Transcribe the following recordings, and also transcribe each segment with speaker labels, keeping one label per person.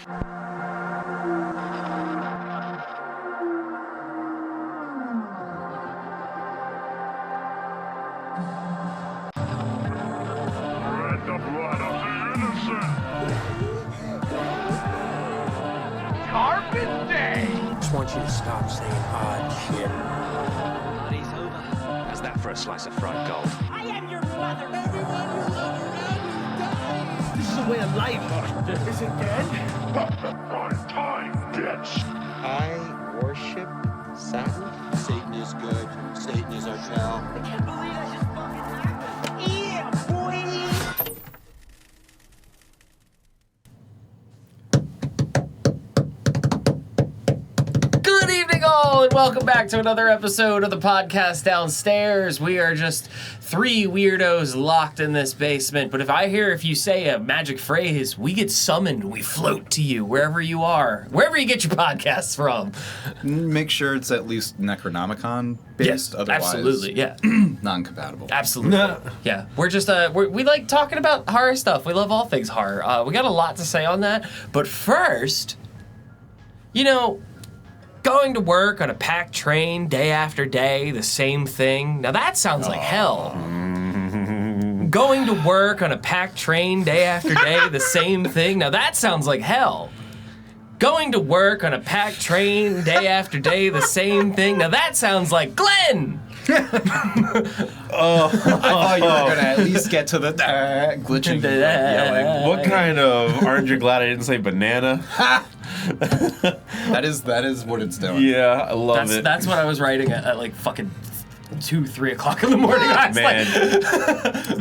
Speaker 1: The blood of the innocent! Carpet Day!
Speaker 2: I just want you to stop saying odd shit.
Speaker 3: Party's over. How's that for a slice of fried gold?
Speaker 4: I am your mother. Everyone you love around you dies.
Speaker 2: This is a way of life.
Speaker 4: Is it dead?
Speaker 1: Prime time, bitch!
Speaker 5: I worship Satan. Satan is good. Satan is our pal.
Speaker 4: I can't believe I just fucking happened. Yeah, boy.
Speaker 6: Good evening, all, and welcome back to another episode of the podcast Downstairs. We are just three weirdos locked in this basement, but if you say a magic phrase, we get summoned. We float to you wherever you are, wherever you get your podcasts from.
Speaker 7: Make sure it's at least Necronomicon based,
Speaker 6: Yes,
Speaker 7: otherwise
Speaker 6: absolutely, yeah.
Speaker 7: non-compatible.
Speaker 6: Absolutely. Yeah. We're just, we like talking about horror stuff. We love all things horror. We got a lot to say on that, but first, going to work on a packed train day after day, the same thing. Now that sounds like hell. Going to work on a packed train day after day, the same thing. Now that sounds like hell. Going to work on a packed train day after day, the same thing. Now that sounds like Glenn.
Speaker 7: I thought you were going to at least get to the glitching yelling.
Speaker 8: What kind of, aren't you glad I didn't say banana?
Speaker 7: That is what it's doing.
Speaker 8: Yeah, I love it.
Speaker 6: That's what I was writing at like fucking 2-3 o'clock in the morning. I was
Speaker 8: Man,
Speaker 6: like,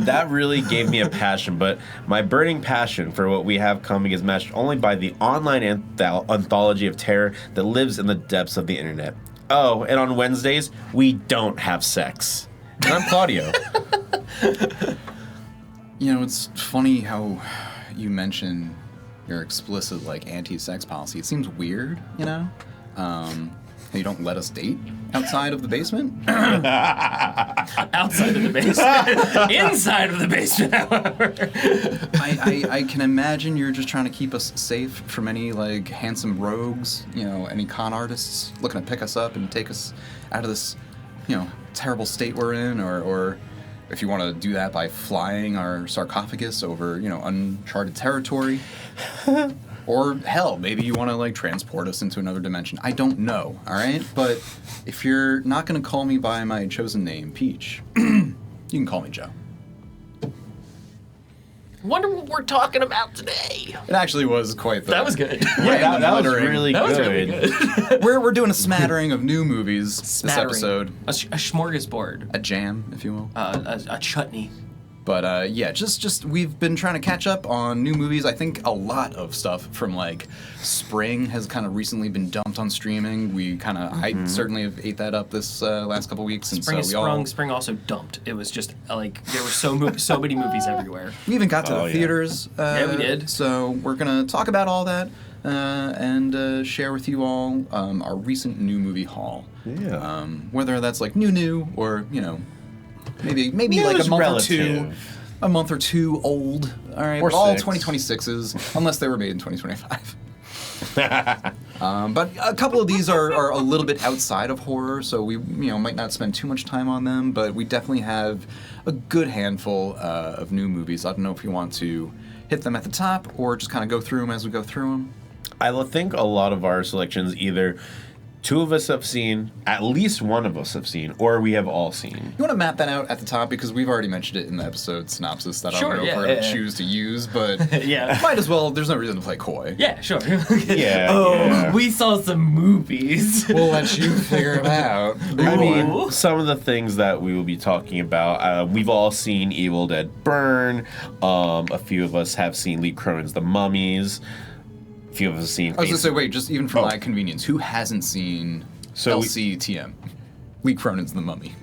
Speaker 8: that really gave me a passion, but my burning passion for what we have coming is matched only by the online anthology of terror that lives in the depths of the internet. Oh, and on Wednesdays, we don't have sex. And I'm Claudio.
Speaker 7: It's funny how you mention your explicit, anti-sex policy. It seems weird, you don't let us date outside of the basement.
Speaker 6: outside of the basement. Inside of the basement, however.
Speaker 7: I can imagine you're just trying to keep us safe from any, handsome rogues, any con artists looking to pick us up and take us out of this, terrible state we're in, or if you want to do that by flying our sarcophagus over, uncharted territory. Or hell, maybe you want to transport us into another dimension. I don't know, all right? But if you're not going to call me by my chosen name, Peach, you can call me Joe.
Speaker 6: Wonder what we're talking about today.
Speaker 7: It actually was quite the...
Speaker 6: That was good.
Speaker 8: Yeah, that was really
Speaker 6: That was
Speaker 8: good.
Speaker 6: really good.
Speaker 7: We're doing a smattering of new movies this episode.
Speaker 6: A smorgasbord.
Speaker 7: A jam, if you will.
Speaker 6: A chutney.
Speaker 7: But just we've been trying to catch up on new movies. I think a lot of stuff from spring has kind of recently been dumped on streaming. We kind of I certainly have ate that up this last couple weeks. And
Speaker 6: Spring
Speaker 7: so
Speaker 6: is Spring also dumped. It was just there were so many movies everywhere.
Speaker 7: We even got to the theaters.
Speaker 6: Yeah, we did.
Speaker 7: So we're gonna talk about all that and share with you all our recent new movie haul.
Speaker 8: Yeah.
Speaker 7: Whether that's new or maybe
Speaker 8: News
Speaker 7: a month or two old. All right,
Speaker 8: Or
Speaker 7: but all
Speaker 8: six.
Speaker 7: 2026s, unless they were made in 2025. But a couple of these are a little bit outside of horror, so we might not spend too much time on them. But we definitely have a good handful of new movies. I don't know if you want to hit them at the top or just kind of go through them as we go through them.
Speaker 8: I think a lot of our selections either two of us have seen, at least one of us have seen, or we have all seen.
Speaker 7: You want to map that out at the top because we've already mentioned it in the episode synopsis that
Speaker 6: Sure,
Speaker 7: I don't know if we're going to choose to use, but
Speaker 6: Yeah.
Speaker 7: might as well. There's no reason to play coy.
Speaker 6: Yeah, sure.
Speaker 8: Yeah.
Speaker 6: We saw some movies.
Speaker 7: We'll let you figure it out.
Speaker 8: I mean, some of the things that we will be talking about, we've all seen Evil Dead Burn. A few of us have seen Lee Cronin's The Mummies. A few of us have seen...
Speaker 7: I was going to say, wait, just even for my convenience, who hasn't seen LCTM? Lee Cronin's The Mummy.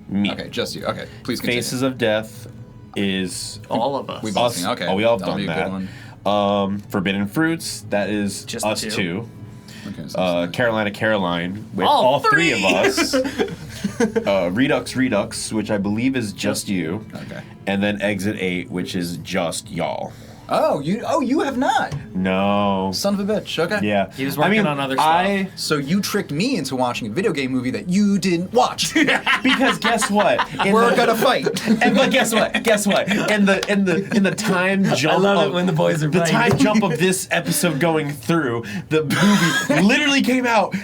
Speaker 8: Me.
Speaker 7: Okay, just you. Okay, please continue.
Speaker 8: Faces of Death is...
Speaker 6: All of us.
Speaker 7: We've all seen. Okay,
Speaker 8: Oh, we all have
Speaker 7: that'll
Speaker 8: done
Speaker 7: be a
Speaker 8: that.
Speaker 7: good one.
Speaker 8: Forbidden Fruits, that is
Speaker 6: Just
Speaker 8: us
Speaker 6: two.
Speaker 8: two.
Speaker 7: Okay, so
Speaker 8: Carolina Caroline, with all three of us. Redux Redux, which I believe is just you.
Speaker 7: Okay.
Speaker 8: And then Exit 8, which is just y'all.
Speaker 7: Oh, you have not.
Speaker 8: No.
Speaker 7: Son of a bitch. Okay.
Speaker 8: Yeah.
Speaker 6: He was working on other stuff.
Speaker 7: So you tricked me into watching a video game movie that you didn't watch.
Speaker 8: Because guess what?
Speaker 7: We're gonna fight.
Speaker 8: But guess what? Guess what? In the time jump,
Speaker 6: I love it when the boys are
Speaker 8: the
Speaker 6: right.
Speaker 8: time jump of this episode going through, the movie literally came out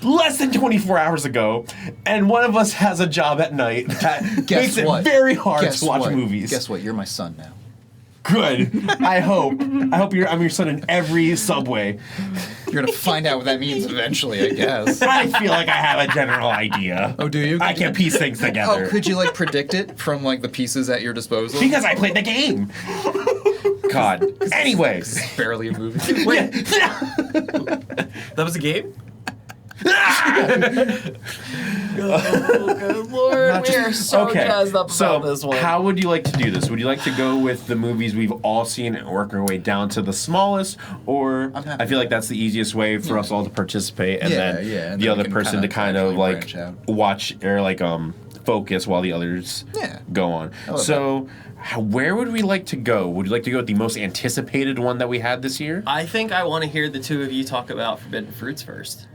Speaker 8: less than 24 hours ago, and one of us has a job at night that makes it very hard to watch movies.
Speaker 7: Guess what? You're my son now.
Speaker 8: Good. I hope I'm your son in every subway.
Speaker 7: You're gonna find out what that means eventually, I guess.
Speaker 8: I feel like I have a general idea.
Speaker 7: Oh, do you?
Speaker 8: I can piece things together.
Speaker 7: Oh, could you like predict it from like the pieces at your disposal?
Speaker 8: Because I played the game. God. Anyways.
Speaker 7: It's barely a movie.
Speaker 6: Wait. That was a game? Oh, good lord. We are so jazzed up about this one.
Speaker 8: How would you like to do this? Would you like to go with the movies we've all seen and work our way down to the smallest? Or I feel like that's the easiest way for us all to participate, and then
Speaker 7: and
Speaker 8: the
Speaker 7: then
Speaker 8: other
Speaker 7: we can
Speaker 8: person
Speaker 7: kinda
Speaker 8: to kind of
Speaker 7: actually
Speaker 8: like
Speaker 7: branch out.
Speaker 8: watch or like focus while the others go on. So where would we like to go? Would you like to go with the most anticipated one that we had this year?
Speaker 6: I think I want to hear the two of you talk about Forbidden Fruits first.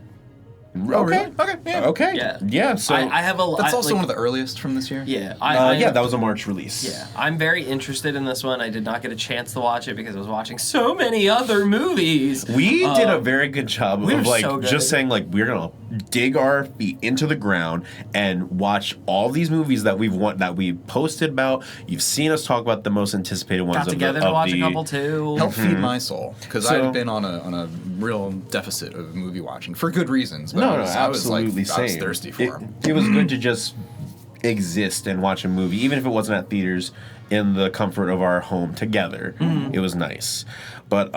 Speaker 8: Okay.
Speaker 7: Okay. Yeah.
Speaker 8: Okay. Yeah. So
Speaker 6: I have a.
Speaker 7: That's also one of the earliest from this year.
Speaker 6: Yeah.
Speaker 8: yeah, that was a March release.
Speaker 6: Yeah, I'm very interested in this one. I did not get a chance to watch it because I was watching so many other movies.
Speaker 8: We did a very good job
Speaker 6: we were
Speaker 8: of like
Speaker 6: so good.
Speaker 8: just saying like we're gonna dig our feet into the ground and watch all these movies that we posted about. You've seen us talk about the most anticipated ones.
Speaker 6: Got together to watch a couple too.
Speaker 7: Help feed my soul, because
Speaker 8: So-
Speaker 7: I've been on a real deficit of movie watching for good reasons. But
Speaker 8: No,
Speaker 7: I was
Speaker 8: absolutely
Speaker 7: like, I was
Speaker 8: same.
Speaker 7: thirsty for them.
Speaker 8: It was good to just exist and watch a movie, even if it wasn't at theaters, in the comfort of our home together. It was nice. But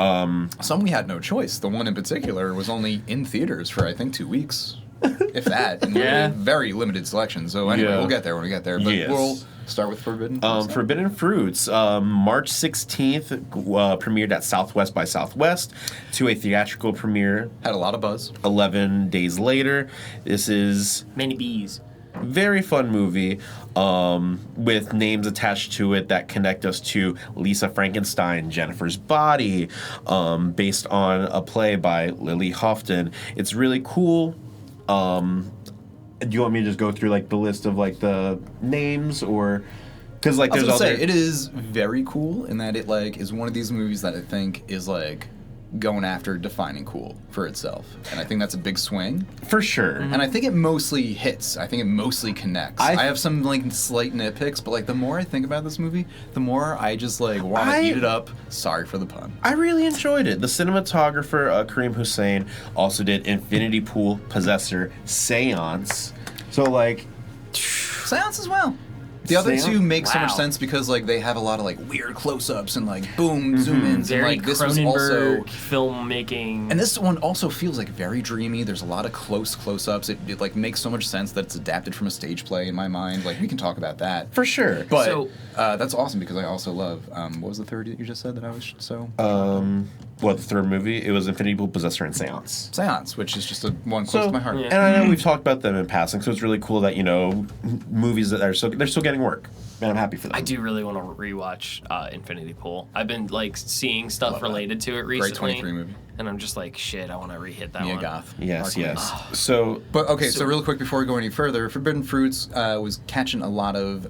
Speaker 7: Some we had no choice. The one in particular was only in theaters for I think 2 weeks, if that. And
Speaker 6: Yeah.
Speaker 7: very limited selection. So anyway,
Speaker 8: Yeah.
Speaker 7: we'll get there when we get there. But
Speaker 8: Yes.
Speaker 7: we'll start with Forbidden Fruits.
Speaker 8: Forbidden Fruits, March 16th, premiered at Southwest by Southwest to a theatrical premiere
Speaker 7: Had a lot of buzz.
Speaker 8: 11 days later. This is
Speaker 6: Many bees.
Speaker 8: very fun movie with names attached to it that connect us to Lisa Frankenstein, Jennifer's Body, based on a play by Lily Houghton. It's really cool. Do you want me to just go through like the list of like the names, or because like
Speaker 7: I was
Speaker 8: there's
Speaker 7: gonna
Speaker 8: other
Speaker 7: say, it is very cool in that it like is one of these movies that I think is like going after defining cool for itself, and I think that's a big swing.
Speaker 8: for sure.
Speaker 7: And I think it mostly hits. I think it mostly connects. I have some like slight nitpicks, but like the more I think about this movie, the more I just like want to eat it up. Sorry for the pun.
Speaker 8: I really enjoyed it. The cinematographer Kareem Hussein also did Infinity Pool, Possessor, Seance. So like
Speaker 7: Seance as well. The other
Speaker 8: Seance?
Speaker 7: two make so much
Speaker 6: Wow.
Speaker 7: sense because like they have a lot of like weird close-ups and like boom zoom ins.
Speaker 6: Very
Speaker 7: And, like this was also.
Speaker 6: Cronenberg filmmaking.
Speaker 7: And this one also feels like very dreamy. There's a lot of close-ups. It like makes so much sense that it's adapted from a stage play in my mind. Like we can talk about that.
Speaker 8: for sure.
Speaker 7: But
Speaker 6: So-
Speaker 7: that's awesome because I also love. What was the third that you just said that I was so?
Speaker 8: What, the third movie? It was Infinity Pool, Possessor, and Seance.
Speaker 7: Seance, which is just a one close to my heart.
Speaker 8: And I know we've talked about them in passing, so it's really cool that movies that are they're still getting work, and I'm happy for them.
Speaker 6: I do really want to rewatch Infinity Pool. I've been like seeing stuff
Speaker 7: Love that.
Speaker 6: related to it
Speaker 7: Great
Speaker 6: recently.
Speaker 7: 23 movie.
Speaker 6: And I'm just like, shit, I want to re-hit that
Speaker 7: Mia
Speaker 6: one.
Speaker 7: Goth.
Speaker 8: Yes,
Speaker 7: Mark
Speaker 8: yes.
Speaker 7: Lewis.
Speaker 8: So,
Speaker 7: But okay, so real quick before we go any further, Forbidden Fruits was catching a lot of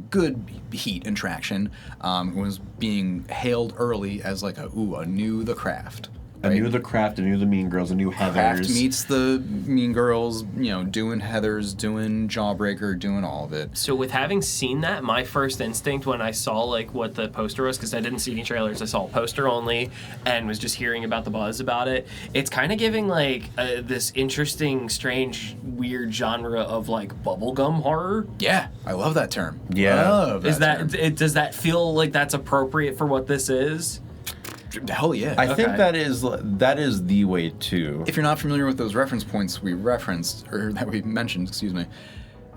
Speaker 7: good heat and traction. It was being hailed early as like a new The Craft.
Speaker 8: I knew the Craft, I knew the Mean Girls, I knew Heathers.
Speaker 7: Craft meets the Mean Girls, doing Heathers, doing Jawbreaker, doing all of it.
Speaker 6: So with having seen that, my first instinct when I saw like what the poster was, because I didn't see any trailers, I saw a poster only and was just hearing about the buzz about it. It's kind of giving like this interesting, strange, weird genre of like bubblegum horror.
Speaker 7: Yeah, I love that term.
Speaker 8: Yeah.
Speaker 7: Love
Speaker 6: Is
Speaker 7: term.
Speaker 6: that does that feel like that's appropriate for what this is?
Speaker 7: Hell yeah.
Speaker 8: I think
Speaker 6: Okay.
Speaker 8: that is the way too.
Speaker 7: If you're not familiar with those reference points we referenced, or that we mentioned, excuse me,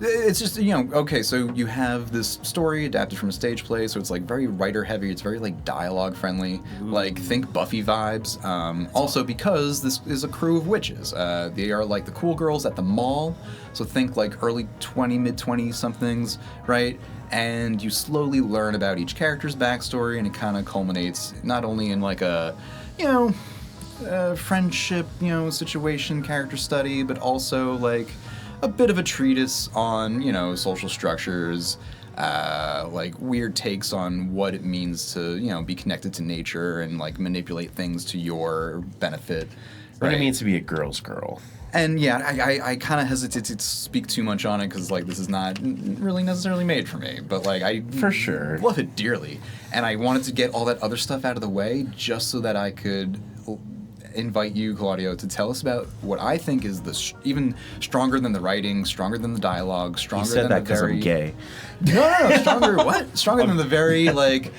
Speaker 7: It's just, okay, so you have this story adapted from a stage play, so it's like very writer heavy, it's very like dialogue friendly, like think Buffy vibes. Also because this is a crew of witches. They are like the cool girls at the mall, so think like early 20, mid 20 somethings, right? And you slowly learn about each character's backstory, and it kind of culminates not only in like a, friendship, situation, character study, but also like a bit of a treatise on, social structures, like weird takes on what it means to, be connected to nature and like manipulate things to your benefit.
Speaker 8: What it means to be a girl's girl.
Speaker 7: And yeah, I kind of hesitate to speak too much on it because like this is not really necessarily made for me, but like I
Speaker 8: for sure
Speaker 7: love it dearly, and I wanted to get all that other stuff out of the way just so that I could invite you, Claudio, to tell us about what I think is even stronger than the writing, stronger than the dialogue, stronger
Speaker 8: You said
Speaker 7: than
Speaker 8: that
Speaker 7: the very...
Speaker 8: I'm gay.
Speaker 7: No, stronger what? Stronger than the very like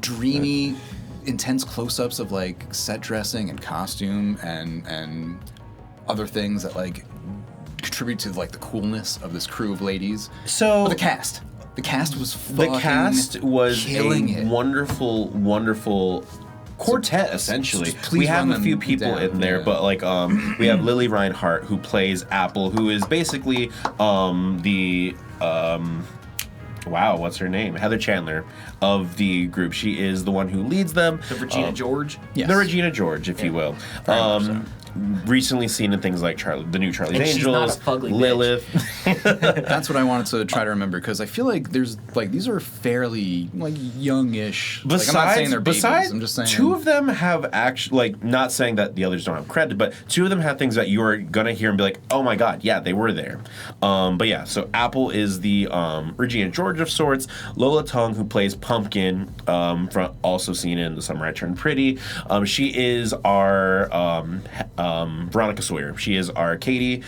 Speaker 7: dreamy, intense close-ups of like set dressing and costume and other things that like contribute to like the coolness of this crew of ladies.
Speaker 8: So
Speaker 7: but the cast was
Speaker 8: killing a wonderful quartet, essentially.
Speaker 7: Please
Speaker 8: we have
Speaker 7: run
Speaker 8: a few
Speaker 7: them
Speaker 8: people
Speaker 7: down,
Speaker 8: in there,
Speaker 7: yeah.
Speaker 8: but like we have Lily Reinhart, who plays Apple, who is basically the what's her name? Heather Chandler of the group. She is the one who leads them.
Speaker 6: The Regina George?
Speaker 7: Yes.
Speaker 8: The Regina George, if you will.
Speaker 7: Very much so.
Speaker 8: Recently seen in things like the new Charlie's
Speaker 6: And she's
Speaker 8: Angels,
Speaker 6: not a fugly bitch.
Speaker 8: Lilith.
Speaker 7: That's what I wanted to try to remember because I feel like there's like these are fairly like youngish. Like, I'm not saying they're babies. I'm just saying
Speaker 8: two of them have actually, like, not saying that the others don't have credit, but two of them have things that you're gonna hear and be like, oh my god, yeah, they were there. But yeah, so Apple is the Regina George of sorts. Lola Tung, who plays Pumpkin, also seen in The Summer I Turned Pretty. She is our Veronica Sawyer. She is our Katie.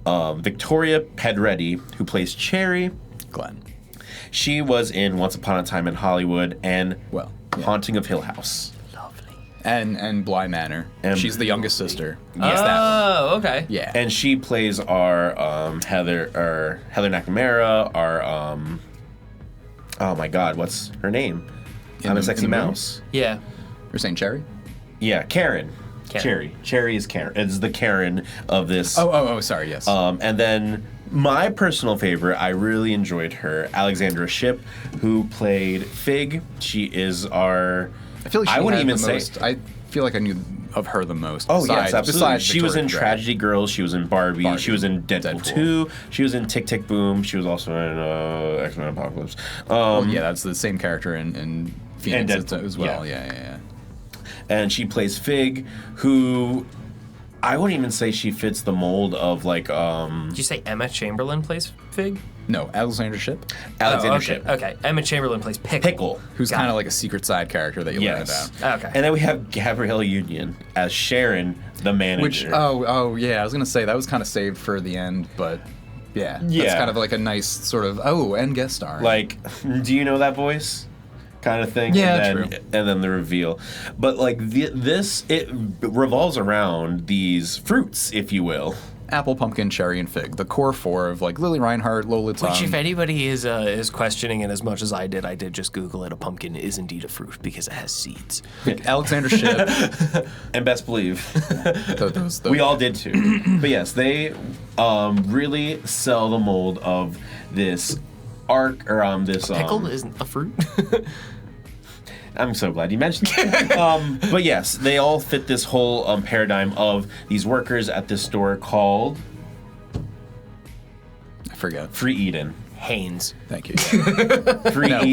Speaker 8: Victoria Pedretti, who plays Cherry.
Speaker 7: Glenn.
Speaker 8: She was in Once Upon a Time in Hollywood and
Speaker 7: Well, yeah.
Speaker 8: Haunting of Hill House.
Speaker 7: And Bly Manor.
Speaker 8: And-
Speaker 7: She's the youngest sister.
Speaker 8: Yes, that one.
Speaker 6: Oh, okay.
Speaker 7: Yeah.
Speaker 8: And she plays our Heather McNamara, our oh my god, what's her name?
Speaker 7: In
Speaker 8: I'm
Speaker 7: the-
Speaker 8: a Sexy
Speaker 7: in the movie?
Speaker 8: Mouse.
Speaker 6: Yeah.
Speaker 7: You're saying Cherry?
Speaker 8: Yeah, Karen.
Speaker 6: Karen.
Speaker 8: Cherry is Karen. It's the Karen of this.
Speaker 7: Oh, sorry, yes.
Speaker 8: And then my personal favorite, I really enjoyed her, Alexandra Shipp, who played Fig. She is our.
Speaker 7: I feel like she
Speaker 8: I wouldn't
Speaker 7: had
Speaker 8: even
Speaker 7: the
Speaker 8: say.
Speaker 7: most, I feel like I knew of her the most.
Speaker 8: Oh yes, absolutely.
Speaker 7: Besides
Speaker 8: She was in
Speaker 7: Victoria Drag.
Speaker 8: Tragedy Girls. She was in Barbie. She was in Deadpool,
Speaker 7: Deadpool.
Speaker 8: 2. She was in Tick Tick Boom. She was also in X-Men Apocalypse.
Speaker 7: Yeah, that's the same character in Phoenix
Speaker 8: Deadpool,
Speaker 7: as well.
Speaker 8: yeah.
Speaker 7: Yeah.
Speaker 8: And she plays Fig, who I wouldn't even say she fits the mold of like
Speaker 6: Did you say Emma Chamberlain plays Fig?
Speaker 7: No, Alexandra Shipp,
Speaker 8: Alexander
Speaker 6: Oh, okay.
Speaker 8: Shipp.
Speaker 6: Okay. Emma Chamberlain plays Pickle.
Speaker 8: Pickle.
Speaker 7: who's
Speaker 6: Got
Speaker 7: kind
Speaker 6: it.
Speaker 7: of like a secret side character that you learn
Speaker 8: Yes.
Speaker 7: about.
Speaker 6: Okay.
Speaker 8: And then we have Gabrielle Union as Sharon, the manager.
Speaker 7: Which yeah, I was gonna say that was kind of saved for the end, but yeah, that's
Speaker 8: Yeah.
Speaker 7: kind of like a nice sort of and guest star.
Speaker 8: like, do you know that voice? Kind of thing.
Speaker 7: Yeah,
Speaker 8: and then,
Speaker 7: true.
Speaker 8: And then the reveal, but like it revolves around these fruits, if you will.
Speaker 7: apple, pumpkin, cherry, and fig. The core four of like Lily Reinhart, Lola Tung.
Speaker 6: Which, if anybody is questioning it as much as I did just Google it. A pumpkin is indeed a fruit because it has seeds.
Speaker 7: Alexander Shipp.
Speaker 8: And best believe,
Speaker 7: those,
Speaker 8: we all did too. But yes, they really sell the mold of this arc or this
Speaker 6: Pickle isn't a fruit.
Speaker 8: I'm so glad you mentioned it. But yes, they all fit this whole paradigm of these workers at this store called
Speaker 7: I forget.
Speaker 8: Free Eden.
Speaker 6: Haynes.
Speaker 7: Thank you.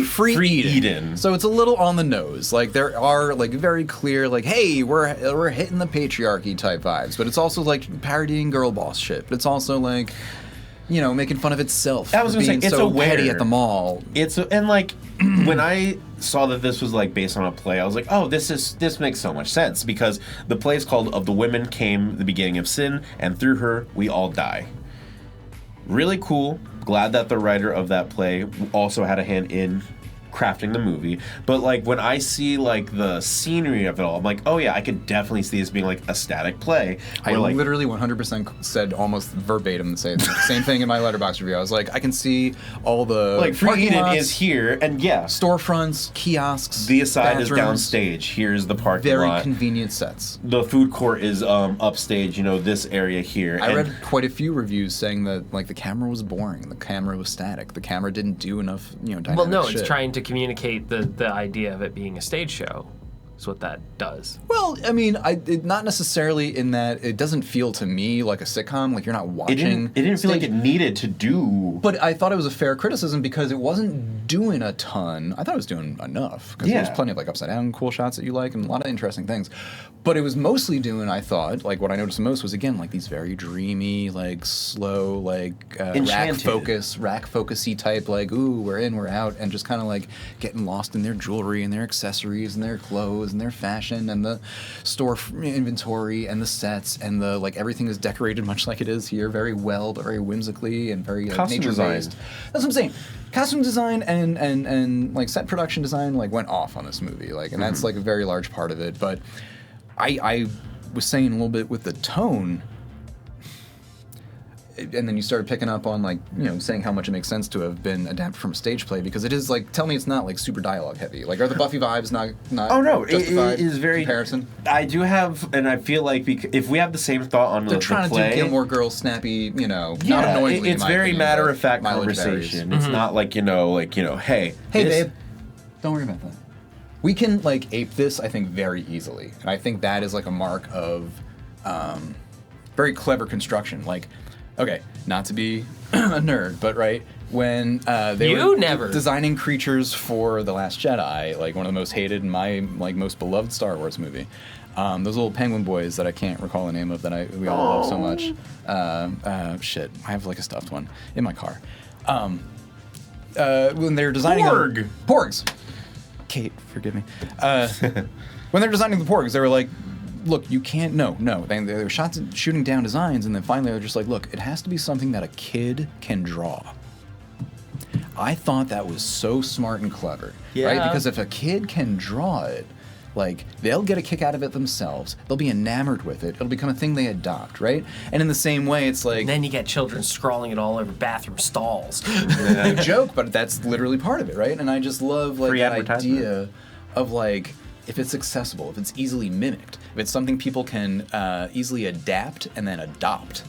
Speaker 8: Free Eden.
Speaker 7: So it's a little on the nose. Like there are like very clear like, hey, we're hitting the patriarchy type vibes, but it's also like parodying girl boss shit. But it's also like, making fun of itself.
Speaker 8: I was
Speaker 7: for
Speaker 8: gonna say,
Speaker 7: being
Speaker 8: it's
Speaker 7: so
Speaker 8: aware.
Speaker 7: petty at the mall.
Speaker 8: And like when I saw that this was like based on a play, I was like, oh, this makes so much sense because the play is called "Of the Women Came the Beginning of Sin, and through her we all die." Really cool. Glad that the writer of that play also had a hand in crafting the movie. But like when I see like the scenery of it all, I'm like, oh yeah, I could definitely see this being like a static play.
Speaker 7: I
Speaker 8: like,
Speaker 7: literally 100% said almost verbatim the same thing in my Letterboxd review. I was like, I can see all the
Speaker 8: like Free
Speaker 7: parking
Speaker 8: Eden
Speaker 7: lots,
Speaker 8: is here, and yeah,
Speaker 7: storefronts, kiosks.
Speaker 8: the aside is
Speaker 7: bathrooms,
Speaker 8: downstage. Here's the parking
Speaker 7: Very
Speaker 8: lot.
Speaker 7: convenient sets.
Speaker 8: The food court is upstage. You know, this area here.
Speaker 7: I read quite a few reviews saying that like the camera was boring, the camera was static, the camera didn't do enough, dynamic
Speaker 6: Well, no,
Speaker 7: shit.
Speaker 6: it's trying to communicate the idea of it being a stage show. Is what that does.
Speaker 7: Well, I mean, not necessarily in that it doesn't feel to me like a sitcom. Like you're not watching.
Speaker 8: It didn't feel like
Speaker 7: stage-
Speaker 8: it needed to do.
Speaker 7: But I thought it was a fair criticism because it wasn't doing a ton. I thought it was doing enough because there's plenty of like upside down cool shots that you like and a lot of interesting things. But it was mostly doing, I thought, like what I noticed the most was again like these very dreamy, like slow, like rack focusy type, like ooh we're in, we're out, and just kind of like getting lost in their jewelry and their accessories and their clothes and their fashion and the store inventory and the sets and the like everything is decorated much like it is here, very well, but very whimsically and very like,
Speaker 8: Costume
Speaker 7: nature
Speaker 8: design.
Speaker 7: based. That's what I'm saying. Costume design and like set production design like went off on this movie, like, and that's like a very large part of it. But I was saying a little bit with the tone, and then you started picking up on like saying how much it makes sense to have been adapted from a stage play because it is like tell me it's not like super dialogue heavy. Like are the Buffy vibes not
Speaker 8: Oh no,
Speaker 7: justified
Speaker 8: it is very
Speaker 7: comparison?
Speaker 8: I do have, and I feel like if we have the same thought on
Speaker 7: They're
Speaker 8: the
Speaker 7: trying
Speaker 8: play,
Speaker 7: to do Gilmore Girls snappy, not
Speaker 8: yeah,
Speaker 7: annoyingly.
Speaker 8: it's
Speaker 7: in my
Speaker 8: very
Speaker 7: opinion,
Speaker 8: matter
Speaker 7: but
Speaker 8: of fact
Speaker 7: mileage varies.
Speaker 8: conversation. It's not like hey,
Speaker 7: Hey,
Speaker 8: this-
Speaker 7: babe, don't worry about that. We can like ape this, I think, very easily, and I think that is like a mark of very clever construction. Like, okay, not to be a nerd, but right when they
Speaker 6: You
Speaker 7: were
Speaker 6: never.
Speaker 7: designing creatures for The Last Jedi, like one of the most hated and my like most beloved Star Wars movie. Those little penguin boys that I can't recall the name of that we all love so much. Shit, I have like a stuffed one in my car. When they're designing Porgs. Kate, forgive me. When they're designing the Porgs, they were like, look, you can't, no. They were shooting down designs, and then finally they're just like, look, it has to be something that a kid can draw. I thought that was so smart and clever, right?
Speaker 6: Yeah.
Speaker 7: Because if a kid can draw it, like, they'll get a kick out of it themselves. They'll be enamored with it. It'll become a thing they adopt, right? And in the same way, it's like...
Speaker 6: And then you get children scrawling it all over bathroom stalls.
Speaker 7: You joke, but that's literally part of it, right? And I just love like
Speaker 8: Free
Speaker 7: that
Speaker 8: advertisement.
Speaker 7: idea of like if it's accessible, if it's easily mimicked, if it's something people can easily adapt and then adopt.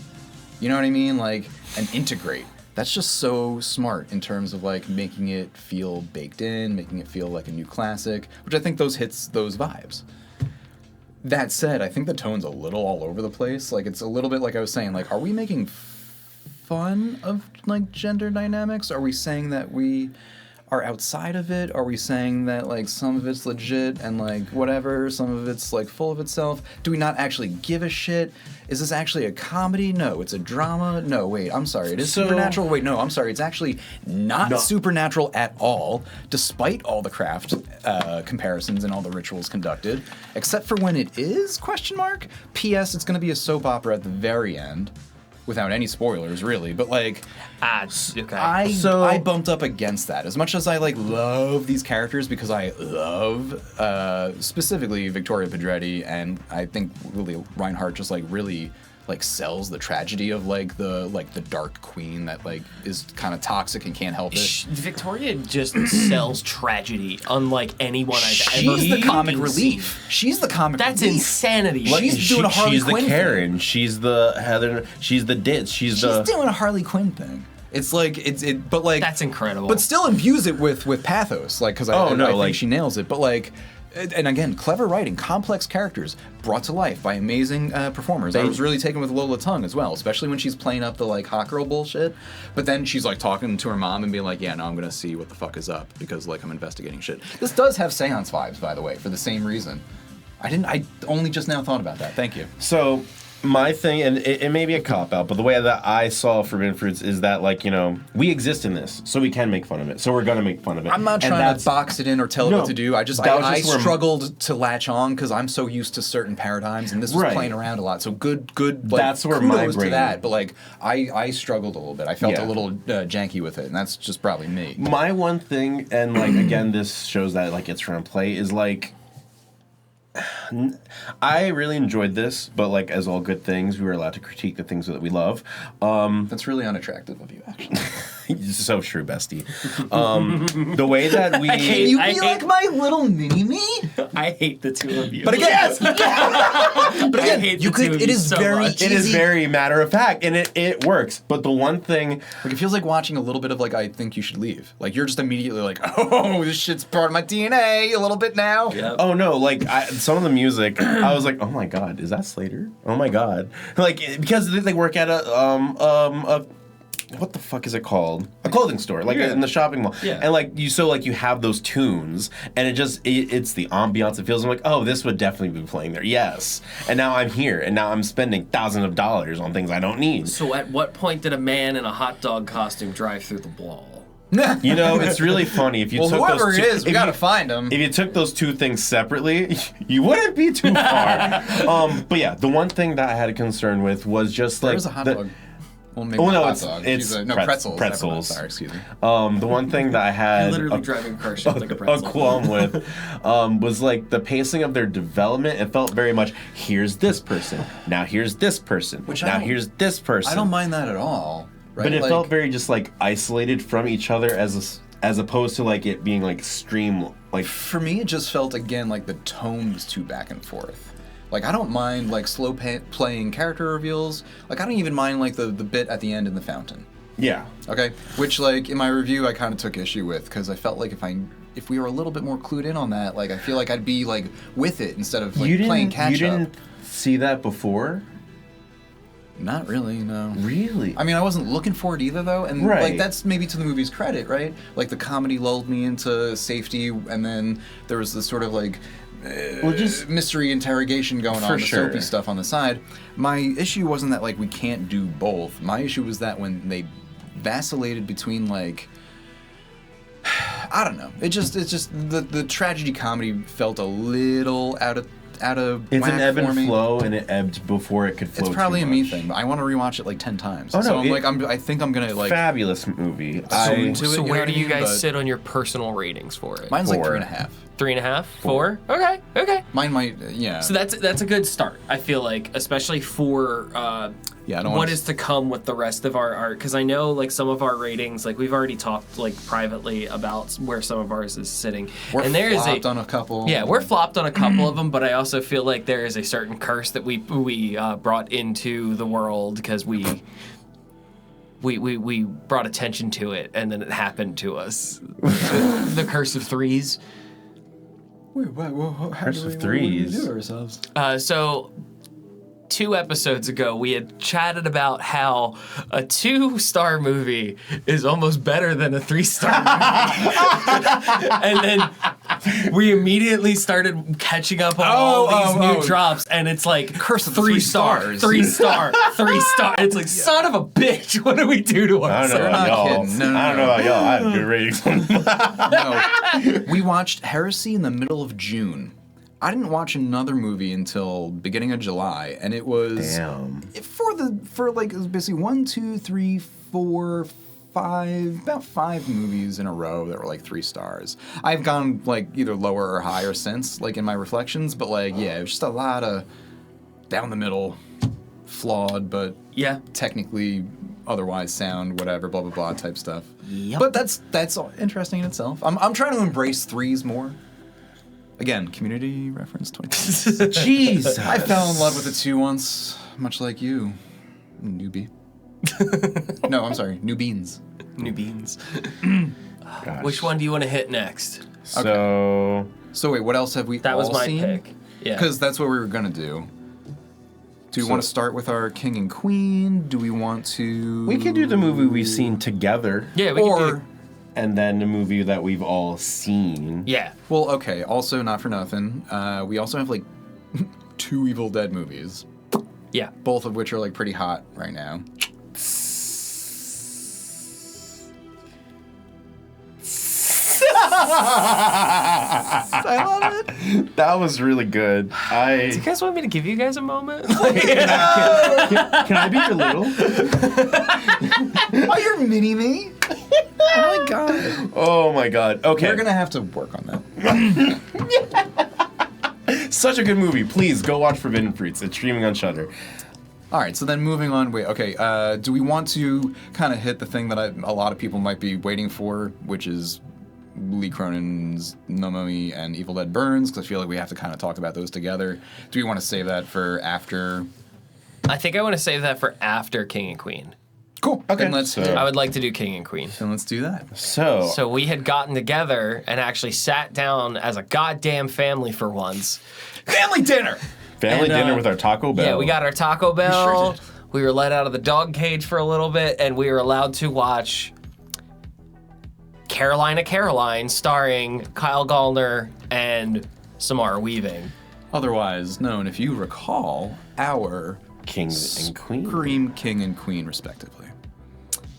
Speaker 7: You know what I mean? Like, and integrate. That's just so smart in terms of like making it feel baked in, making it feel like a new classic, which I think hits those vibes. That said, I think the tone's a little all over the place. Like it's a little bit like I was saying, like, are we making fun of like gender dynamics? Are we saying that we are outside of it? Are we saying that like some of it's legit and like whatever, some of it's like full of itself? Do we not actually give a shit? Is this actually a comedy? No, it's a drama. No, wait, I'm sorry, it is supernatural. Wait, no, I'm sorry, it's actually not supernatural at all, despite all the craft comparisons and all the rituals conducted, except for when it is, question mark? P.S. It's going to be a soap opera at the very end. Without any spoilers, really, but like,
Speaker 6: Okay.
Speaker 7: I bumped up against that. As much as I like love these characters because I love specifically Victoria Pedretti, and I think Lily Reinhart just like really like sells the tragedy of like the dark queen that like is kind of toxic and can't help it.
Speaker 6: Victoria just sells tragedy unlike anyone I've ever
Speaker 7: She's the comic
Speaker 6: seen.
Speaker 7: relief. She's the comic
Speaker 6: That's
Speaker 7: relief.
Speaker 6: insanity.
Speaker 7: Like, she's doing a Harley
Speaker 8: she's
Speaker 7: Quinn
Speaker 8: the
Speaker 7: thing.
Speaker 8: Karen. She's the Heather. She's the Ditz. She's
Speaker 7: doing a Harley Quinn thing. It's like but like
Speaker 6: That's incredible.
Speaker 7: But still imbues it with pathos, like because I think
Speaker 8: like
Speaker 7: she nails it. But like, and again, clever writing, complex characters brought to life by amazing performers. I was really taken with Lola Tung as well, especially when she's playing up the like hot girl bullshit. But then she's like talking to her mom and being like, "Yeah, no, I'm gonna see what the fuck is up because like I'm investigating shit." This does have seance vibes, by the way, for the same reason. I only just now thought about that. Thank you.
Speaker 8: So, My thing, and it may be a cop-out, but the way that I saw Forbidden Fruits is that, like, you know, we exist in this, so we can make fun of it. So we're going to make fun of it.
Speaker 7: I'm not trying to box it in or tell it
Speaker 8: No,
Speaker 7: what to do. I
Speaker 8: that was
Speaker 7: I
Speaker 8: just where-
Speaker 7: struggled to latch on because I'm so used to certain paradigms, and this was
Speaker 8: Right.
Speaker 7: playing around a lot. So good. Like,
Speaker 8: That's where my
Speaker 7: kudos to
Speaker 8: brain-
Speaker 7: that. But like, I struggled a little bit. I felt
Speaker 8: Yeah.
Speaker 7: a little janky with it, and that's just probably me.
Speaker 8: My one thing, and like again, this shows that like it's from play, is like I really enjoyed this, but like as all good things, we were allowed to critique the things that we love.
Speaker 7: That's really unattractive of you, actually.
Speaker 8: So true, bestie. The way that we
Speaker 6: Can you be like
Speaker 7: my little mini me?
Speaker 6: I hate the two of you.
Speaker 7: But again, but again,
Speaker 6: hate
Speaker 7: you
Speaker 6: the two
Speaker 7: could.
Speaker 6: of
Speaker 7: It
Speaker 6: you
Speaker 7: is
Speaker 6: so
Speaker 7: very
Speaker 6: much.
Speaker 7: easy.
Speaker 8: it is very matter of fact, and it works. But the one thing,
Speaker 7: Like, it feels like watching a little bit of like I think you should leave. Like you're just immediately like, oh, this shit's part of my DNA a little bit now.
Speaker 6: Yep.
Speaker 8: oh no, like some of the music, I was like, oh my god, is that Slater? Oh my god, like because they work at a what the fuck is it called? A clothing store, like in the shopping mall.
Speaker 6: Yeah.
Speaker 8: And like you have those tunes, and it's the ambiance. It feels I'm like, oh, this would definitely be playing there. Yes. And now I'm here, and now I'm spending thousands of dollars on things I don't need.
Speaker 6: So at what point did a man in a hot dog costume drive through the wall?
Speaker 8: You know, it's really funny if you
Speaker 7: Well,
Speaker 8: took
Speaker 7: whoever
Speaker 8: those
Speaker 7: it
Speaker 8: two,
Speaker 7: is, we
Speaker 8: if
Speaker 7: gotta
Speaker 8: you-
Speaker 7: find him.
Speaker 8: If you took those two things separately, you wouldn't be too far. But yeah, the one thing that I had a concern with was just like
Speaker 7: There's a hot dog. Well, maybe
Speaker 8: Oh,
Speaker 7: not
Speaker 8: no,
Speaker 7: hot
Speaker 8: it's-
Speaker 7: dog.
Speaker 8: it's
Speaker 7: She's no
Speaker 8: pretz-
Speaker 7: pretzels. Never mind.
Speaker 8: pretzels.
Speaker 7: Sorry, excuse me.
Speaker 8: the one thing that I had
Speaker 6: Literally driving a car shaped like a
Speaker 8: a
Speaker 6: pretzel.
Speaker 8: qualm with was like the pacing of their development. It felt very much here's this person, now here's this person,
Speaker 7: Which I
Speaker 8: now
Speaker 7: don't-
Speaker 8: here's this person.
Speaker 7: I don't mind that at all. Right?
Speaker 8: but it
Speaker 7: Like,
Speaker 8: felt very just like isolated from each other as opposed to like it being like like
Speaker 7: For me, it just felt again like the tone was too back and forth. Like I don't mind like slow playing character reveals. Like I don't even mind like the bit at the end in the fountain.
Speaker 8: yeah.
Speaker 7: Okay, which like in my review I kind of took issue with because I felt like if we were a little bit more clued in on that, like I feel like I'd be like with it instead of like playing catch
Speaker 8: you
Speaker 7: up.
Speaker 8: didn't see that before?
Speaker 7: Not really, no.
Speaker 8: Really?
Speaker 7: I mean, I wasn't looking for it either, though, and
Speaker 8: Right.
Speaker 7: like that's maybe to the movie's credit, right? Like the comedy lulled me into safety, and then there was this sort of like
Speaker 8: just
Speaker 7: mystery interrogation going
Speaker 8: For
Speaker 7: on, the
Speaker 8: sure.
Speaker 7: soapy stuff on the side. My issue wasn't that like we can't do both. My issue was that when they vacillated between like I don't know. It's just the tragedy comedy felt a little out of
Speaker 8: it's
Speaker 7: whack
Speaker 8: an ebb
Speaker 7: for
Speaker 8: and
Speaker 7: me.
Speaker 8: flow, and it ebbed before it could flow.
Speaker 7: It's probably
Speaker 8: too
Speaker 7: a me
Speaker 8: much.
Speaker 7: thing, but I want to rewatch it like 10 times.
Speaker 8: Oh, no,
Speaker 7: so I'm
Speaker 8: it-
Speaker 7: like, I think I'm gonna like.
Speaker 8: Fabulous movie.
Speaker 7: So
Speaker 8: I,
Speaker 7: into it,
Speaker 6: So
Speaker 7: you know
Speaker 6: where
Speaker 7: what
Speaker 6: do
Speaker 7: I
Speaker 6: you
Speaker 7: mean?
Speaker 6: guys
Speaker 7: But
Speaker 6: sit on your personal ratings for it?
Speaker 7: Mine's like
Speaker 8: 4.
Speaker 7: 3.5.
Speaker 6: 3.5? 4? Okay.
Speaker 7: Mine might, yeah.
Speaker 6: So that's a good start. I feel like, especially for
Speaker 7: Yeah, I don't
Speaker 6: what
Speaker 7: wanna
Speaker 6: is to come with the rest of our art. Because I know like some of our ratings, like we've already talked like privately about where some of ours is sitting.
Speaker 7: We're
Speaker 6: and there is
Speaker 7: flopped on a couple.
Speaker 6: Yeah, we're flopped on a couple of them, but I also feel like there is a certain curse that we brought into the world because we brought attention to it, and then it happened to us. The curse of threes.
Speaker 7: Wait, how
Speaker 8: Curse
Speaker 7: do
Speaker 8: of
Speaker 7: we
Speaker 8: Threes.
Speaker 7: do ourselves?
Speaker 6: So 2 episodes ago, we had chatted about how a 2-star movie is almost better than a 3-star movie. And then we immediately started catching up on all these new drops, and it's like
Speaker 7: Curse of the
Speaker 6: 3 star,
Speaker 7: Stars.
Speaker 6: 3 star, 3 star. It's like, son of a bitch, what do we do to
Speaker 8: I don't know
Speaker 6: ourselves?
Speaker 8: about
Speaker 7: not
Speaker 8: y'all.
Speaker 7: kidding. No,
Speaker 8: I don't know about y'all. I have good ratings.
Speaker 7: No. We watched Heresy in the middle of June. I didn't watch another movie until beginning of July, and it was
Speaker 8: Damn.
Speaker 7: for like it was basically 1, 2, 3, 4, 5, about 5 movies in a row that were like 3 stars. I've gone like either lower or higher since, like in my reflections, but like yeah, it was just a lot of down the middle, flawed, but
Speaker 6: Yeah.
Speaker 7: technically otherwise sound, whatever, blah blah blah type stuff. But that's all interesting in itself. I'm trying to embrace 3s more. Again, community reference 20.
Speaker 8: Jesus.
Speaker 7: I fell in love with the 2 once, much like you, newbie. No, I'm sorry, new beans.
Speaker 6: New beans.
Speaker 8: Gosh.
Speaker 6: Which one do you want to hit next?
Speaker 8: So
Speaker 7: So wait, what else have we
Speaker 6: That
Speaker 7: all
Speaker 6: was my
Speaker 7: seen?
Speaker 6: pick. Yeah.
Speaker 7: Because that's what we were gonna do. Do we want to start with our king and queen? Do we want to?
Speaker 8: we could do the movie we've seen together.
Speaker 6: Yeah, we can
Speaker 7: Or
Speaker 6: do.
Speaker 8: And then the movie that we've all seen.
Speaker 6: Yeah.
Speaker 7: well, okay. Also, not for nothing. We also have like 2 Evil Dead movies.
Speaker 6: Yeah.
Speaker 7: Both of which are like pretty hot right now. I love it.
Speaker 8: That was really good.
Speaker 6: Do you guys want me to give you guys a moment?
Speaker 9: Can I be your little?
Speaker 7: Oh, you're mini me. Oh my god.
Speaker 8: Oh my god. Okay.
Speaker 7: We're gonna have to work on that.
Speaker 8: Such a good movie. Please go watch Forbidden Fruits. It's streaming on Shudder.
Speaker 7: All right, so then moving on. Wait, okay. Do we want to kind of hit the thing that a lot of people might be waiting for, which is Lee Cronin's Nomomi and Evil Dead Burns? Because I feel like we have to kind of talk about those together. Do we want to save that for after?
Speaker 6: I think I want to save that for after King and Queen.
Speaker 7: Cool.
Speaker 8: Okay.
Speaker 7: Then let's
Speaker 8: So-
Speaker 6: I would like to do King and Queen.
Speaker 7: then let's do that.
Speaker 6: So we had gotten together and actually sat down as a goddamn family for once.
Speaker 7: Family dinner.
Speaker 8: Family
Speaker 6: And,
Speaker 8: dinner with our Taco Bell.
Speaker 6: Yeah, we got our Taco Bell.
Speaker 7: did.
Speaker 6: We were let out of the dog cage for a little bit, and we were allowed to watch Caroline, starring Kyle Gallner and Samara Weaving.
Speaker 7: Otherwise known, if you recall, our
Speaker 8: Kings and Queens.
Speaker 7: Scream King and Queen, respectively.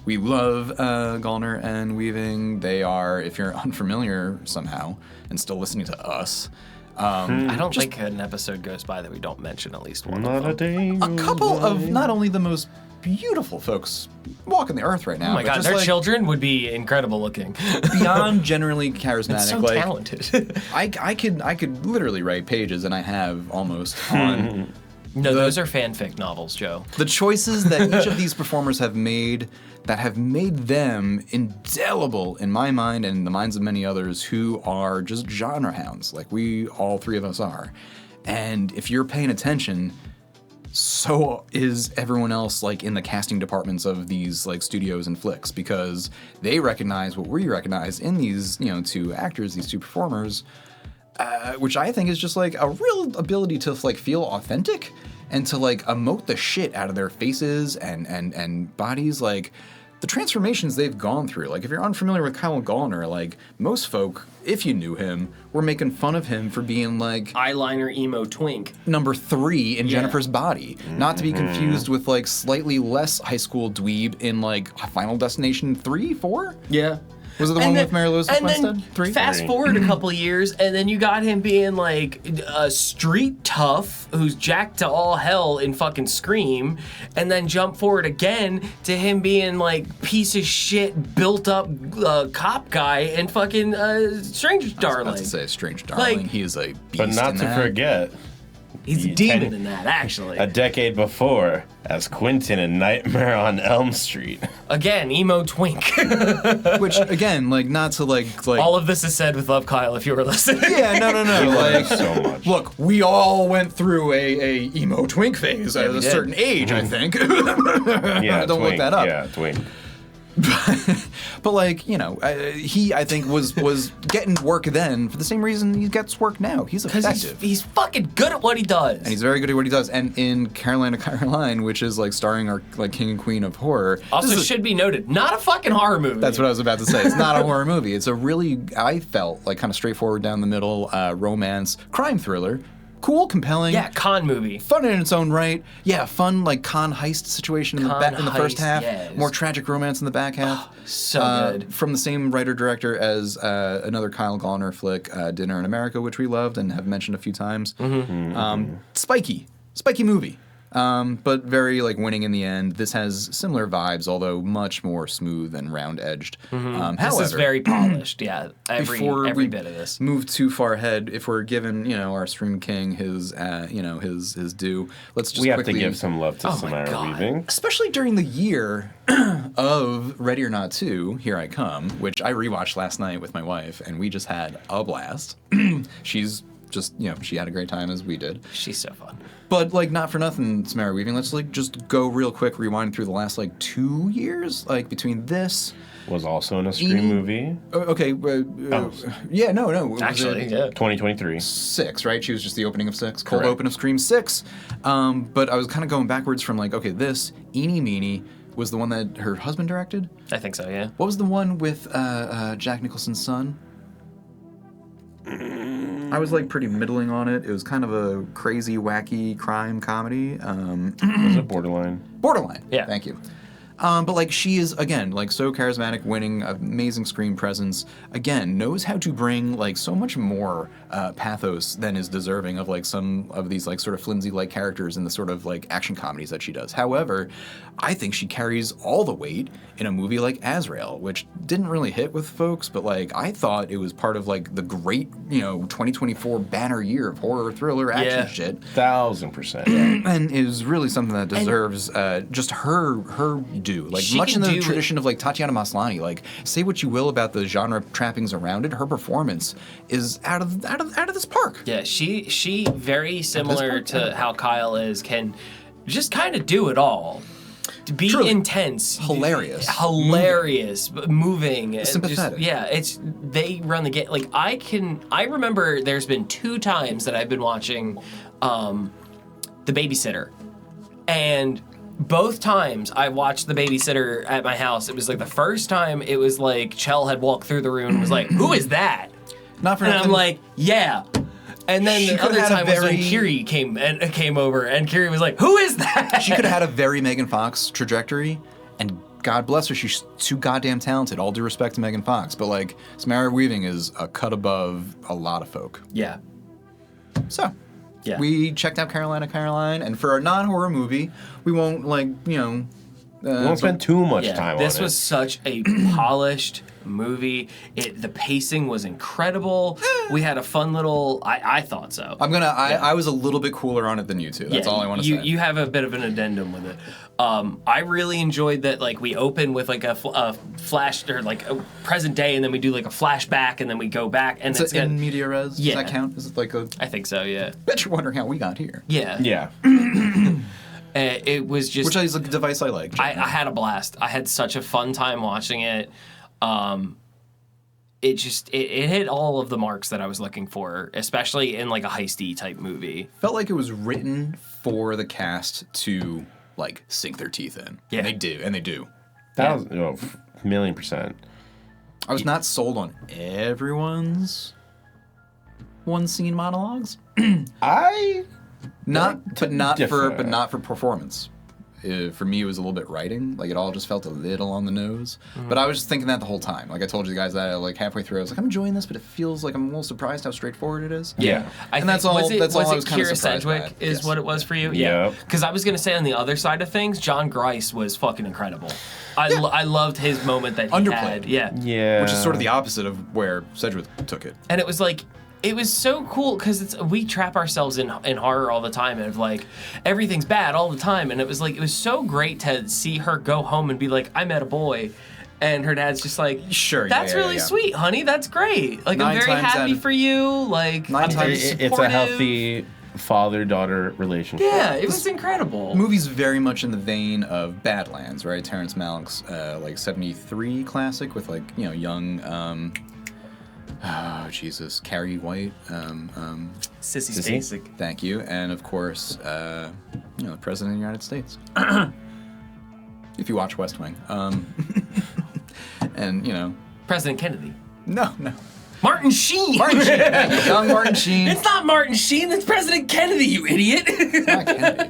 Speaker 7: We love Gallner and Weaving. They are, if you're unfamiliar somehow and still listening to us,
Speaker 6: I don't think an episode goes by that we don't mention at least one
Speaker 8: Not a
Speaker 6: of them.
Speaker 8: day.
Speaker 7: a couple of not only the most beautiful folks walking the earth right now,
Speaker 6: Oh my
Speaker 7: but
Speaker 6: god,
Speaker 7: just
Speaker 6: their
Speaker 7: like
Speaker 6: children would be incredible looking.
Speaker 7: beyond generally charismatic.
Speaker 6: So
Speaker 7: like
Speaker 6: talented.
Speaker 7: I could literally write pages, and I have almost on
Speaker 6: No, those are fanfic novels, Joe.
Speaker 7: the choices that each of these performers have made that have made them indelible in my mind and in the minds of many others who are just genre hounds, like we all three of us are. And if you're paying attention, so is everyone else, like in the casting departments of these like studios and flicks, because they recognize what we recognize in these, two actors, these two performers, which I think is just like a real ability to like feel authentic and to like emote the shit out of their faces and bodies. Like the transformations they've gone through. Like if you're unfamiliar with Kyle Gallner, like most folk, if you knew him, were making fun of him for being like
Speaker 6: Eyeliner emo twink.
Speaker 7: number 3 in Jennifer's Body. Not to be confused with like slightly less high school dweeb in like Final Destination 3, 4?
Speaker 6: Yeah.
Speaker 7: Was it the one with Mary Elizabeth
Speaker 6: And then
Speaker 7: Winstead? 3?
Speaker 6: fast forward a couple of years, and then you got him being like a street tough who's jacked to all hell in fucking Scream, and then jump forward again to him being like piece of shit, built up cop guy in fucking Strange Darling.
Speaker 7: I was about to say Strange Darling.
Speaker 6: Like-
Speaker 7: He is a beast
Speaker 8: But not
Speaker 7: in
Speaker 8: to
Speaker 7: that.
Speaker 8: forget,
Speaker 6: He's a
Speaker 8: You
Speaker 6: demon
Speaker 8: tend-
Speaker 6: in that, actually.
Speaker 8: a decade before, as Quentin in Nightmare on Elm Street.
Speaker 6: Again, emo twink.
Speaker 7: Which again, like not to like
Speaker 6: All of this is said with love, Kyle, if you were listening.
Speaker 7: yeah, no. Like
Speaker 8: So much.
Speaker 7: look, we all went through a emo twink phase at
Speaker 6: we
Speaker 7: a
Speaker 6: did.
Speaker 7: certain age, I think.
Speaker 8: Yeah,
Speaker 7: Don't look
Speaker 8: twink.
Speaker 7: that up.
Speaker 8: Yeah, twink.
Speaker 7: But like, he I think was getting work then for the same reason he gets work now. He's
Speaker 6: Because
Speaker 7: effective.
Speaker 6: he's fucking good at what he does.
Speaker 7: And he's very good at what he does. And in Caroline, which is like starring our like king and queen of horror.
Speaker 6: also,
Speaker 7: this is-
Speaker 6: should be noted, not a fucking horror movie.
Speaker 7: That's what I was about to say. It's not a horror movie. It's a really, I felt like kind of straightforward down the middle romance crime thriller. Cool, compelling.
Speaker 6: Yeah, con movie.
Speaker 7: Fun in its own right. Yeah, fun like con heist situation in
Speaker 6: Con
Speaker 7: the first
Speaker 6: heist,
Speaker 7: half.
Speaker 6: yes.
Speaker 7: More tragic romance in the back half.
Speaker 6: So good.
Speaker 7: From the same writer-director as another Kyle Gallner flick, Dinner in America, which we loved and have mentioned a few times. Spiky movie. But very like winning in the end. This has similar vibes, although much more smooth and round-edged.
Speaker 6: This
Speaker 7: However,
Speaker 6: is very polished, yeah. Every
Speaker 7: we
Speaker 6: bit of this.
Speaker 7: move too far ahead, if we're giving our Stream King his his due, let's just
Speaker 8: We have to
Speaker 7: quickly,
Speaker 8: give some love to
Speaker 6: Oh my
Speaker 8: Samara
Speaker 6: God.
Speaker 8: Weaving.
Speaker 7: especially during the year of Ready or Not 2, Here I Come, which I rewatched last night with my wife, and we just had a blast. She's just she had a great time as we did.
Speaker 6: She's so fun.
Speaker 7: But like not for nothing, Samara Weaving. Let's like just go real quick, rewind through the last like 2 years, like between this.
Speaker 8: Was also in a Scream
Speaker 7: Edie-
Speaker 8: movie.
Speaker 7: Okay, yeah, no. Was
Speaker 6: Actually,
Speaker 7: it
Speaker 6: yeah.
Speaker 8: 2023.
Speaker 7: 6, right? She was just the opening of 6, cold
Speaker 8: Correct.
Speaker 7: open of Scream 6. But I was kind of going backwards from like, okay, this Eenie Meenie was the one that her husband directed.
Speaker 6: I think so, yeah.
Speaker 7: What was the one with Jack Nicholson's son? I was like pretty middling on it. It was kind of a crazy, wacky crime comedy.
Speaker 8: Was it borderline?
Speaker 7: Borderline.
Speaker 6: Yeah.
Speaker 7: Thank you. But like she is again like so charismatic, winning, amazing screen presence. Again, knows how to bring like so much more pathos than is deserving of like some of these like sort of flimsy like characters in the sort of like action comedies that she does. However, I think she carries all the weight in a movie like Azrael, which didn't really hit with folks, but like I thought it was part of like the great 2024 banner year of horror thriller action shit.
Speaker 8: 1000%.
Speaker 7: And is really something that deserves just her due. Like
Speaker 6: She
Speaker 7: much
Speaker 6: can
Speaker 7: in the
Speaker 6: do
Speaker 7: tradition of like Tatiana Maslany. Like say what you will about the genre trappings around it, her performance is out of this park.
Speaker 6: Yeah, she very similar
Speaker 7: part,
Speaker 6: to
Speaker 7: yeah.
Speaker 6: how Kyle is, can just kind of do it all. To be
Speaker 7: Truly.
Speaker 6: intense,
Speaker 7: Hilarious.
Speaker 6: but moving, and
Speaker 7: Sympathetic.
Speaker 6: they run the game. Like I remember there's been 2 times that I've been watching The Babysitter, and both times I watched The Babysitter at my house, it was like the first time it was like Chell had walked through the room and was like, "Who is that?"
Speaker 7: Not for
Speaker 6: And
Speaker 7: nothing.
Speaker 6: I'm like, "Yeah." And then
Speaker 7: She
Speaker 6: the
Speaker 7: could've
Speaker 6: other
Speaker 7: had a
Speaker 6: time was when
Speaker 7: very-
Speaker 6: Kiri came over, and Kiri was like, "Who is that?"
Speaker 7: She could have had a very Megan Fox trajectory, and God bless her, she's too goddamn talented. All due respect to Megan Fox, but like Samara Weaving is a cut above a lot of folk.
Speaker 6: Yeah.
Speaker 7: So,
Speaker 6: Yeah.
Speaker 7: we checked out Caroline, and for a non-horror movie, we won't
Speaker 8: We won't spend too much time on it.
Speaker 6: This was such a polished movie. The pacing was incredible. We had a fun little. I thought so.
Speaker 7: I was a little bit cooler on it than you two. That's all I want to say.
Speaker 6: You have a bit of an addendum with it. I really enjoyed that. Like we open with like a flash or like a present day, and then we do like a flashback, and then we go back, and
Speaker 7: It's in media res.
Speaker 6: Yeah.
Speaker 7: Does that count? Is it like a?
Speaker 6: I think so. Yeah.
Speaker 7: Bet you're wondering how we got here.
Speaker 6: Yeah.
Speaker 8: Yeah.
Speaker 6: It was just.
Speaker 7: Which is a device I like.
Speaker 6: I had a blast. I had such a fun time watching it. It hit all of the marks that I was looking for, especially in like a heisty type movie.
Speaker 7: Felt like it was written for the cast to like sink their teeth in.
Speaker 6: Yeah.
Speaker 7: And they do.
Speaker 8: 1,000,000%.
Speaker 7: I was not sold on everyone's one scene monologues.
Speaker 8: I
Speaker 7: Not
Speaker 8: differ.
Speaker 7: for performance. For me, it was a little bit writing. Like it all just felt a little on the nose. But I was just thinking that the whole time. Like I told you guys that like halfway through, I was like, I'm enjoying this, but it feels like I'm a little surprised how straightforward it is.
Speaker 8: Yeah.
Speaker 7: And that's all. That's all I was kind of
Speaker 6: Kira
Speaker 7: surprised by.
Speaker 6: Sedgwick is
Speaker 7: Yes.
Speaker 6: what it was for you?
Speaker 8: Yeah.
Speaker 6: Because I was going to say on the other side of things, John Grice was fucking incredible. I loved his moment that he
Speaker 7: Underplayed.
Speaker 6: had. Yeah.
Speaker 8: Yeah.
Speaker 7: Which is sort of the opposite of where Sedgwick took it.
Speaker 6: And it was like, it was so cool because we trap ourselves in horror all the time and of like everything's bad all the time. And it was like, it was so great to see her go home and be like, I met a boy. And her dad's just like,
Speaker 7: Sure,
Speaker 6: that's
Speaker 7: yeah,
Speaker 6: really
Speaker 7: yeah.
Speaker 6: sweet, honey. That's great. Like, I'm
Speaker 7: 9
Speaker 6: very
Speaker 7: times
Speaker 6: happy
Speaker 7: out of-
Speaker 6: for you. Like,
Speaker 7: 9
Speaker 6: I'm very
Speaker 7: times-
Speaker 8: It's a
Speaker 6: supportive.
Speaker 8: healthy father-daughter relationship.
Speaker 6: Yeah, it was incredible.
Speaker 7: The movie's very much in the vein of Badlands, right? Terrence Malick's like 73 classic with like, young Jesus, Carrie White.
Speaker 6: Sissy
Speaker 8: Sissy?
Speaker 6: Spacek.
Speaker 7: Thank you. And of course, the President of the United States. If you watch West Wing. And,
Speaker 6: President Kennedy.
Speaker 7: no.
Speaker 6: Martin Sheen.
Speaker 7: Martin Sheen. Young Martin Sheen.
Speaker 6: It's not Martin Sheen. That's President Kennedy, you idiot.
Speaker 7: Not Kennedy.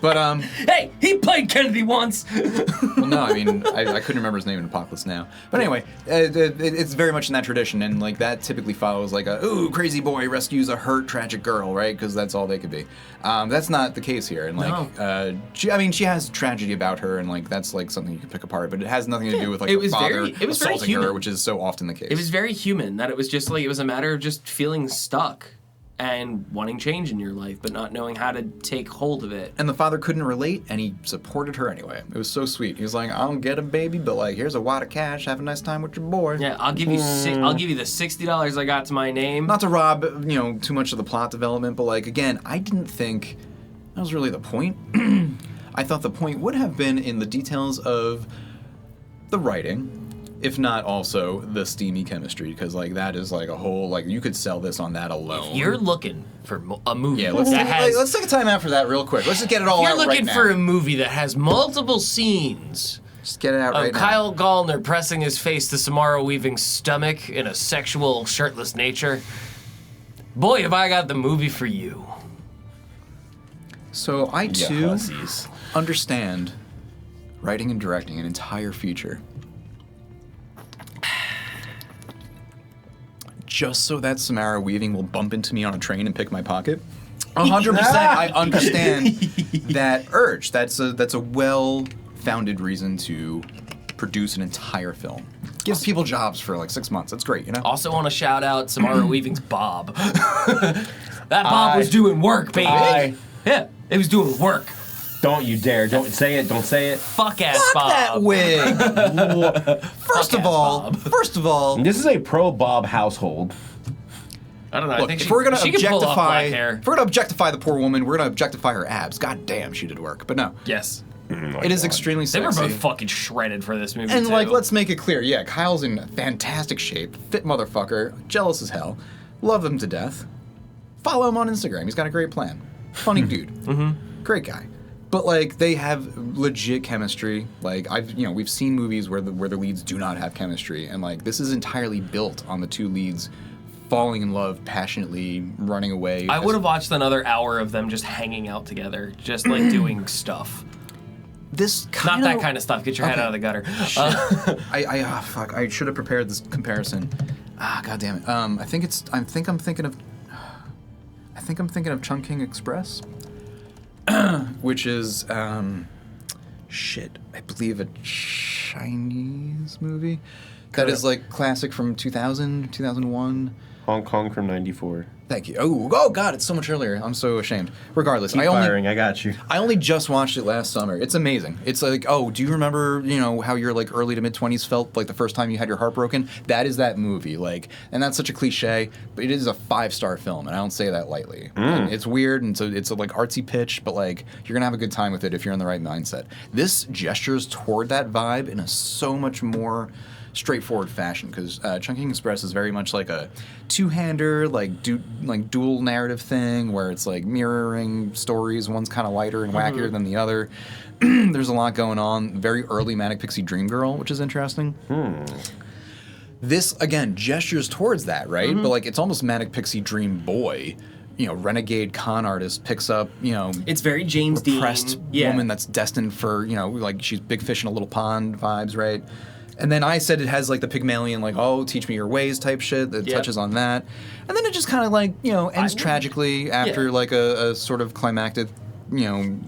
Speaker 7: But,
Speaker 6: Hey, he played Kennedy once.
Speaker 7: well, no, I mean, I couldn't remember his name in Apocalypse Now. But anyway, it's very much in that tradition, and like that typically follows like crazy boy rescues a hurt, tragic girl, right? Because that's all they could be. That's not the case here, and like, she has tragedy about her, and like that's like something you can pick apart, but it has nothing to do with like
Speaker 6: It
Speaker 7: the
Speaker 6: was
Speaker 7: father
Speaker 6: very
Speaker 7: assaulting her,
Speaker 6: human.
Speaker 7: which is so often the case.
Speaker 6: It was very human, that it was just like, it was a matter of just feeling stuck and wanting change in your life, but not knowing how to take hold of it.
Speaker 7: And the father couldn't relate, and he supported her anyway. It was so sweet. He was like, "I don't get a baby, but like, here's a wad of cash. Have a nice time with your boy."
Speaker 6: Yeah, I'll give you I'll give you the $60 I got to my name.
Speaker 7: Not to rob, too much of the plot development, but like again, I didn't think that was really the point. I thought the point would have been in the details of the writing, if not also the steamy chemistry, because like that is like a whole like you could sell this on that alone.
Speaker 6: You're looking for a movie
Speaker 7: yeah, let's
Speaker 6: that has.
Speaker 7: let's take a time out for that real quick. Let's just get it all
Speaker 6: You're
Speaker 7: out right
Speaker 6: looking
Speaker 7: now.
Speaker 6: for a movie that has multiple scenes
Speaker 7: Just get it out
Speaker 6: of
Speaker 7: right now.
Speaker 6: Kyle Gallner pressing his face to Samara Weaving's stomach in a sexual, shirtless nature. Boy, have I got the movie for you.
Speaker 7: So I too
Speaker 8: hussies.
Speaker 7: understand writing and directing an entire feature just so that Samara Weaving will bump into me on a train and pick my pocket. 100%, I understand that urge. That's a well-founded reason to produce an entire film. Gives people jobs for like 6 months. That's great, you know?
Speaker 6: Also want to shout out Samara Weaving's Bob. That Bob was doing work, baby. Yeah, it was doing work.
Speaker 8: Don't you dare. Don't say it. Don't say it.
Speaker 6: Fuck ass
Speaker 7: Fuck
Speaker 6: Bob.
Speaker 7: that wig! First of all,
Speaker 8: This is a pro-Bob household.
Speaker 6: I don't know. I
Speaker 7: look,
Speaker 6: think
Speaker 7: if we're gonna
Speaker 6: she can pull off black hair.
Speaker 7: objectify the poor woman, we're gonna objectify her abs. God damn, she did work. But no,
Speaker 6: Yes.
Speaker 7: it is extremely
Speaker 6: They
Speaker 7: sexy.
Speaker 6: were both fucking shredded for this movie,
Speaker 7: And
Speaker 6: too.
Speaker 7: like, let's make it clear. Yeah, Kyle's in fantastic shape, fit motherfucker, jealous as hell, love him to death. Follow him on Instagram. He's got a great plan. Funny dude. Great guy. But like, they have legit chemistry. Like we've seen movies where the leads do not have chemistry, and like this is entirely built on the two leads falling in love passionately, running away.
Speaker 6: I would have watched another hour of them just hanging out together, just like doing stuff.
Speaker 7: This
Speaker 6: Not
Speaker 7: kind
Speaker 6: that kind of stuff. Get your head out of the gutter.
Speaker 7: Fuck! I should have prepared this comparison. God damn it. I think I'm thinking of Chungking Express, which is shit. I believe a Chinese movie that is like classic from 2000, 2001.
Speaker 8: Hong Kong from '94.
Speaker 7: Thank you. Oh God, it's so much earlier. I'm so ashamed. Regardless,
Speaker 8: Keep firing. I got you.
Speaker 7: I only just watched it last summer. It's amazing. It's like, oh, do you remember, how your like early to mid 20s felt like the first time you had your heart broken? That is that movie. Like, and that's such a cliche, but it is a 5-star film, and I don't say that lightly. And it's weird, and so it's a like artsy pitch, but like you're gonna have a good time with it if you're in the right mindset. This gestures toward that vibe in a so much more straightforward fashion, because Chungking Express is very much like a two-hander, like dual narrative thing where it's like mirroring stories. One's kind of lighter and wackier than the other. There's a lot going on. Very early Manic Pixie Dream Girl, which is interesting. This again gestures towards that, right? But like it's almost Manic Pixie Dream Boy. Renegade con artist picks up,
Speaker 6: It's very James Dean.
Speaker 7: repressed woman that's destined for, like she's big fish in a little pond vibes, right? And then I said it has like the Pygmalion, like, oh, teach me your ways type shit that touches on that. And then it just kind of like, ends tragically after like a sort of climactic,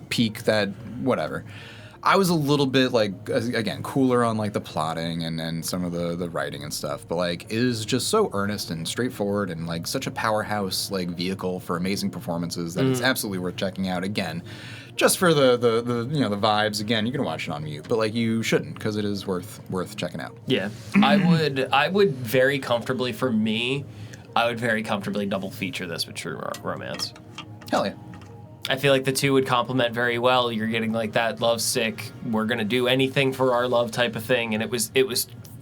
Speaker 7: peak that, whatever. I was a little bit like, again, cooler on like the plotting and some of the writing and stuff. But like, it is just so earnest and straightforward and like such a powerhouse like vehicle for amazing performances that it's absolutely worth checking out again. Just for the vibes. Again, you can watch it on mute, but like you shouldn't, because it is worth checking out.
Speaker 6: Yeah, I would very comfortably, for me, I would very comfortably double feature this with True Romance.
Speaker 7: Hell yeah.
Speaker 6: I feel like the two would complement very well. You're getting like that lovesick, we're gonna do anything for our love type of thing, and it was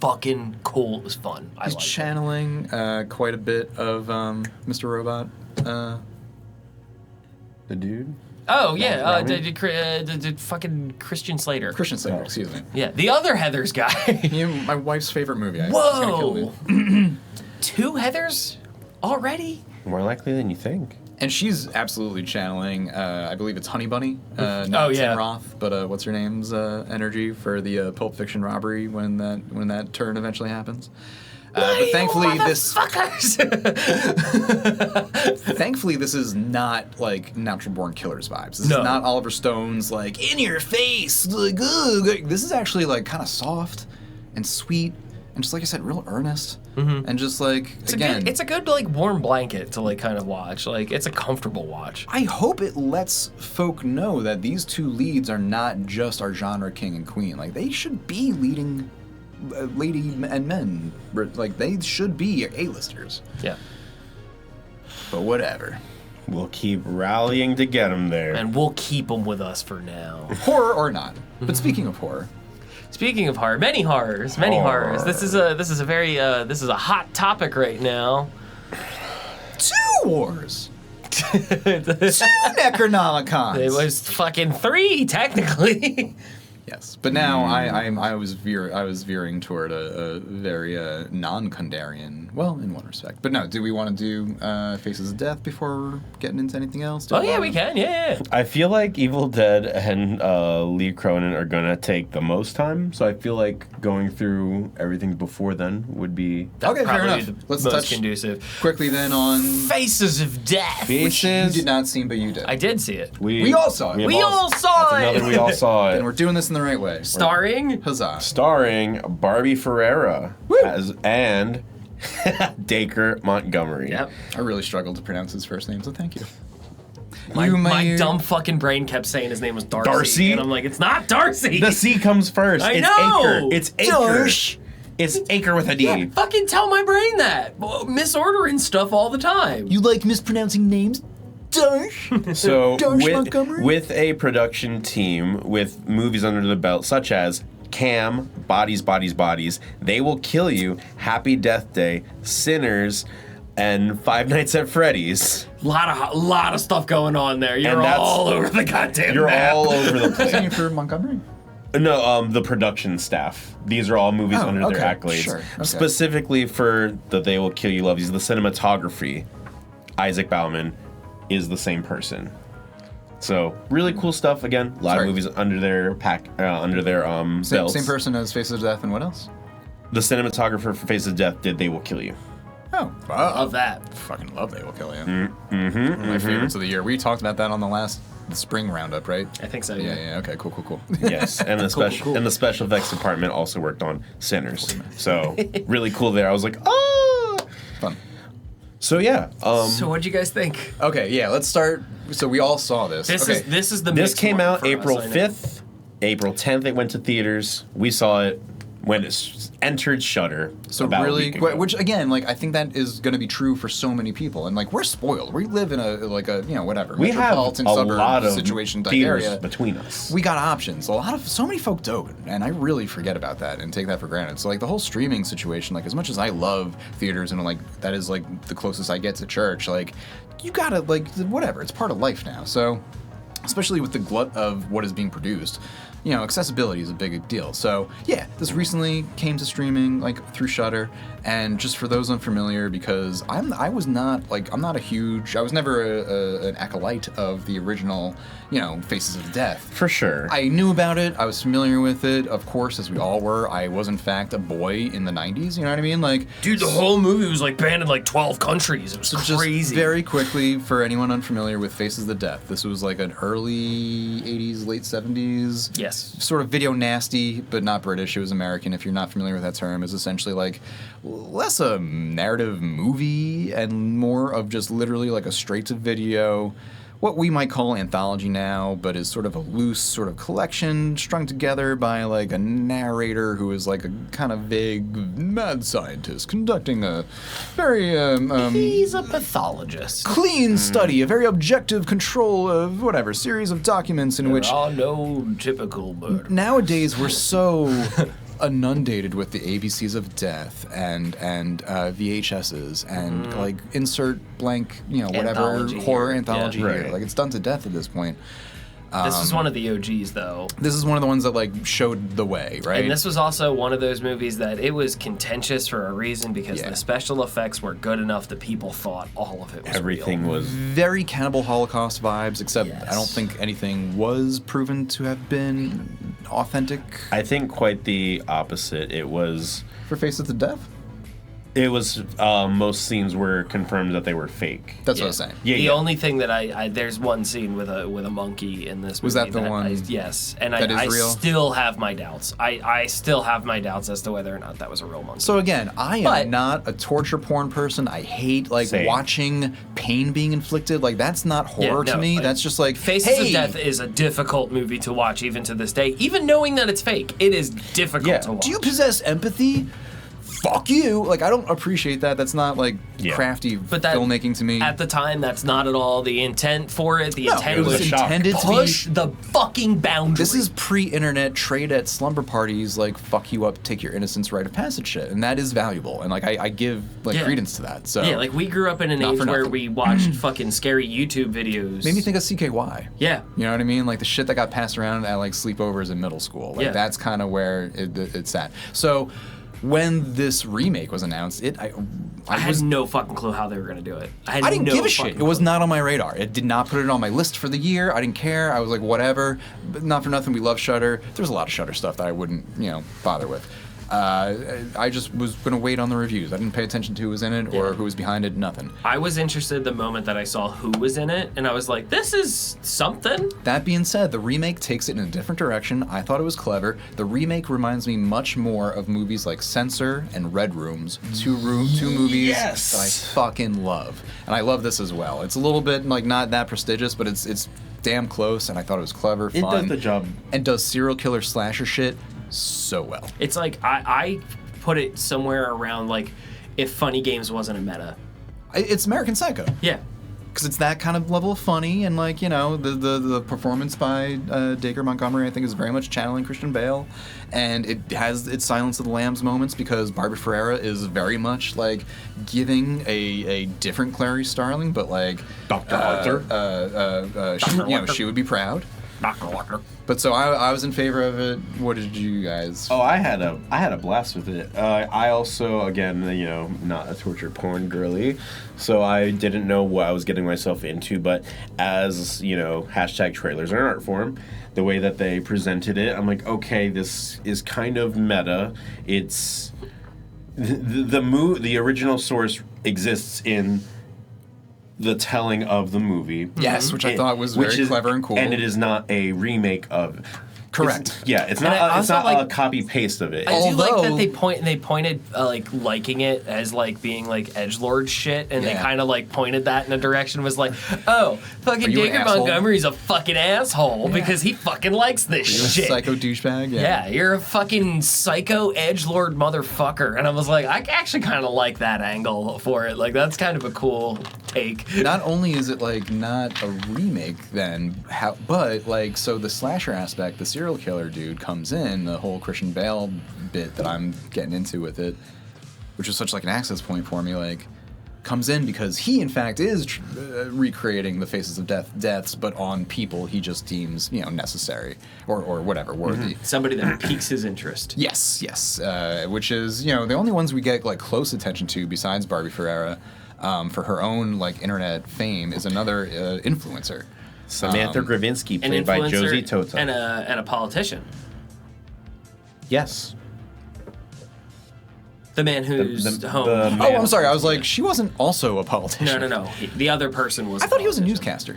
Speaker 6: fucking cool. It was fun. I
Speaker 7: He's
Speaker 6: liked
Speaker 7: channeling quite a bit of Mr. Robot.
Speaker 8: The dude?
Speaker 6: Oh yeah, the fucking Christian Slater.
Speaker 7: Christian Slater, excuse me.
Speaker 6: Yeah, the other Heathers guy.
Speaker 7: My wife's favorite movie. It's gonna kill me.
Speaker 6: 2 Heathers already?
Speaker 8: More likely than you think.
Speaker 7: And she's absolutely channeling, I believe it's Honey Bunny, not Tim Roth, but what's her name's energy for the Pulp Fiction robbery when that turn eventually happens. But thankfully thankfully this is not like Natural Born Killers vibes. This is not Oliver Stone's like in your face, like this is actually like kind of soft and sweet and just like I said, real earnest and just like
Speaker 6: it's a good like warm blanket to like kind of watch. Like it's a comfortable watch.
Speaker 7: I hope it lets folk know that these two leads are not just our genre king and queen. Like they should be leading lady and men. Like they should be A-listers.
Speaker 6: Yeah.
Speaker 7: But whatever.
Speaker 8: We'll keep rallying to get them there.
Speaker 6: And we'll keep them with us for now.
Speaker 7: Horror or not. But speaking of horror.
Speaker 6: Speaking of horror, many horrors. This is a very hot topic right now.
Speaker 7: 2 wars. 2 Necronomicons.
Speaker 6: It was fucking 3 technically.
Speaker 7: Yes, but now I was veering toward a very non-Kandarian. Well, in one respect, but no. Do we want to do Faces of Death before we're getting into anything else?
Speaker 6: Oh yeah, we can. Yeah.
Speaker 8: I feel like Evil Dead and Lee Cronin are gonna take the most time, so I feel like going through everything before then would be
Speaker 7: Okay, fair
Speaker 6: Probably
Speaker 7: enough.
Speaker 6: the
Speaker 7: Let's
Speaker 6: most
Speaker 7: touch
Speaker 6: conducive.
Speaker 7: quickly then on
Speaker 6: Faces of Death.
Speaker 7: which you did not see, but you did.
Speaker 6: I did see it.
Speaker 7: We all saw it.
Speaker 6: We all saw
Speaker 8: that's
Speaker 6: it.
Speaker 8: Another we all saw
Speaker 7: and
Speaker 8: it.
Speaker 7: we're doing this in the right way.
Speaker 6: Starring
Speaker 7: Huzzah!
Speaker 8: Starring Barbie Ferreira and Dacre Montgomery.
Speaker 6: Yep.
Speaker 7: I really struggled to pronounce his first name, so thank you.
Speaker 6: My dumb fucking brain kept saying his name was Darcy.
Speaker 8: Darcy?
Speaker 6: And I'm like, it's not Darcy.
Speaker 8: The C comes first.
Speaker 6: I
Speaker 8: it's
Speaker 6: know!
Speaker 8: Acre. It's Acre.
Speaker 6: Darsh.
Speaker 8: It's Acre with a D.
Speaker 6: Yeah, fucking tell my brain that. Misordering stuff all the time.
Speaker 7: You like mispronouncing names? Darsh.
Speaker 8: So
Speaker 7: Darsh Montgomery?
Speaker 8: with a production team with movies under the belt such as Cam, Bodies, Bodies, Bodies, They Will Kill You, Happy Death Day, Sinners, and Five Nights at Freddy's.
Speaker 6: Lot of stuff going on there. You're
Speaker 8: that's-
Speaker 6: all over the goddamn
Speaker 8: You're
Speaker 6: map.
Speaker 8: all over the place.
Speaker 7: Singing for Montgomery?
Speaker 8: No, the production staff. These are all movies
Speaker 7: Oh,
Speaker 8: under
Speaker 7: okay,
Speaker 8: their accolades.
Speaker 7: sure, okay.
Speaker 8: Specifically for the They Will Kill You Love Yous, the cinematography, Isaac Bauman is the same person. So really cool stuff. Again, a lot
Speaker 7: Sorry.
Speaker 8: of movies under their belts.
Speaker 7: Same person as Faces of Death and what else?
Speaker 8: The cinematographer for Face of Death did They Will Kill You.
Speaker 7: Oh,
Speaker 6: Love that.
Speaker 7: fucking love They Will Kill You. One of my favorites of the year. We talked about that on the spring roundup, right?
Speaker 6: I think so.
Speaker 7: Yeah. Okay. Cool.
Speaker 8: Yes, and the and the special effects department also worked on Sinners. So really cool there. I was like, oh.
Speaker 7: Fun.
Speaker 8: So yeah.
Speaker 6: So what'd you guys think?
Speaker 7: Okay. Yeah. Let's start. So we all saw this.
Speaker 6: This
Speaker 7: okay.
Speaker 6: is the
Speaker 8: This
Speaker 6: mixed
Speaker 8: came
Speaker 6: one
Speaker 8: out
Speaker 6: for us,
Speaker 8: April
Speaker 6: I know.
Speaker 8: 5th. April 10th, it went to theaters. We saw it when it entered Shudder.
Speaker 7: So
Speaker 8: about a
Speaker 7: really,
Speaker 8: week ago.
Speaker 7: which again, like I think that is going to be true for so many people, and like we're spoiled. We live in a whatever
Speaker 8: we have
Speaker 7: metropolitan
Speaker 8: a
Speaker 7: suburb
Speaker 8: lot of
Speaker 7: situation type
Speaker 8: theaters
Speaker 7: area.
Speaker 8: between us.
Speaker 7: We got options. So many folk don't, and I really forget about that and take that for granted. So like the whole streaming situation, like as much as I love theaters and like that is like the closest I get to church, like you gotta like whatever. It's part of life now. So especially with the glut of what is being produced, accessibility is a big deal. So yeah, this recently came to streaming like through Shudder, and just for those unfamiliar, because I was never an acolyte of the original, Faces of Death.
Speaker 8: For sure.
Speaker 7: I knew about it. I was familiar with it, of course, as we all were. I was in fact a boy in the 90s. You know what I mean? Like,
Speaker 6: Dude, the whole movie was like banned in like 12 countries. It was
Speaker 7: just
Speaker 6: crazy.
Speaker 7: very quickly, for anyone unfamiliar with Faces of Death, this was like an early 80s, late 70s.
Speaker 6: Yes.
Speaker 7: Sort of video nasty, but not British. It was American. If you're not familiar with that term, is essentially like less a narrative movie and more of just literally like a straight to video, what we might call anthology now, but is sort of a loose sort of collection strung together by like a narrator who is like a kind of vague mad scientist conducting a very
Speaker 6: He's a pathologist.
Speaker 7: clean study, a very objective control of whatever series of documents in which
Speaker 6: There are no typical murder.
Speaker 7: nowadays we're so inundated with the ABCs of death and VHSs and like insert blank whatever
Speaker 6: Anthology
Speaker 7: horror
Speaker 6: here.
Speaker 7: anthology
Speaker 6: Yeah.
Speaker 7: here.
Speaker 8: Right.
Speaker 7: Like it's done to death at this point.
Speaker 6: This was one of the OGs, though.
Speaker 7: This is one of the ones that like showed the way, right?
Speaker 6: And this was also one of those movies that it was contentious for a reason because
Speaker 7: Yeah.
Speaker 6: the special effects were good enough that people thought all of it was
Speaker 8: Everything
Speaker 6: real.
Speaker 8: was
Speaker 7: very Cannibal Holocaust vibes, except
Speaker 6: Yes.
Speaker 7: I don't think anything was proven to have been authentic
Speaker 8: I think quite the opposite. It was
Speaker 7: for Faces of Death.
Speaker 8: most scenes were confirmed that they were fake.
Speaker 7: That's what I was saying.
Speaker 8: Yeah,
Speaker 6: The
Speaker 8: yeah.
Speaker 6: only thing that I there's one scene with a monkey in this movie.
Speaker 7: Was that the one
Speaker 6: yes, and
Speaker 7: that
Speaker 6: I
Speaker 7: is real?
Speaker 6: still have my doubts. I still have my doubts as to whether or not that was a real monkey.
Speaker 7: So again, I am
Speaker 6: But-
Speaker 7: not a torture porn person. I hate like
Speaker 8: Same.
Speaker 7: watching pain being inflicted. Like that's not
Speaker 6: Yeah,
Speaker 7: horror to
Speaker 6: no,
Speaker 7: me.
Speaker 6: like,
Speaker 7: That's just like
Speaker 6: Faces
Speaker 7: hey,
Speaker 6: of Death is a difficult movie to watch even to this day. Even knowing that it's fake, it is difficult
Speaker 8: Yeah.
Speaker 6: to watch.
Speaker 7: do you possess empathy? fuck you. Like, I don't appreciate that. That's not like crafty
Speaker 6: But that,
Speaker 7: filmmaking to me.
Speaker 6: At the time, that's not at all the intent for it. The
Speaker 7: No,
Speaker 6: intent
Speaker 7: it was
Speaker 6: was
Speaker 7: intended to
Speaker 6: push
Speaker 7: be.
Speaker 6: the fucking boundary.
Speaker 7: This is pre-internet trade at slumber parties, like fuck you up, take your innocence, rite of passage shit, and that is valuable. And like I give like credence to that. So
Speaker 6: yeah, like we grew up in an
Speaker 7: Not
Speaker 6: age
Speaker 7: for
Speaker 6: where
Speaker 7: nothing.
Speaker 6: we watched fucking scary YouTube videos.
Speaker 7: made me think of CKY.
Speaker 6: Yeah.
Speaker 7: You know what I mean? Like the shit that got passed around at like sleepovers in middle school. Like
Speaker 6: Yeah.
Speaker 7: that's kind of where it's at. So when this remake was announced,
Speaker 6: I had no fucking clue how they were gonna do it. I
Speaker 7: didn't
Speaker 6: no
Speaker 7: give a shit.
Speaker 6: fucking
Speaker 7: It was
Speaker 6: clue.
Speaker 7: not on my radar. It did not put it on my list for the year. I didn't care. I was like, whatever. But not for nothing, we love Shudder. There's a lot of Shudder stuff that I wouldn't, bother with. I just was gonna wait on the reviews. I didn't pay attention to who was in it or who was behind it. Nothing.
Speaker 6: I was interested the moment that I saw who was in it, and I was like, this is something.
Speaker 7: That being said, the remake takes it in a different direction. I thought it was clever. The remake reminds me much more of movies like Censor and Red Rooms, two movies that I fucking love, and I love this as well. It's a little bit like not that prestigious, but it's damn close, and I thought it was clever,
Speaker 8: It
Speaker 7: fun,
Speaker 8: does the job.
Speaker 7: and does serial killer slasher shit so well.
Speaker 6: It's like I put it somewhere around like if Funny Games wasn't a meta.
Speaker 7: It's American Psycho.
Speaker 6: Yeah.
Speaker 7: Because it's that kind of level of funny, and like the performance by Dacre Montgomery, I think, is very much channeling Christian Bale, and it has its Silence of the Lambs moments because Barbara Ferreira is very much like giving a different Clarice Starling, but like
Speaker 8: Dr. Arthur.
Speaker 7: she would be proud.
Speaker 6: Dr. Walker.
Speaker 7: But so I was in favor of it. What did you guys?
Speaker 8: Oh, I had a blast with it. I also, again, not a torture porn girly, so I didn't know what I was getting myself into. But as hashtag trailers are an art form, the way that they presented it, I'm like, okay, this is kind of meta. It's the original source exists in the telling of the movie.
Speaker 7: Yes, which I thought was very clever and cool.
Speaker 8: And it is not a remake of.
Speaker 7: Correct.
Speaker 8: It's
Speaker 6: And I
Speaker 8: not. It's
Speaker 6: also
Speaker 8: not a
Speaker 6: like-
Speaker 8: copy paste of it.
Speaker 6: I do like
Speaker 7: Although-
Speaker 6: that they pointed like liking it as like being like edgelord shit, and they
Speaker 7: Yeah.
Speaker 6: kind of like pointed that in a direction was like, oh, fucking
Speaker 7: Are you an
Speaker 6: Dacre
Speaker 7: asshole?
Speaker 6: Montgomery's a fucking asshole because he fucking likes this
Speaker 7: You're a
Speaker 6: shit.
Speaker 7: psycho douchebag.
Speaker 6: Yeah, you're a fucking psycho edgelord motherfucker, and I was like, I actually kind of like that angle for it. Like that's kind of a cool take.
Speaker 7: Not only is it like not a remake then, but like so the slasher aspect, the serial killer dude comes in, the whole Christian Bale bit that I'm getting into with it, which is such like an access point for me, like comes in because he in fact is recreating the Faces of deaths, but on people he just deems necessary or whatever worthy.
Speaker 6: Somebody that piques his interest.
Speaker 7: Yes, which is the only ones we get like close attention to besides Barbie Ferreira. For her own like internet fame is another influencer.
Speaker 8: Samantha Gravinsky,
Speaker 6: An
Speaker 8: played by
Speaker 6: influencer
Speaker 8: Josie Tota.
Speaker 6: and a politician.
Speaker 8: Yes.
Speaker 6: The man who's
Speaker 8: The
Speaker 6: home.
Speaker 8: man-
Speaker 7: Oh, I'm sorry. I was like, she wasn't also a politician.
Speaker 6: No. The other person was.
Speaker 7: I thought he was a
Speaker 6: politician.
Speaker 7: newscaster.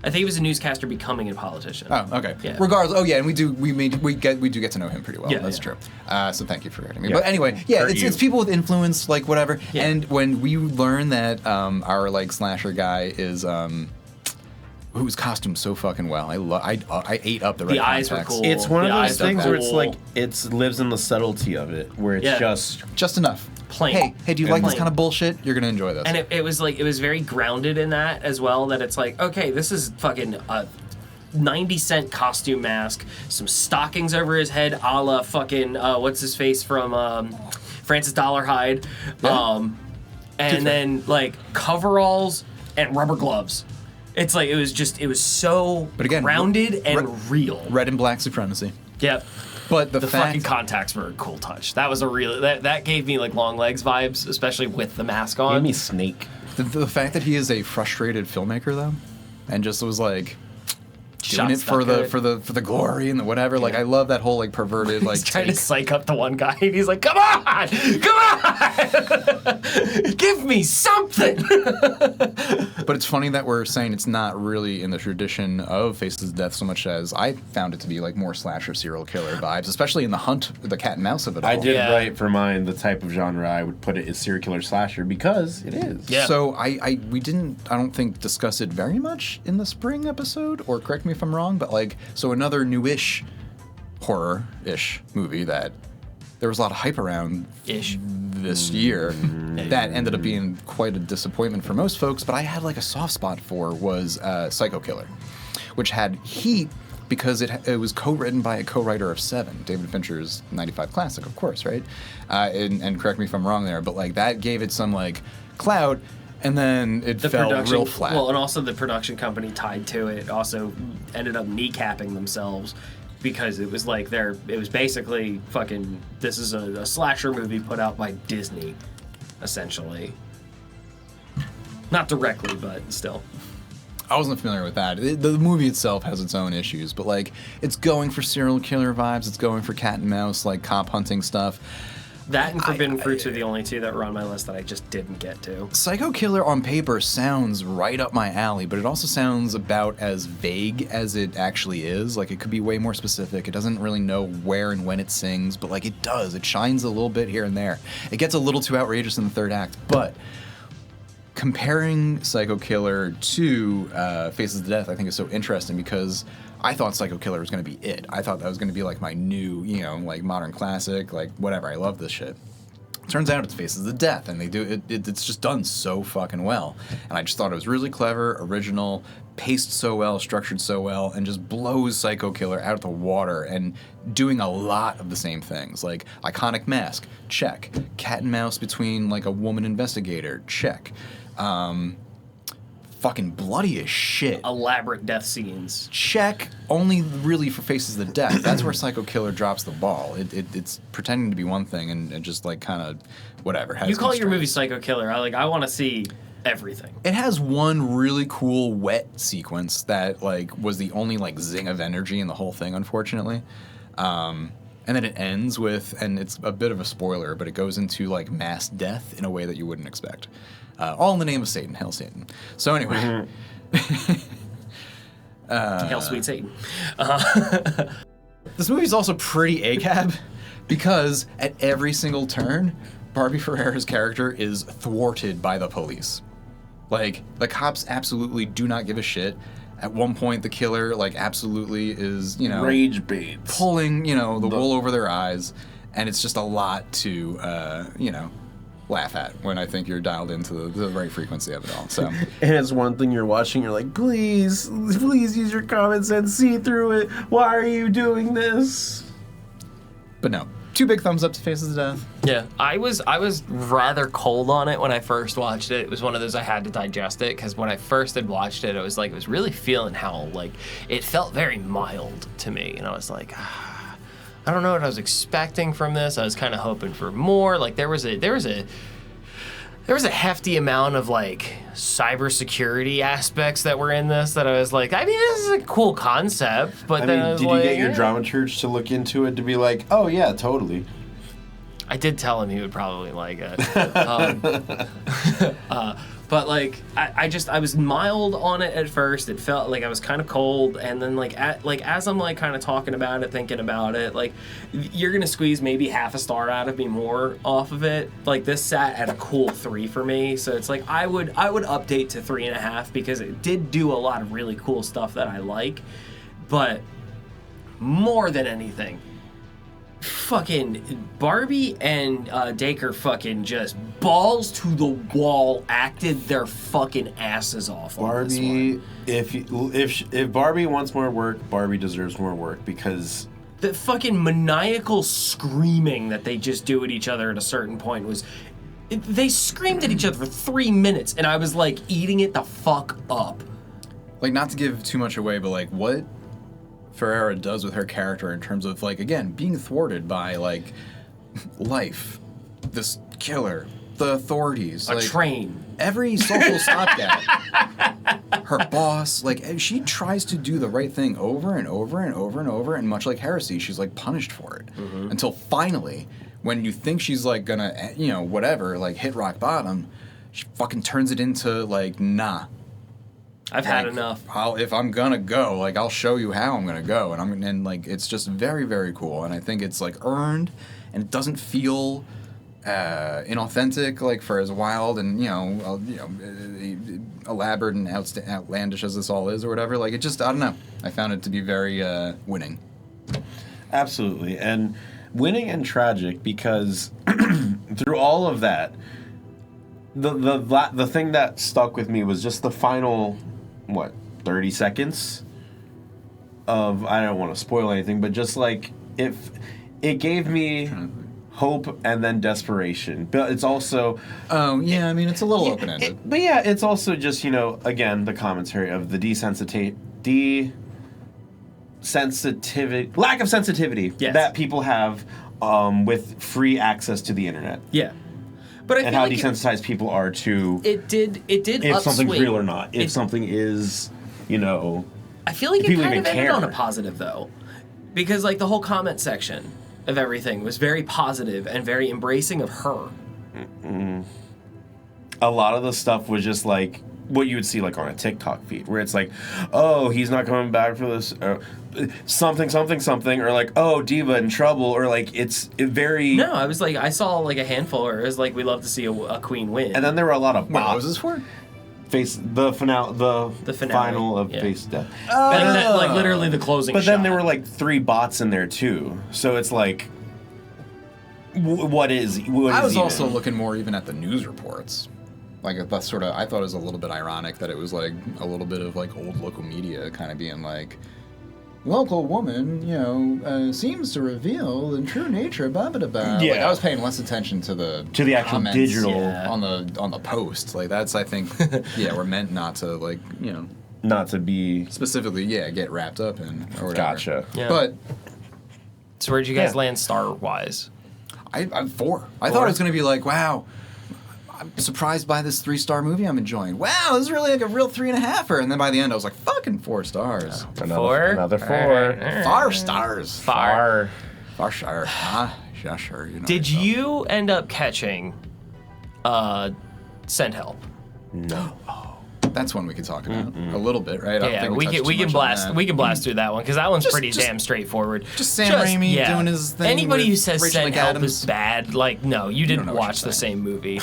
Speaker 6: I think he was a newscaster becoming a politician.
Speaker 7: Oh, okay.
Speaker 6: Yeah.
Speaker 7: Regardless, oh yeah, and we do get to know him pretty well.
Speaker 6: Yeah,
Speaker 7: That's
Speaker 6: yeah.
Speaker 7: true. So thank you for writing me.
Speaker 8: Yeah.
Speaker 7: But anyway, yeah,
Speaker 8: Kurt,
Speaker 7: it's people with influence, like whatever.
Speaker 6: Yeah.
Speaker 7: And when we learn that our like slasher guy is who's costumed so fucking well, I ate up the right
Speaker 6: eyes were
Speaker 7: contacts.
Speaker 6: cool.
Speaker 8: It's one
Speaker 6: The
Speaker 8: of
Speaker 6: eyes
Speaker 8: those things where it's
Speaker 6: cool.
Speaker 8: like it lives in the subtlety of it, where it's
Speaker 6: Yeah.
Speaker 8: just
Speaker 7: enough.
Speaker 6: Plain.
Speaker 7: Hey, do you like this
Speaker 6: Plain.
Speaker 7: kind of bullshit? You're gonna enjoy this.
Speaker 6: And it was like it was very grounded in that as well. That it's like, okay, this is fucking a 90-cent costume mask, some stockings over his head, a la fucking what's his face from Francis Dollarhide,
Speaker 7: Yeah.
Speaker 6: and then like coveralls and rubber gloves. It's like it was so
Speaker 7: But again,
Speaker 6: grounded and real.
Speaker 7: Red and black supremacy.
Speaker 6: Yep.
Speaker 7: But the
Speaker 6: fucking
Speaker 7: fact
Speaker 6: contacts were a cool touch. That was a real that gave me like long legs vibes, especially with the mask
Speaker 8: gave
Speaker 6: on.
Speaker 8: me Snake.
Speaker 7: the fact that he is a frustrated filmmaker though, and just was like doing
Speaker 6: Shots
Speaker 7: it for
Speaker 6: that
Speaker 7: the
Speaker 6: good.
Speaker 7: for the glory and the whatever. Like I love that whole like perverted like
Speaker 6: He's trying to
Speaker 7: take.
Speaker 6: psych up the one guy, and he's like, "Come on, give me something."
Speaker 7: But it's funny that we're saying it's not really in the tradition of Faces of Death so much as I found it to be like more slasher serial killer vibes, especially in the hunt, the cat and mouse of it all.
Speaker 8: I did
Speaker 6: Yeah.
Speaker 8: write for mine the type of genre I would put it as serial killer slasher because it is.
Speaker 6: Yeah.
Speaker 7: So we didn't, I don't think, discuss it very much in the spring episode, or correct me if I'm wrong, but like, so another newish horror-ish movie that there was a lot of hype around
Speaker 6: Ish.
Speaker 7: this year that ended up being quite a disappointment for most folks, but I had like a soft spot for was Psycho Killer, which had heat because it was co-written by a co-writer of Seven, David Fincher's 95 classic, of course, right? And correct me if I'm wrong there, but like that gave it some like clout, and then it fell real flat.
Speaker 10: Well, and also the production company tied to it also ended up kneecapping themselves because it was like it was basically fucking, this is a slasher movie put out by Disney, essentially. Not directly, but still.
Speaker 7: I wasn't familiar with that. The movie itself has its own issues, but like it's going for serial killer vibes. It's going for cat and mouse, like cop hunting stuff.
Speaker 10: That and Forbidden Fruits are the only two that were on my list that I just didn't get to.
Speaker 7: Psycho Killer on paper sounds right up my alley, but it also sounds about as vague as it actually is. Like it could be way more specific. It doesn't really know where and when it sings, but like it does. It shines a little bit here and there. It gets a little too outrageous in the third act, but comparing Psycho Killer to Faces of Death, I think is so interesting because I thought Psycho Killer was going to be it. I thought that was going to be like my new, like modern classic, like whatever. I love this shit. Turns out it's Faces of Death, and they do it. It's just done so fucking well, and I just thought it was really clever, original, paced so well, structured so well, and just blows Psycho Killer out of the water and doing a lot of the same things, like iconic mask, check, cat and mouse between like a woman investigator, check. Fucking bloody as shit.
Speaker 10: Elaborate death scenes.
Speaker 7: Check, only really for Faces of Death. That's where Psycho Killer drops the ball. It's pretending to be one thing and just like kind of whatever.
Speaker 10: You call your movie Psycho Killer. I want to see everything.
Speaker 7: It has one really cool wet sequence that like was the only like zing of energy in the whole thing, unfortunately. And then it ends with, and it's a bit of a spoiler, but it goes into like mass death in a way that you wouldn't expect. All in the name of Satan. Hail Satan. So anyway.
Speaker 10: Hail sweet Satan.
Speaker 7: This movie's also pretty ACAB because at every single turn, Barbie Ferrera's character is thwarted by the police. Like, the cops absolutely do not give a shit. At one point, the killer, like, absolutely is,
Speaker 8: rage baits,
Speaker 7: pulling, the wool over their eyes. And it's just a lot to, laugh at when I think you're dialed into the right frequency of it all. So,
Speaker 8: and it's one thing you're watching, you're like, please use your common sense, see through it. Why are you doing this?
Speaker 7: But no, 2 big thumbs up to Faces of Death.
Speaker 6: Yeah, I was rather cold on it when I first watched it. It was one of those I had to digest it because when I first had watched it, I was really feeling how like it felt very mild to me, and I was like, I don't know what I was expecting from this. I was kind of hoping for more. Like there was a hefty amount of like cybersecurity aspects that were in this that I was like, I mean, this is a cool concept, but then
Speaker 8: did you get your dramaturge to look into it to be like, oh yeah, totally?
Speaker 6: I did tell him he would probably like it. But like I was mild on it at first. It felt like I was kind of cold, and then as I'm like kind of talking about it, thinking about it, like you're gonna squeeze maybe half a star out of me more off of it. Like this sat at a cool 3 for me, so it's like I would update to 3.5 because it did do a lot of really cool stuff that I like, but more than anything, fucking Barbie and Dacre fucking just balls to the wall acted their fucking asses off on this one.
Speaker 8: If Barbie wants more work, Barbie deserves more work because
Speaker 6: the fucking maniacal screaming that they just do at each other at a certain point was they screamed at each other for 3 minutes and I was like eating it the fuck up.
Speaker 7: Like, not to give too much away, but like what Ferrera does with her character in terms of like, again, being thwarted by like life, this killer, the authorities,
Speaker 6: a
Speaker 7: like,
Speaker 6: train,
Speaker 7: every social stopgap, her boss, like she tries to do the right thing over and over and over and over, and much like Heresy, she's like punished for it until finally, when you think she's like gonna, whatever, like hit rock bottom, she fucking turns it into like, nah.
Speaker 6: I've had enough.
Speaker 7: If I'm gonna go, like I'll show you how I'm gonna go, and like it's just very, very cool, and I think it's like earned, and it doesn't feel inauthentic, like for as wild and elaborate and outlandish as this all is or whatever. Like it just, I don't know. I found it to be very winning.
Speaker 8: Absolutely, and winning and tragic because through all of that, the thing that stuck with me was just the final 30 seconds of, I don't want to spoil anything, but just like if it gave me hope and then desperation, but it's also
Speaker 7: it's a little open-ended.
Speaker 8: but yeah, it's also just, again, the commentary of the lack of sensitivity that people have with free access to the internet.
Speaker 10: Yeah. But I
Speaker 8: and
Speaker 10: feel
Speaker 8: how
Speaker 10: like
Speaker 8: desensitized people are to
Speaker 10: it did
Speaker 8: if something's
Speaker 10: upswing.
Speaker 8: real or not. If something is,
Speaker 10: I feel like it
Speaker 8: people
Speaker 10: kind
Speaker 8: even
Speaker 10: of ended
Speaker 8: care.
Speaker 10: on a positive though, because like the whole comment section of everything was very positive and very embracing of her.
Speaker 8: A lot of the stuff was just like what you would see like on a TikTok feed, where it's like, oh, he's not coming back for this, something, or like, oh, Diva in trouble, or like very.
Speaker 10: No, I was like, I saw like a handful, or it was like, we love to see a queen win.
Speaker 8: And then there were a lot of
Speaker 7: What was this for?
Speaker 8: the finale final of Face Death.
Speaker 10: like literally the closing.
Speaker 8: But then
Speaker 10: shot.
Speaker 8: there were like 3 bots in there too, so it's like, what is?
Speaker 7: I was also looking more even at the news reports. Like that's sort of, I thought it was a little bit ironic that it was like a little bit of like old local media kind of being like, local woman, seems to reveal the true nature of blah blah blah.
Speaker 8: Yeah.
Speaker 7: Like, I was paying less attention to the
Speaker 8: actual
Speaker 7: comments
Speaker 8: digital
Speaker 7: on the post. Like that's, I think, we're meant not to like
Speaker 8: not to be
Speaker 7: specifically get wrapped up in or whatever.
Speaker 8: Gotcha.
Speaker 10: Yeah.
Speaker 7: But
Speaker 10: So where'd you guys land star wise?
Speaker 7: I'm 4. I thought it was gonna be like, wow, I'm surprised by this 3-star movie I'm enjoying. Wow, this is really like a real 3.5-er. And then by the end, I was like, fucking 4 stars.
Speaker 8: Another 4.
Speaker 10: Alright.
Speaker 7: 4 stars.
Speaker 10: Far.
Speaker 7: Far star. Yeah, sure.
Speaker 6: Did you end up catching Send Help?
Speaker 8: No.
Speaker 7: That's one we could talk about a little bit, right? I don't
Speaker 6: Yeah,
Speaker 7: think
Speaker 6: we
Speaker 7: touched
Speaker 6: can
Speaker 7: too much on that.
Speaker 6: we can blast through that one because that one's
Speaker 7: Just-
Speaker 6: pretty damn straightforward.
Speaker 7: just Sam Raimi doing his thing
Speaker 6: Anybody who
Speaker 7: with
Speaker 6: says
Speaker 7: Rachel
Speaker 6: Send Help
Speaker 7: McAdams.
Speaker 6: is bad, like no, you didn't
Speaker 7: know what
Speaker 6: watch
Speaker 7: you're
Speaker 6: the
Speaker 7: saying.
Speaker 6: same movie.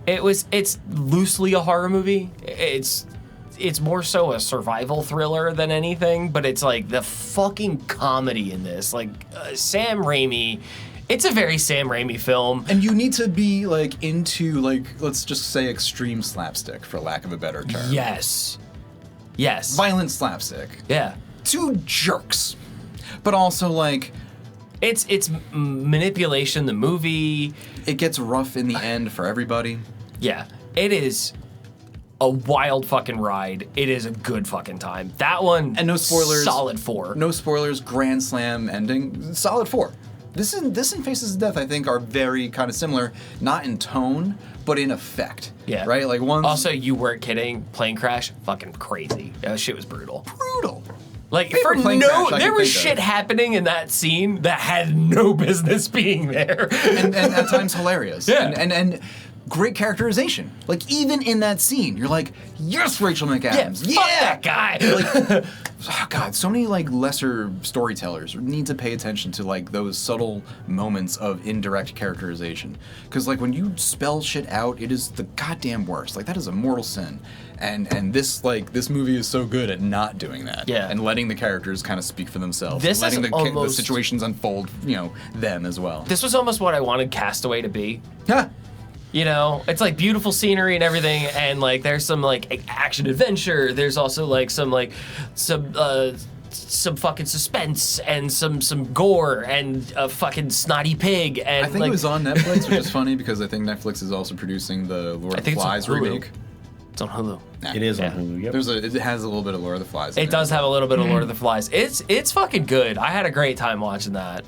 Speaker 6: It's loosely a horror movie. It's more so a survival thriller than anything, but it's like the fucking comedy in this, like Sam Raimi. It's a very Sam Raimi film.
Speaker 7: And you need to be like into like, let's just say extreme slapstick for lack of a better term.
Speaker 6: Yes.
Speaker 7: Violent slapstick.
Speaker 6: Yeah.
Speaker 7: 2 jerks. But also like
Speaker 6: It's manipulation. The movie.
Speaker 7: it gets rough in the end for everybody.
Speaker 6: Yeah. It is a wild fucking ride. It is a good fucking time. That one.
Speaker 7: And no spoilers.
Speaker 6: Solid 4.
Speaker 7: No spoilers, grand slam ending. Solid 4. This and Faces of Death, I think, are very kind of similar, not in tone, but in effect.
Speaker 6: Yeah.
Speaker 7: Right? Like one's
Speaker 6: Also, you weren't kidding. Plane crash, fucking crazy. That shit was brutal.
Speaker 7: brutal.
Speaker 6: Like
Speaker 7: Favorite
Speaker 6: for
Speaker 7: plane
Speaker 6: no,
Speaker 7: crash I
Speaker 6: there
Speaker 7: can
Speaker 6: was
Speaker 7: think
Speaker 6: shit
Speaker 7: of.
Speaker 6: happening in that scene that had no business being there.
Speaker 7: And at times hilarious.
Speaker 6: Yeah.
Speaker 7: And great characterization. Like even in that scene, you're like, yes, Rachel McAdams.
Speaker 6: Fuck that guy.
Speaker 7: Like, oh God, so many like lesser storytellers need to pay attention to like those subtle moments of indirect characterization. Because like when you spell shit out, it is the goddamn worst. Like that is a mortal sin. And this movie is so good at not doing that.
Speaker 6: Yeah.
Speaker 7: And letting the characters kind of speak for themselves.
Speaker 6: This
Speaker 7: letting
Speaker 6: is
Speaker 7: the
Speaker 6: almost-
Speaker 7: situations unfold, them as well.
Speaker 6: This was almost what I wanted Castaway to be.
Speaker 7: Yeah.
Speaker 6: You know, it's like beautiful scenery and everything, and like there's some like action adventure. There's also like some fucking suspense and some gore and a fucking snotty pig. And
Speaker 7: I think
Speaker 6: like,
Speaker 7: it was on Netflix, which is funny because I think Netflix is also producing the Lord of the
Speaker 6: think it's on
Speaker 7: Flies
Speaker 6: Hulu.
Speaker 7: remake.
Speaker 6: It's on Hulu.
Speaker 7: Nah.
Speaker 8: It is
Speaker 6: Yeah.
Speaker 8: on Hulu. Yep.
Speaker 7: It has a little bit of Lord of the Flies. in
Speaker 6: It does have a little bit of
Speaker 7: Mm-hmm.
Speaker 6: Lord of the Flies. It's fucking good. I had a great time watching that.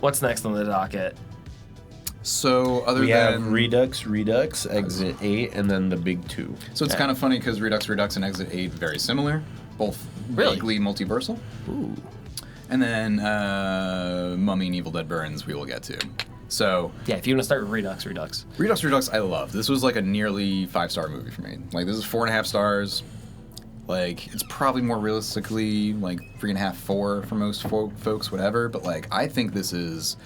Speaker 6: What's next on the docket?
Speaker 7: So other
Speaker 8: We
Speaker 7: than
Speaker 8: have Redux, Exit 8, and then the big 2.
Speaker 7: so it's kind of funny because Redux and Exit 8 very similar, both
Speaker 6: Really?
Speaker 7: vaguely multiversal.
Speaker 6: Ooh.
Speaker 7: And then Mummy and Evil Dead Burns we will get to. So
Speaker 6: Yeah, if you want to start with Redux.
Speaker 7: Redux I love. This was like a nearly 5-star movie for me. Like this is 4.5 stars. Like it's probably more realistically like 3.5, 4 for most folks, whatever. But like I think this is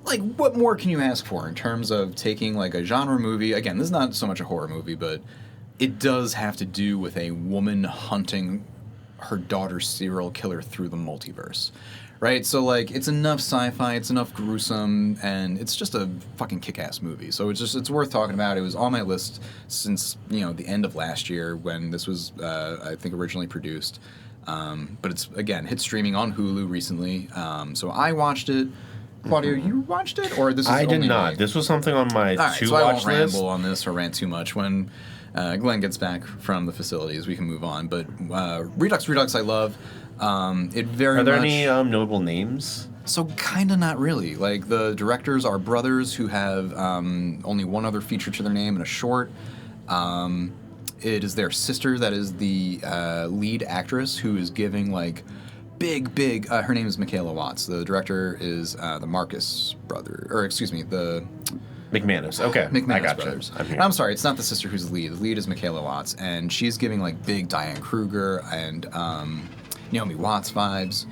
Speaker 7: like what more can you ask for in terms of taking like a genre movie? Again, this is not so much a horror movie, but it does have to do with a woman hunting her daughter's serial killer through the multiverse. right? So like, it's enough sci-fi, it's enough gruesome, and it's just a fucking kick-ass movie. So it's worth talking about. It was on my list since the end of last year when this was I think originally produced. But it's again hit streaming on Hulu recently. So I watched it. Claudio, you watched it, or this is
Speaker 8: I did
Speaker 7: only
Speaker 8: not.
Speaker 7: me?
Speaker 8: This was something on my
Speaker 7: All right,
Speaker 8: to
Speaker 7: so I
Speaker 8: watch
Speaker 7: won't
Speaker 8: list.
Speaker 7: ramble on this or rant too much. When Glenn gets back from the facilities, we can move on. But Redux Redux, I love. It very
Speaker 8: Are there
Speaker 7: much.
Speaker 8: any notable names?
Speaker 7: So kind of not really. Like the directors are brothers who have only one other feature to their name and a short. It is their sister that is the lead actress who is giving like big. Her name is Michaela Watts. The director is the Marcus brother, or excuse me, the
Speaker 8: McManus. Okay,
Speaker 7: McManus
Speaker 8: I got
Speaker 7: brothers.
Speaker 8: you. I'm here.
Speaker 7: I'm sorry, it's not the sister who's the lead. The lead is Michaela Watts, and she's giving like big Diane Kruger and Naomi Watts vibes.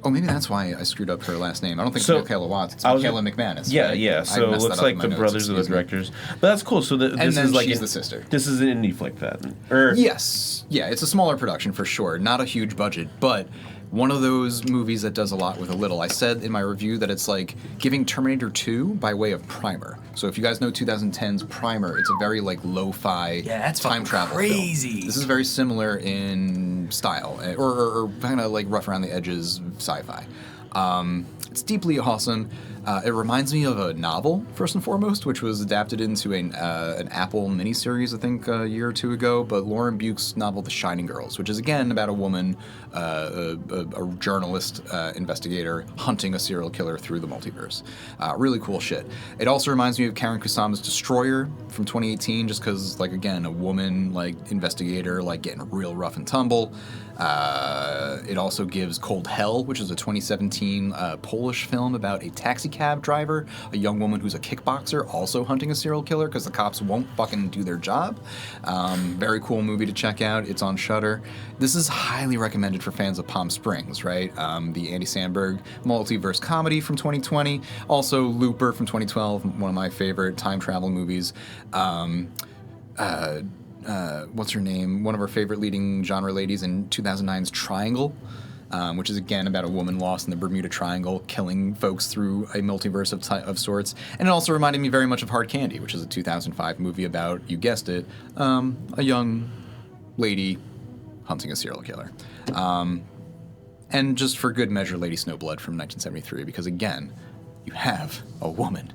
Speaker 7: Oh, maybe that's why I screwed up her last name. I don't think
Speaker 8: So,
Speaker 7: it's Michaela Watts. It's
Speaker 8: I was-
Speaker 7: Michaela McManus.
Speaker 8: Yeah,
Speaker 7: right?
Speaker 8: yeah.
Speaker 7: I
Speaker 8: So it
Speaker 7: messed
Speaker 8: looks
Speaker 7: that up
Speaker 8: like
Speaker 7: in my
Speaker 8: the
Speaker 7: notes,
Speaker 8: brothers are the
Speaker 7: excuse me.
Speaker 8: directors. But that's cool. So this
Speaker 7: then
Speaker 8: is like
Speaker 7: she's the sister.
Speaker 8: This is an indie flick then. Or
Speaker 7: Yes. Yeah, it's a smaller production for sure. Not a huge budget, but one of those movies that does a lot with a little. I said in my review that it's like giving Terminator 2 by way of Primer. So if you guys know 2010's Primer, it's a very like lo-fi
Speaker 6: that's
Speaker 7: time
Speaker 6: fucking
Speaker 7: travel
Speaker 6: crazy.
Speaker 7: film. This is very similar in style, or kind of like rough around the edges sci-fi. It's deeply awesome. It reminds me of a novel, first and foremost, which was adapted into an Apple miniseries, I think, a year or two ago. But Lauren Buke's novel, The Shining Girls, which is again about a woman, a journalist, investigator, hunting a serial killer through the multiverse. Really cool shit. It also reminds me of Karen Kusama's Destroyer from 2018, just because, like, again, a woman, like, investigator, like, getting real rough and tumble. It also gives Cold Hell, which is a 2017 Polish film about a taxi cab driver, a young woman who's a kickboxer, also hunting a serial killer because the cops won't fucking do their job. Very cool movie to check out. It's on Shudder. This is highly recommended for fans of Palm Springs, right? The Andy Samberg multiverse comedy from 2020. Also Looper from 2012, one of my favorite time travel movies. What's her name? One of our favorite leading genre ladies in 2009's Triangle, which is again about a woman lost in the Bermuda Triangle, killing folks through a multiverse of sorts. And it also reminded me very much of Hard Candy, which is a 2005 movie about, you guessed it, a young lady hunting a serial killer. And just for good measure, Lady Snowblood from 1973, because again, you have a woman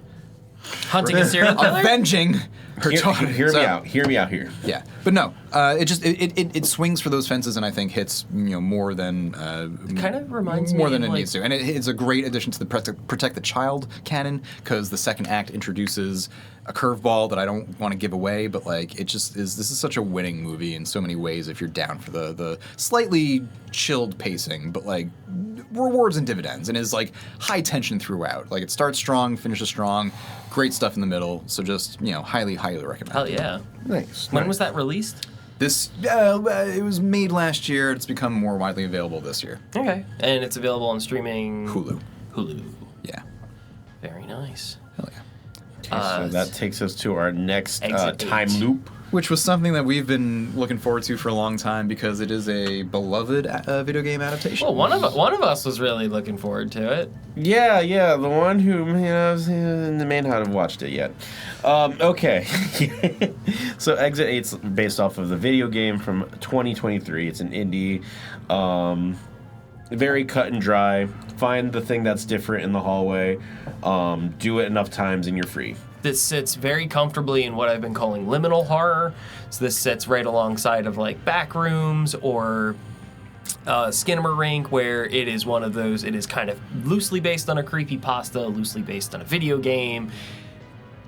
Speaker 6: Hunting a serial killer?
Speaker 7: avenging her daughter.
Speaker 8: Hear
Speaker 7: So-
Speaker 8: me out. Hear me out here.
Speaker 7: Yeah, but no, it swings for those fences, and I think hits more than
Speaker 6: kind of reminds
Speaker 7: more
Speaker 6: me
Speaker 7: than
Speaker 6: of,
Speaker 7: it
Speaker 6: like-
Speaker 7: needs to, and it's a great addition to the Protect the Child canon because the second act introduces a curveball that I don't want to give away, but like it just is. This is such a winning movie in so many ways if you're down for the slightly chilled pacing, but like rewards and dividends, and is like high tension throughout. Like it starts strong, finishes strong, great stuff in the middle. So just highly recommend.
Speaker 6: Hell yeah.
Speaker 8: Nice.
Speaker 6: When was that released?
Speaker 7: This it was made last year. It's become more widely available this year.
Speaker 6: Okay. And it's available on streaming...
Speaker 7: Hulu. Yeah.
Speaker 6: Very nice.
Speaker 7: Hell yeah.
Speaker 8: So that takes us to our next
Speaker 6: Exit
Speaker 8: time
Speaker 6: 8.
Speaker 8: loop.
Speaker 7: Which was something that we've been looking forward to for a long time because it is a beloved video game adaptation.
Speaker 6: Well, one of us was really looking forward to it.
Speaker 8: Yeah, the one who may not have watched it yet. Okay. So Exit 8's based off of the video game from 2023. It's an indie, very cut and dry. Find the thing that's different in the hallway, do it enough times and you're free.
Speaker 6: This sits very comfortably in what I've been calling liminal horror. So this sits right alongside of like Backrooms or Skinamarink, where it is one of those. It is kind of loosely based on a creepypasta, loosely based on a video game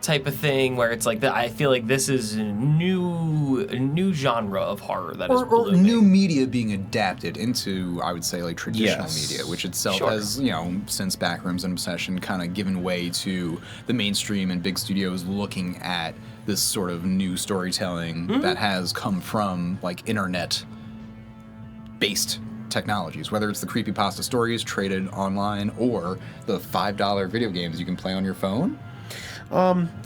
Speaker 6: type of thing, where it's like that. I feel like this is a new genre of horror that is
Speaker 7: or
Speaker 6: blooming.
Speaker 7: new media being adapted into, I would say, like traditional
Speaker 8: Yes.
Speaker 7: media, which itself
Speaker 6: Sure.
Speaker 7: has, since Backrooms and Obsession, kind of given way to the mainstream and big studios looking at this sort of new storytelling that has come from like internet-based technologies, whether it's the creepypasta stories traded online or the $5 video games you can play on your phone.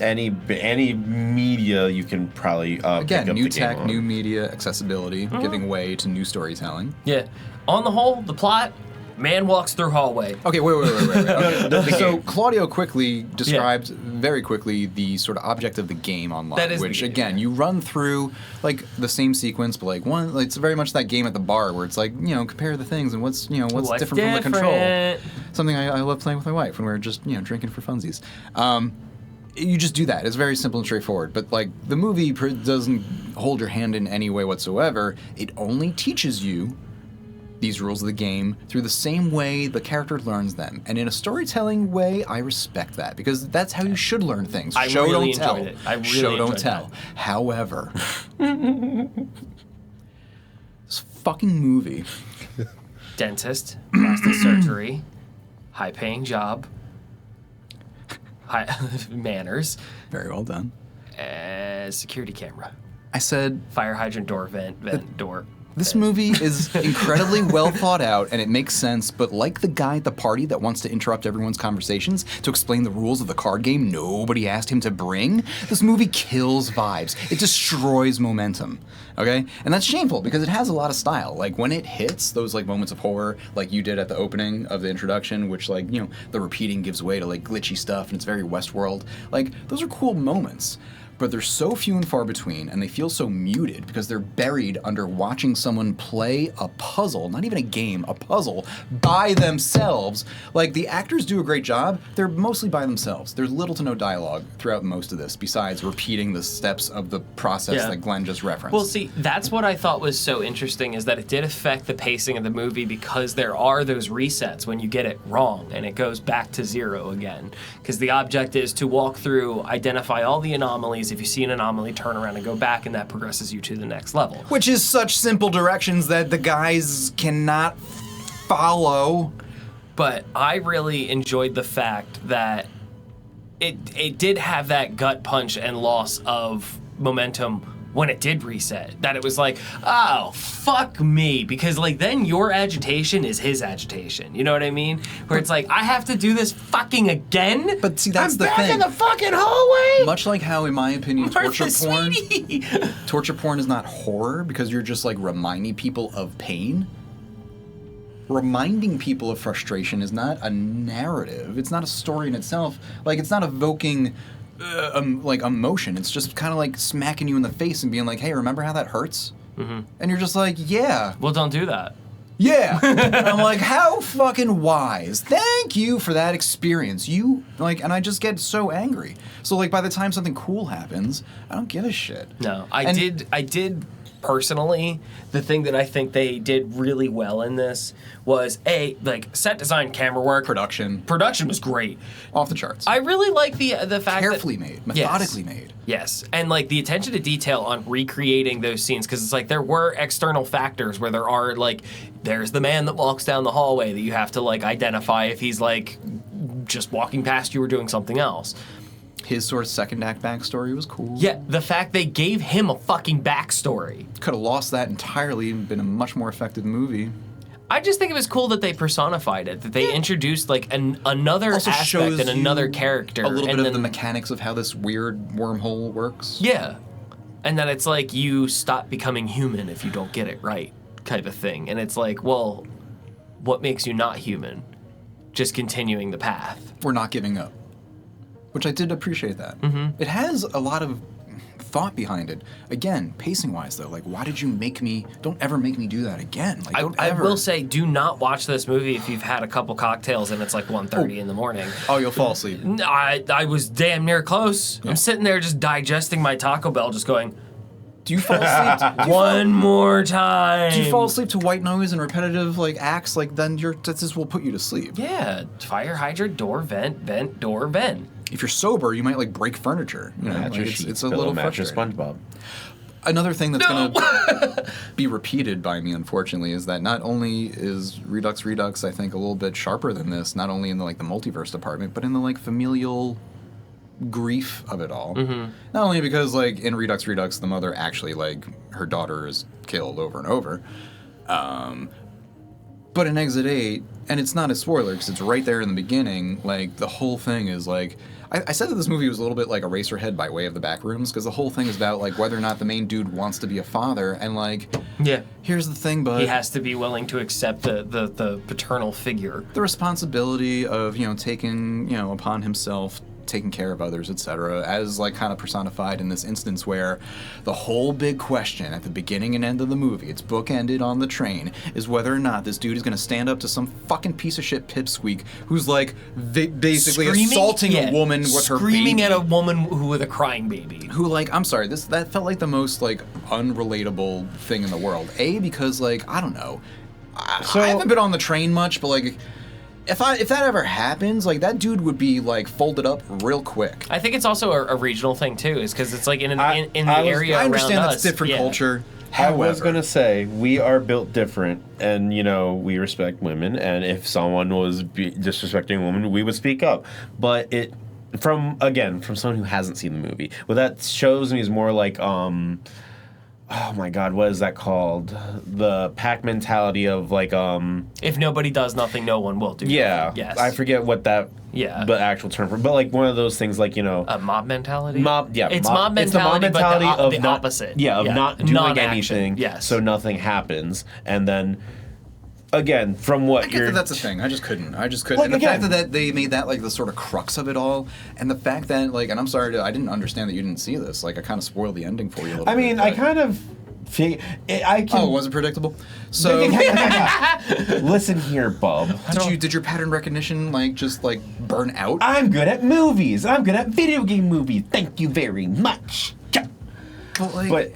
Speaker 8: Any media you can probably
Speaker 7: Again,
Speaker 8: pick up
Speaker 7: new
Speaker 8: the game
Speaker 7: tech,
Speaker 8: on.
Speaker 7: new media, accessibility, giving way to new storytelling.
Speaker 6: Yeah. On the whole, the plot, Man walks through hallway.
Speaker 7: Okay, wait. Okay. So Claudio quickly described very quickly the sort of object of the game online,
Speaker 6: That is the
Speaker 7: which
Speaker 6: game,
Speaker 7: again you run through like the same sequence, but like it's very much that game at the bar where it's like compare the things and what's different from the control. Something I love playing with my wife when we're just drinking for funsies. You just do that. It's very simple and straightforward. But like the movie doesn't hold your hand in any way whatsoever. It only teaches you these rules of the game through the same way the character learns them. And in a storytelling way, I respect that because that's how you should learn things.
Speaker 6: I
Speaker 7: Show,
Speaker 6: really
Speaker 7: don't tell.
Speaker 6: enjoyed it. I really
Speaker 7: Show, don't
Speaker 6: enjoyed
Speaker 7: tell.
Speaker 6: that.
Speaker 7: However, this fucking movie.
Speaker 6: Dentist, plastic surgery, high-paying job, manners,
Speaker 7: Very well done.
Speaker 6: security camera,
Speaker 7: I said
Speaker 6: fire hydrant, door, vent, door.
Speaker 7: this movie is incredibly well thought out and it makes sense, but like the guy at the party that wants to interrupt everyone's conversations to explain the rules of the card game nobody asked him to bring, this movie kills vibes. It destroys momentum, okay? And that's shameful because it has a lot of style. Like when it hits those like moments of horror like you did at the opening of the introduction, which like, the repeating gives way to like glitchy stuff and it's very Westworld. Like those are cool moments. But they're so few and far between, and they feel so muted because they're buried under watching someone play a puzzle, not even a game, a puzzle, by themselves. Like, the actors do a great job. They're mostly by themselves. There's little to no dialogue throughout most of this, besides repeating the steps of the process that Glenn just referenced.
Speaker 6: Well, see, that's what I thought was so interesting is that it did affect the pacing of the movie because there are those resets when you get it wrong, and it goes back to zero again. Because the object is to walk through, identify all the anomalies. If you see an anomaly, turn around and go back, and that progresses you to the next level.
Speaker 7: Which is such simple directions that the guys cannot follow.
Speaker 6: But I really enjoyed the fact that it did have that gut punch and loss of momentum when it did reset. That it was like, oh, fuck me. Because, like, then your agitation is his agitation. You know what I mean? Where it's like, I have to do this fucking again?
Speaker 7: But see, that's
Speaker 6: I'm
Speaker 7: the
Speaker 6: back
Speaker 7: thing.
Speaker 6: in the fucking hallway?
Speaker 7: Much like how, in my opinion,
Speaker 6: Martha, sweetie.
Speaker 7: torture porn is not horror because you're just, like, reminding people of pain. Reminding people of frustration is not a narrative. It's not a story in itself. Like, it's not evoking like emotion. It's just kind of like smacking you in the face and being like, hey, remember how that hurts? Mm-hmm. And you're just like, yeah.
Speaker 6: Well, don't do that.
Speaker 7: Yeah. And I'm like, how fucking wise. Thank you for that experience. You, like, and I just get so angry. So, like, by the time something cool happens, I don't give a shit.
Speaker 6: No, I did personally, the thing that I think they did really well in this was set design, camera work,
Speaker 7: Production
Speaker 6: was great,
Speaker 7: off the charts.
Speaker 6: I really like the fact
Speaker 7: Carefully
Speaker 6: that,
Speaker 7: made, methodically made.
Speaker 6: Yes, and like the attention to detail on recreating those scenes because it's like there were external factors where there are like there's the man that walks down the hallway that you have to like identify if he's like just walking past you or doing something else.
Speaker 7: His sort of second act backstory was cool.
Speaker 6: Yeah, the fact they gave him a fucking backstory.
Speaker 7: Could have lost that entirely and been a much more effective movie.
Speaker 6: I just think it was cool that they personified it, that they introduced like another
Speaker 7: Also
Speaker 6: aspect
Speaker 7: shows
Speaker 6: and another
Speaker 7: you
Speaker 6: character.
Speaker 7: a little
Speaker 6: and
Speaker 7: bit
Speaker 6: then,
Speaker 7: of the mechanics of how this weird wormhole works.
Speaker 6: Yeah. And then it's like you stop becoming human if you don't get it right, kind of thing. And it's like, well, what makes you not human? Just continuing the path.
Speaker 7: We're not giving up. Which I did appreciate that.
Speaker 6: Mm-hmm.
Speaker 7: It has a lot of thought behind it. Again, pacing-wise, though, like, why did you don't ever make me do that again. Like, don't
Speaker 6: I
Speaker 7: ever.
Speaker 6: will say, do not watch this movie if you've had a couple cocktails and it's like 1:30 in the morning.
Speaker 7: Oh, you'll fall asleep.
Speaker 6: I was damn near close. Yeah. I'm sitting there just digesting my Taco Bell, just going,
Speaker 7: do you fall asleep?
Speaker 6: One more time.
Speaker 7: Do you fall asleep to white noise and repetitive, like, acts? Like, then this will put you to sleep.
Speaker 6: Yeah. Fire hydrant, door, vent, door, vent.
Speaker 7: If you're sober, you might like break furniture. You know, like, it's a little
Speaker 8: mattress,
Speaker 7: frustrating.
Speaker 8: SpongeBob.
Speaker 7: Another thing that's going to be repeated by me, unfortunately, is that not only is Redux Redux, I think, a little bit sharper than this, not only in the multiverse department, but in the like familial grief of it all. Mm-hmm. Not only because like in Redux Redux, the mother actually like her daughter is killed over and over. But in Exit 8, and it's not a spoiler because it's right there in the beginning, like the whole thing is like, I said that this movie was a little bit like Eraserhead by way of the back rooms, because the whole thing is about like whether or not the main dude wants to be a father, and like, here's the thing, bud.
Speaker 6: He has to be willing to accept the paternal figure.
Speaker 7: The responsibility of, taking, upon himself, taking care of others, etc., as like kind of personified in this instance where the whole big question at the beginning and end of the movie, it's bookended on the train, is whether or not this dude is going to stand up to some fucking piece of shit pipsqueak who's like basically assaulting a woman with her baby.
Speaker 6: Screaming at a woman with a crying baby.
Speaker 7: Who, like, I'm sorry, that felt like the most like unrelatable thing in the world. Because like, I don't know, I haven't been on the train much, but like, if that ever happens, like, that dude would be like folded up real quick.
Speaker 6: I think it's also a regional thing too, is because it's like in the area
Speaker 7: I understand
Speaker 6: around
Speaker 7: that's
Speaker 6: us,
Speaker 7: different culture.
Speaker 8: I was gonna say we are built different, and we respect women. And if someone was disrespecting a woman, we would speak up. But from someone who hasn't seen the movie, what that shows me is more like oh my God, what is that called? The pack mentality of like
Speaker 6: if nobody does nothing, no one will do.
Speaker 8: Yeah,
Speaker 6: nothing. Yes.
Speaker 8: I forget what the actual term for, but like one of those things, like
Speaker 6: a mob mentality.
Speaker 8: It's mob mentality,
Speaker 6: it's the mob mentality,
Speaker 8: of
Speaker 6: the
Speaker 8: not,
Speaker 6: opposite.
Speaker 8: Yeah, of not doing
Speaker 6: non-action.
Speaker 8: anything.
Speaker 6: Yes.
Speaker 8: So nothing happens, and then again, from what
Speaker 7: I get that that's a thing. I just couldn't. Like, and the fact that they made that like the sort of crux of it all, and the fact that like, and I'm sorry, I didn't understand that you didn't see this. Like, I kind of spoiled the ending for you a little bit.
Speaker 8: I mean, I kind of.
Speaker 7: Oh, was it predictable? So
Speaker 8: listen here, bub.
Speaker 7: Did your pattern recognition like just like burn out?
Speaker 8: I'm good at movies. I'm good at video game movies. Thank you very much.
Speaker 7: But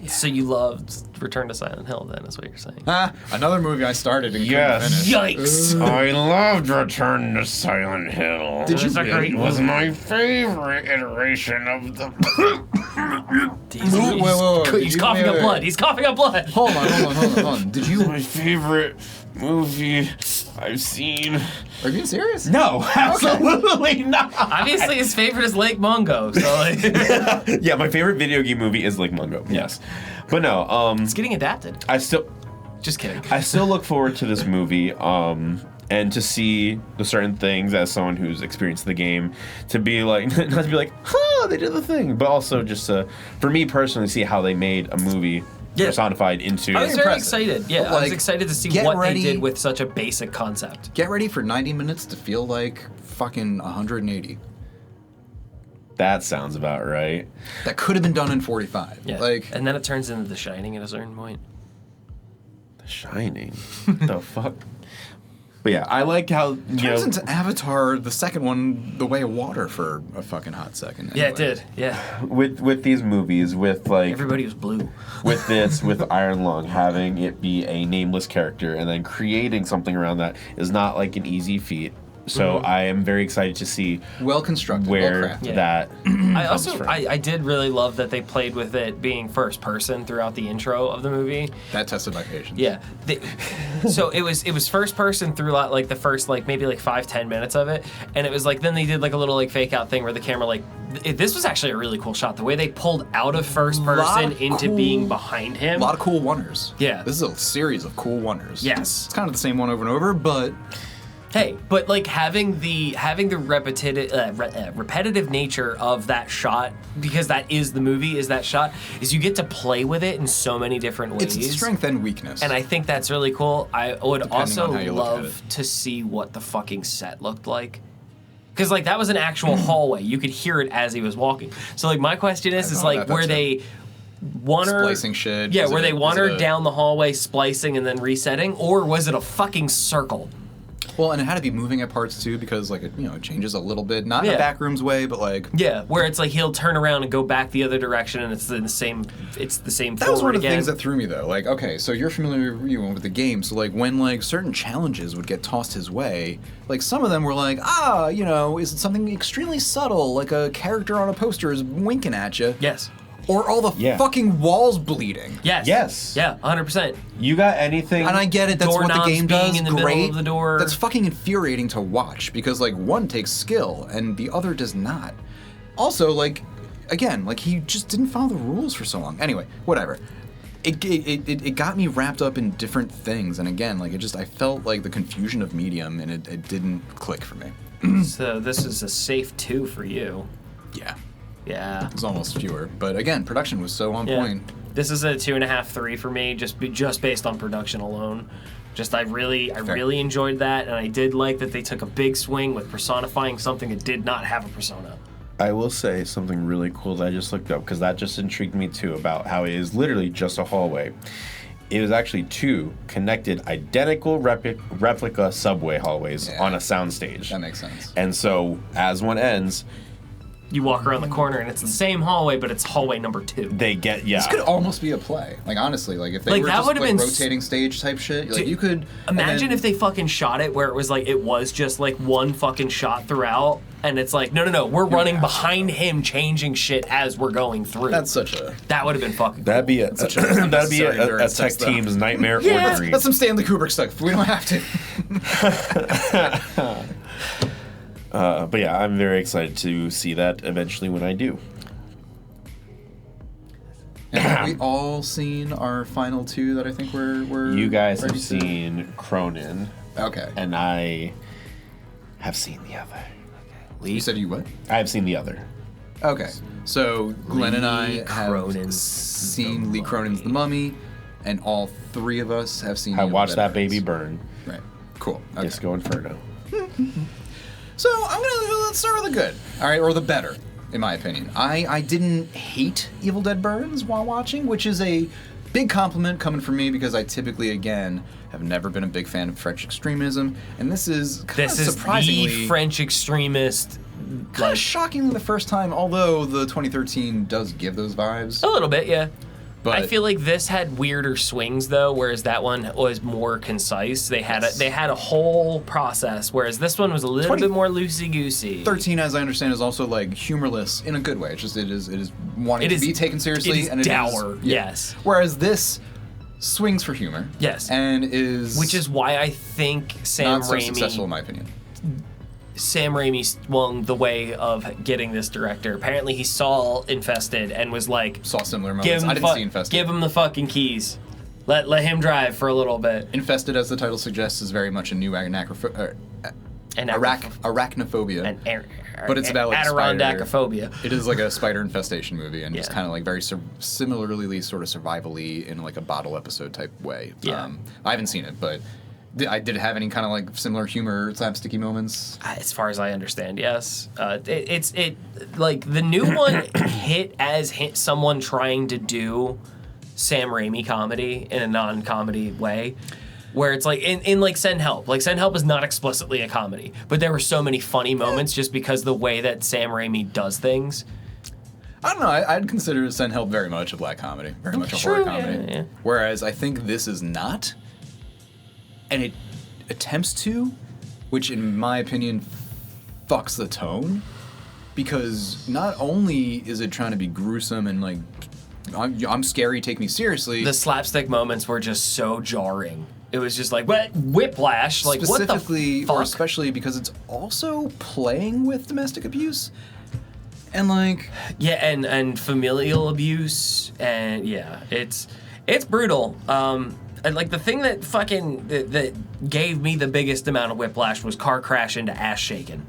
Speaker 6: so you loved Return to Silent Hill, then, is what you're saying?
Speaker 7: Another movie I started and couldn't finish.
Speaker 6: Yikes!
Speaker 8: I loved Return to Silent Hill. It was my favorite iteration of the.
Speaker 6: He's coughing up blood. He's coughing up blood.
Speaker 7: Hold on. Did you?
Speaker 8: My favorite movie I've seen.
Speaker 7: Are you being serious?
Speaker 8: No, absolutely not.
Speaker 6: Obviously, his favorite is Lake Mungo. So like,
Speaker 8: yeah, my favorite video game movie is Lake Mungo. Yes, but no.
Speaker 6: It's getting adapted. Just kidding.
Speaker 8: I still look forward to this movie. And to see the certain things as someone who's experienced the game, to be like, not to be like, they did the thing, but also just to, for me personally, see how they made a movie personified into.
Speaker 6: I was very excited. Yeah, I was excited to see what they did with such a basic concept.
Speaker 7: Get ready for 90 minutes to feel like fucking 180.
Speaker 8: That sounds about right.
Speaker 7: That could have been done in 45.
Speaker 6: Yeah. And then it turns into The Shining at a certain point.
Speaker 8: The Shining? The fuck? But yeah, I like how
Speaker 7: turns into Avatar, the second one, The Way of Water for a fucking hot second. Anyway.
Speaker 6: Yeah, it did. Yeah.
Speaker 8: With these movies, with like
Speaker 6: everybody was blue.
Speaker 8: With this, with Iron Lung, having it be a nameless character and then creating something around that is not like an easy feat. So I am very excited to see
Speaker 7: well constructed,
Speaker 8: where that.
Speaker 6: I did really love that they played with it being first person throughout the intro of the movie.
Speaker 7: That tested my patience.
Speaker 6: Yeah, so it was first person throughout like the first like maybe like 5-10 minutes of it, and it was like then they did like a little like fake out thing where the camera like this was actually a really cool shot. The way they pulled out of first person into being behind him.
Speaker 7: A lot of cool one-ers.
Speaker 6: Yeah,
Speaker 7: this is a series of cool one-ers.
Speaker 6: Yes,
Speaker 7: it's kind of the same one over and over, but.
Speaker 6: Hey, but like having the repetitive nature of that shot, because that is the movie, is that shot, is you get to play with it in so many different ways.
Speaker 7: It's strength and weakness.
Speaker 6: And I think that's really cool. I would also love to see what the fucking set looked like. Because like that was an actual hallway. You could hear it as he was walking. So like my question is like where they
Speaker 7: splicing shit.
Speaker 6: Yeah, were they wandered down the hallway splicing and then resetting, or was it a fucking circle?
Speaker 7: Well, and it had to be moving at parts too, because like it changes a little bit, not in a backroom's way, but like
Speaker 6: where it's like he'll turn around and go back the other direction, and it's the same.
Speaker 7: That was one of the things that threw me though. Like, okay, so you're familiar with the game, so like when like certain challenges would get tossed his way, like some of them were like, is it something extremely subtle, like a character on a poster is winking at you?
Speaker 6: Yes.
Speaker 7: Or all the fucking walls bleeding.
Speaker 6: Yes.
Speaker 8: Yes.
Speaker 6: Yeah, 100%.
Speaker 8: You got anything?
Speaker 7: And I get it. That's what the game does.
Speaker 6: In the
Speaker 7: Great.
Speaker 6: Middle of the door.
Speaker 7: That's fucking infuriating to watch because like one takes skill and the other does not. Also, like, again, like he just didn't follow the rules for so long. Anyway, whatever. It got me wrapped up in different things, and again, like I felt like the confusion of medium, and it didn't click for me.
Speaker 10: So this is a safe 2 for you.
Speaker 7: Yeah.
Speaker 10: Yeah.
Speaker 7: It was almost fewer. But again, production was so on
Speaker 10: Yeah.
Speaker 7: point.
Speaker 10: This is a 2.5, 3 for me, just based on production alone. I really enjoyed that, and I did like that they took a big swing with personifying something that did not have a persona.
Speaker 8: I will say something really cool that I just looked up because that just intrigued me too about how it is literally just a hallway. It was actually 2 connected, identical replica subway hallways on a soundstage.
Speaker 7: That makes sense.
Speaker 8: And so as one ends,
Speaker 10: You walk around the corner, and it's the same hallway, but it's hallway number 2.
Speaker 8: they get
Speaker 7: This could almost be a play. Like, honestly, like, if they
Speaker 10: Like,
Speaker 7: were
Speaker 10: that
Speaker 7: just,
Speaker 10: would've
Speaker 7: like,
Speaker 10: been
Speaker 7: rotating stage type shit, like,
Speaker 10: Dude,
Speaker 7: you could...
Speaker 10: Imagine if they fucking shot it where it was like, it was just like one fucking shot throughout, and it's like, no, we're running behind him, changing shit as we're going through.
Speaker 7: That's such a...
Speaker 10: That would have been fucking
Speaker 8: That'd be
Speaker 10: cool.
Speaker 8: that'd be a
Speaker 7: endurance
Speaker 8: tech
Speaker 7: test, though.
Speaker 8: team's nightmare
Speaker 10: Yeah.
Speaker 8: or dream.
Speaker 7: That's some Stanley Kubrick stuff. We don't have to.
Speaker 8: But yeah, I'm very excited to see that eventually when I do.
Speaker 7: And have we all seen our final 2 that I think we're
Speaker 8: You guys
Speaker 7: ready
Speaker 8: have
Speaker 7: to-
Speaker 8: seen Cronin,
Speaker 7: Okay.
Speaker 8: and I have seen the other.
Speaker 7: You said you what?
Speaker 8: I have seen the other.
Speaker 7: Okay. So Glenn and I have
Speaker 10: Cronin's
Speaker 7: seen Lee Cronin's The Mummy, and all 3 of us have seen
Speaker 8: I
Speaker 7: Evil
Speaker 8: watched
Speaker 7: Dead
Speaker 8: that baby
Speaker 7: Burns.
Speaker 8: burn.
Speaker 7: Right. Cool. Okay.
Speaker 8: Disco Inferno.
Speaker 7: So let's start with the good, all right, or the better, in my opinion. I didn't hate Evil Dead Burns while watching, which is a big compliment coming from me because I typically, again, have never been a big fan of French extremism, and this is kind of surprisingly
Speaker 10: the French extremist.
Speaker 7: kind of shockingly the first time, although the 2013 does give those vibes.
Speaker 10: A little bit, yeah.
Speaker 7: But
Speaker 10: I feel like this had weirder swings though, whereas that one was more concise. They had a whole process, whereas this one was a little bit more loosey goosey.
Speaker 7: 13, as I understand, is also like humorless in a good way. It's just it is wanting to be taken seriously,
Speaker 10: it is
Speaker 7: and
Speaker 10: dour.
Speaker 7: yeah.
Speaker 10: Yes.
Speaker 7: Whereas this swings for humor.
Speaker 10: Yes.
Speaker 7: And is
Speaker 10: Which is why I think Sam
Speaker 7: not so
Speaker 10: Raimi
Speaker 7: successful in my opinion.
Speaker 10: swung the way of getting this director. Apparently, he saw Infested and was like,
Speaker 7: Saw similar
Speaker 10: "Give
Speaker 7: moments.
Speaker 10: him
Speaker 7: I didn't see Infested.
Speaker 10: give him the fucking keys. Let him drive for a little bit."
Speaker 7: Infested, as the title suggests, is very much a new arachnophobia. But it's about like
Speaker 10: Adirondacophobia.
Speaker 7: It is like a spider infestation movie, and it's
Speaker 10: Yeah.
Speaker 7: kind of like very similarly sort of survival-y in like a bottle episode type way.
Speaker 10: Yeah.
Speaker 7: I haven't seen it, but did it have any kind of like similar humor, slapsticky moments?
Speaker 10: As far as I understand, yes. It's like the new one hit someone trying to do Sam Raimi comedy in a non-comedy way, where it's like in like Send Help. Like Send Help is not explicitly a comedy, but there were so many funny moments just because the way that Sam Raimi does things.
Speaker 7: I don't know. I'd consider Send Help very much a black comedy, very much a horror comedy.
Speaker 10: Yeah.
Speaker 7: Whereas I think this is not, and it attempts to, which in my opinion fucks the tone, because not only is it trying to be gruesome and like I'm scary, take me seriously.
Speaker 10: The slapstick moments were just so jarring. It was just like, what? Whiplash? Like, what the
Speaker 7: specifically,
Speaker 10: fuck?
Speaker 7: or especially because it's also playing with domestic abuse. And like,
Speaker 10: Yeah, and familial abuse, and yeah, it's brutal. And like the thing that that gave me the biggest amount of whiplash was car crash into ass shaking.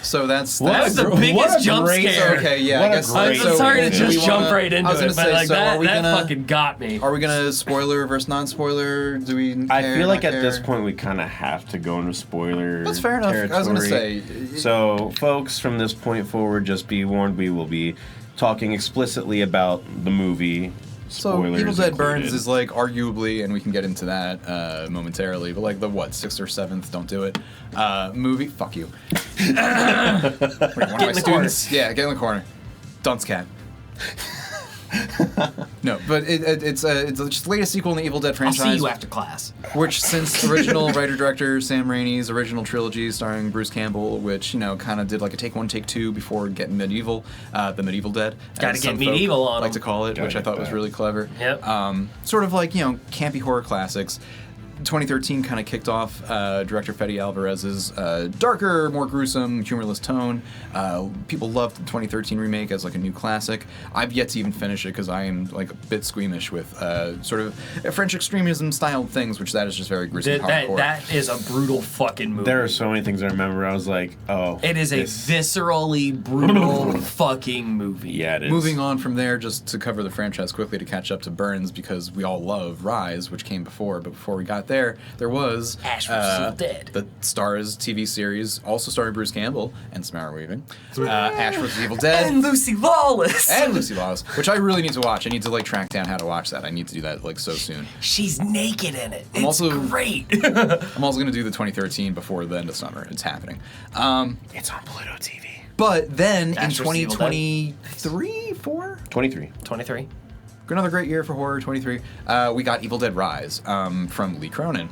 Speaker 7: so that's
Speaker 10: That was the biggest jump scare.
Speaker 7: Okay, yeah,
Speaker 8: What
Speaker 7: I
Speaker 8: a
Speaker 7: guess.
Speaker 8: great
Speaker 10: I'm sorry to
Speaker 8: Do
Speaker 10: just
Speaker 8: we
Speaker 10: jump right into
Speaker 7: I was gonna
Speaker 10: it, but
Speaker 7: say,
Speaker 10: like
Speaker 7: so
Speaker 10: that
Speaker 7: are we gonna-
Speaker 10: fucking got me.
Speaker 7: Are we gonna spoiler versus non-spoiler? Do we?
Speaker 8: I
Speaker 7: care,
Speaker 8: feel like
Speaker 7: not
Speaker 8: at this
Speaker 7: care?
Speaker 8: point we kind of have to go into spoiler
Speaker 7: That's fair enough. I was gonna
Speaker 8: territory.
Speaker 7: say.
Speaker 8: So, folks, from this point forward, just be warned, we will be talking explicitly about the movie.
Speaker 7: So
Speaker 8: Spoilers
Speaker 7: Evil Dead
Speaker 8: included.
Speaker 7: Burns is like arguably, and we can get into that momentarily, but like the 6th or 7th, don't do it, movie. Fuck you. Wait, one of my
Speaker 10: in the corner.
Speaker 7: students. Yeah, get in the corner. Dunce cat. No, but it's just the latest sequel in the Evil Dead
Speaker 10: I'll
Speaker 7: franchise.
Speaker 10: see you after class.
Speaker 7: Which, since original writer-director Sam Raimi's original trilogy starring Bruce Campbell, which, kind of did like a take one, take two before getting medieval, the Medieval Dead.
Speaker 10: Gotta
Speaker 7: as
Speaker 10: get
Speaker 7: some folk
Speaker 10: medieval on
Speaker 7: like
Speaker 10: 'em.
Speaker 7: to call it,
Speaker 8: Gotta
Speaker 7: which I
Speaker 8: get
Speaker 7: thought was
Speaker 8: that.
Speaker 7: really clever.
Speaker 10: Yep.
Speaker 7: Sort of like, campy horror classics. 2013 kind of kicked off director Fede Alvarez's darker, more gruesome, humorless tone. People loved the 2013 remake as like a new classic. I've yet to even finish it because I am like a bit squeamish with sort of French extremism styled things, which that is just very gruesome hardcore.
Speaker 6: That is a brutal fucking movie.
Speaker 8: There are so many things I remember. I was like, oh.
Speaker 6: It is a viscerally brutal fucking movie.
Speaker 8: Yeah, it is.
Speaker 7: Moving on from there, just to cover the franchise quickly to catch up to Burns, because we all love Rise, which came before. But before we got there was
Speaker 6: Ash vs. Evil Dead.
Speaker 7: the Starz TV series, also starring Bruce Campbell and Samara Weaving. Ash vs. Evil Dead.
Speaker 6: And Lucy Lawless.
Speaker 7: And Lucy Lawless, which I really need to watch. I need to like track down how to watch that. I need to do that like so soon.
Speaker 6: She's naked in it.
Speaker 7: I'm
Speaker 6: It's
Speaker 7: also-
Speaker 6: great.
Speaker 7: I'm also going to do the 2013 before the end of summer. It's happening.
Speaker 8: It's on Pluto TV.
Speaker 7: But then in
Speaker 6: Ash vs. Evil Dead.
Speaker 7: 2023, 4?
Speaker 8: 23.
Speaker 6: 23.
Speaker 7: Another great year for horror, 23. We got Evil Dead Rise from Lee Cronin.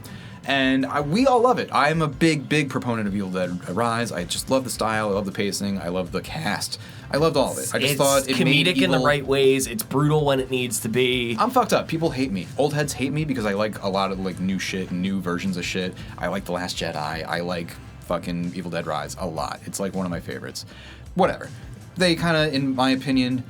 Speaker 7: And we all love it. I'm a big proponent of Evil Dead Rise. I just love the style. I love the pacing. I love the cast. I loved all of it. I just
Speaker 6: It's
Speaker 7: thought it made
Speaker 6: comedic in the
Speaker 7: evil-
Speaker 6: right ways. It's brutal when it needs to be.
Speaker 7: I'm fucked up. People hate me. Old heads hate me because I like a lot of like new shit, new versions of shit. I like The Last Jedi. I like fucking Evil Dead Rise a lot. It's like one of my favorites. Whatever. They kind of, in my opinion,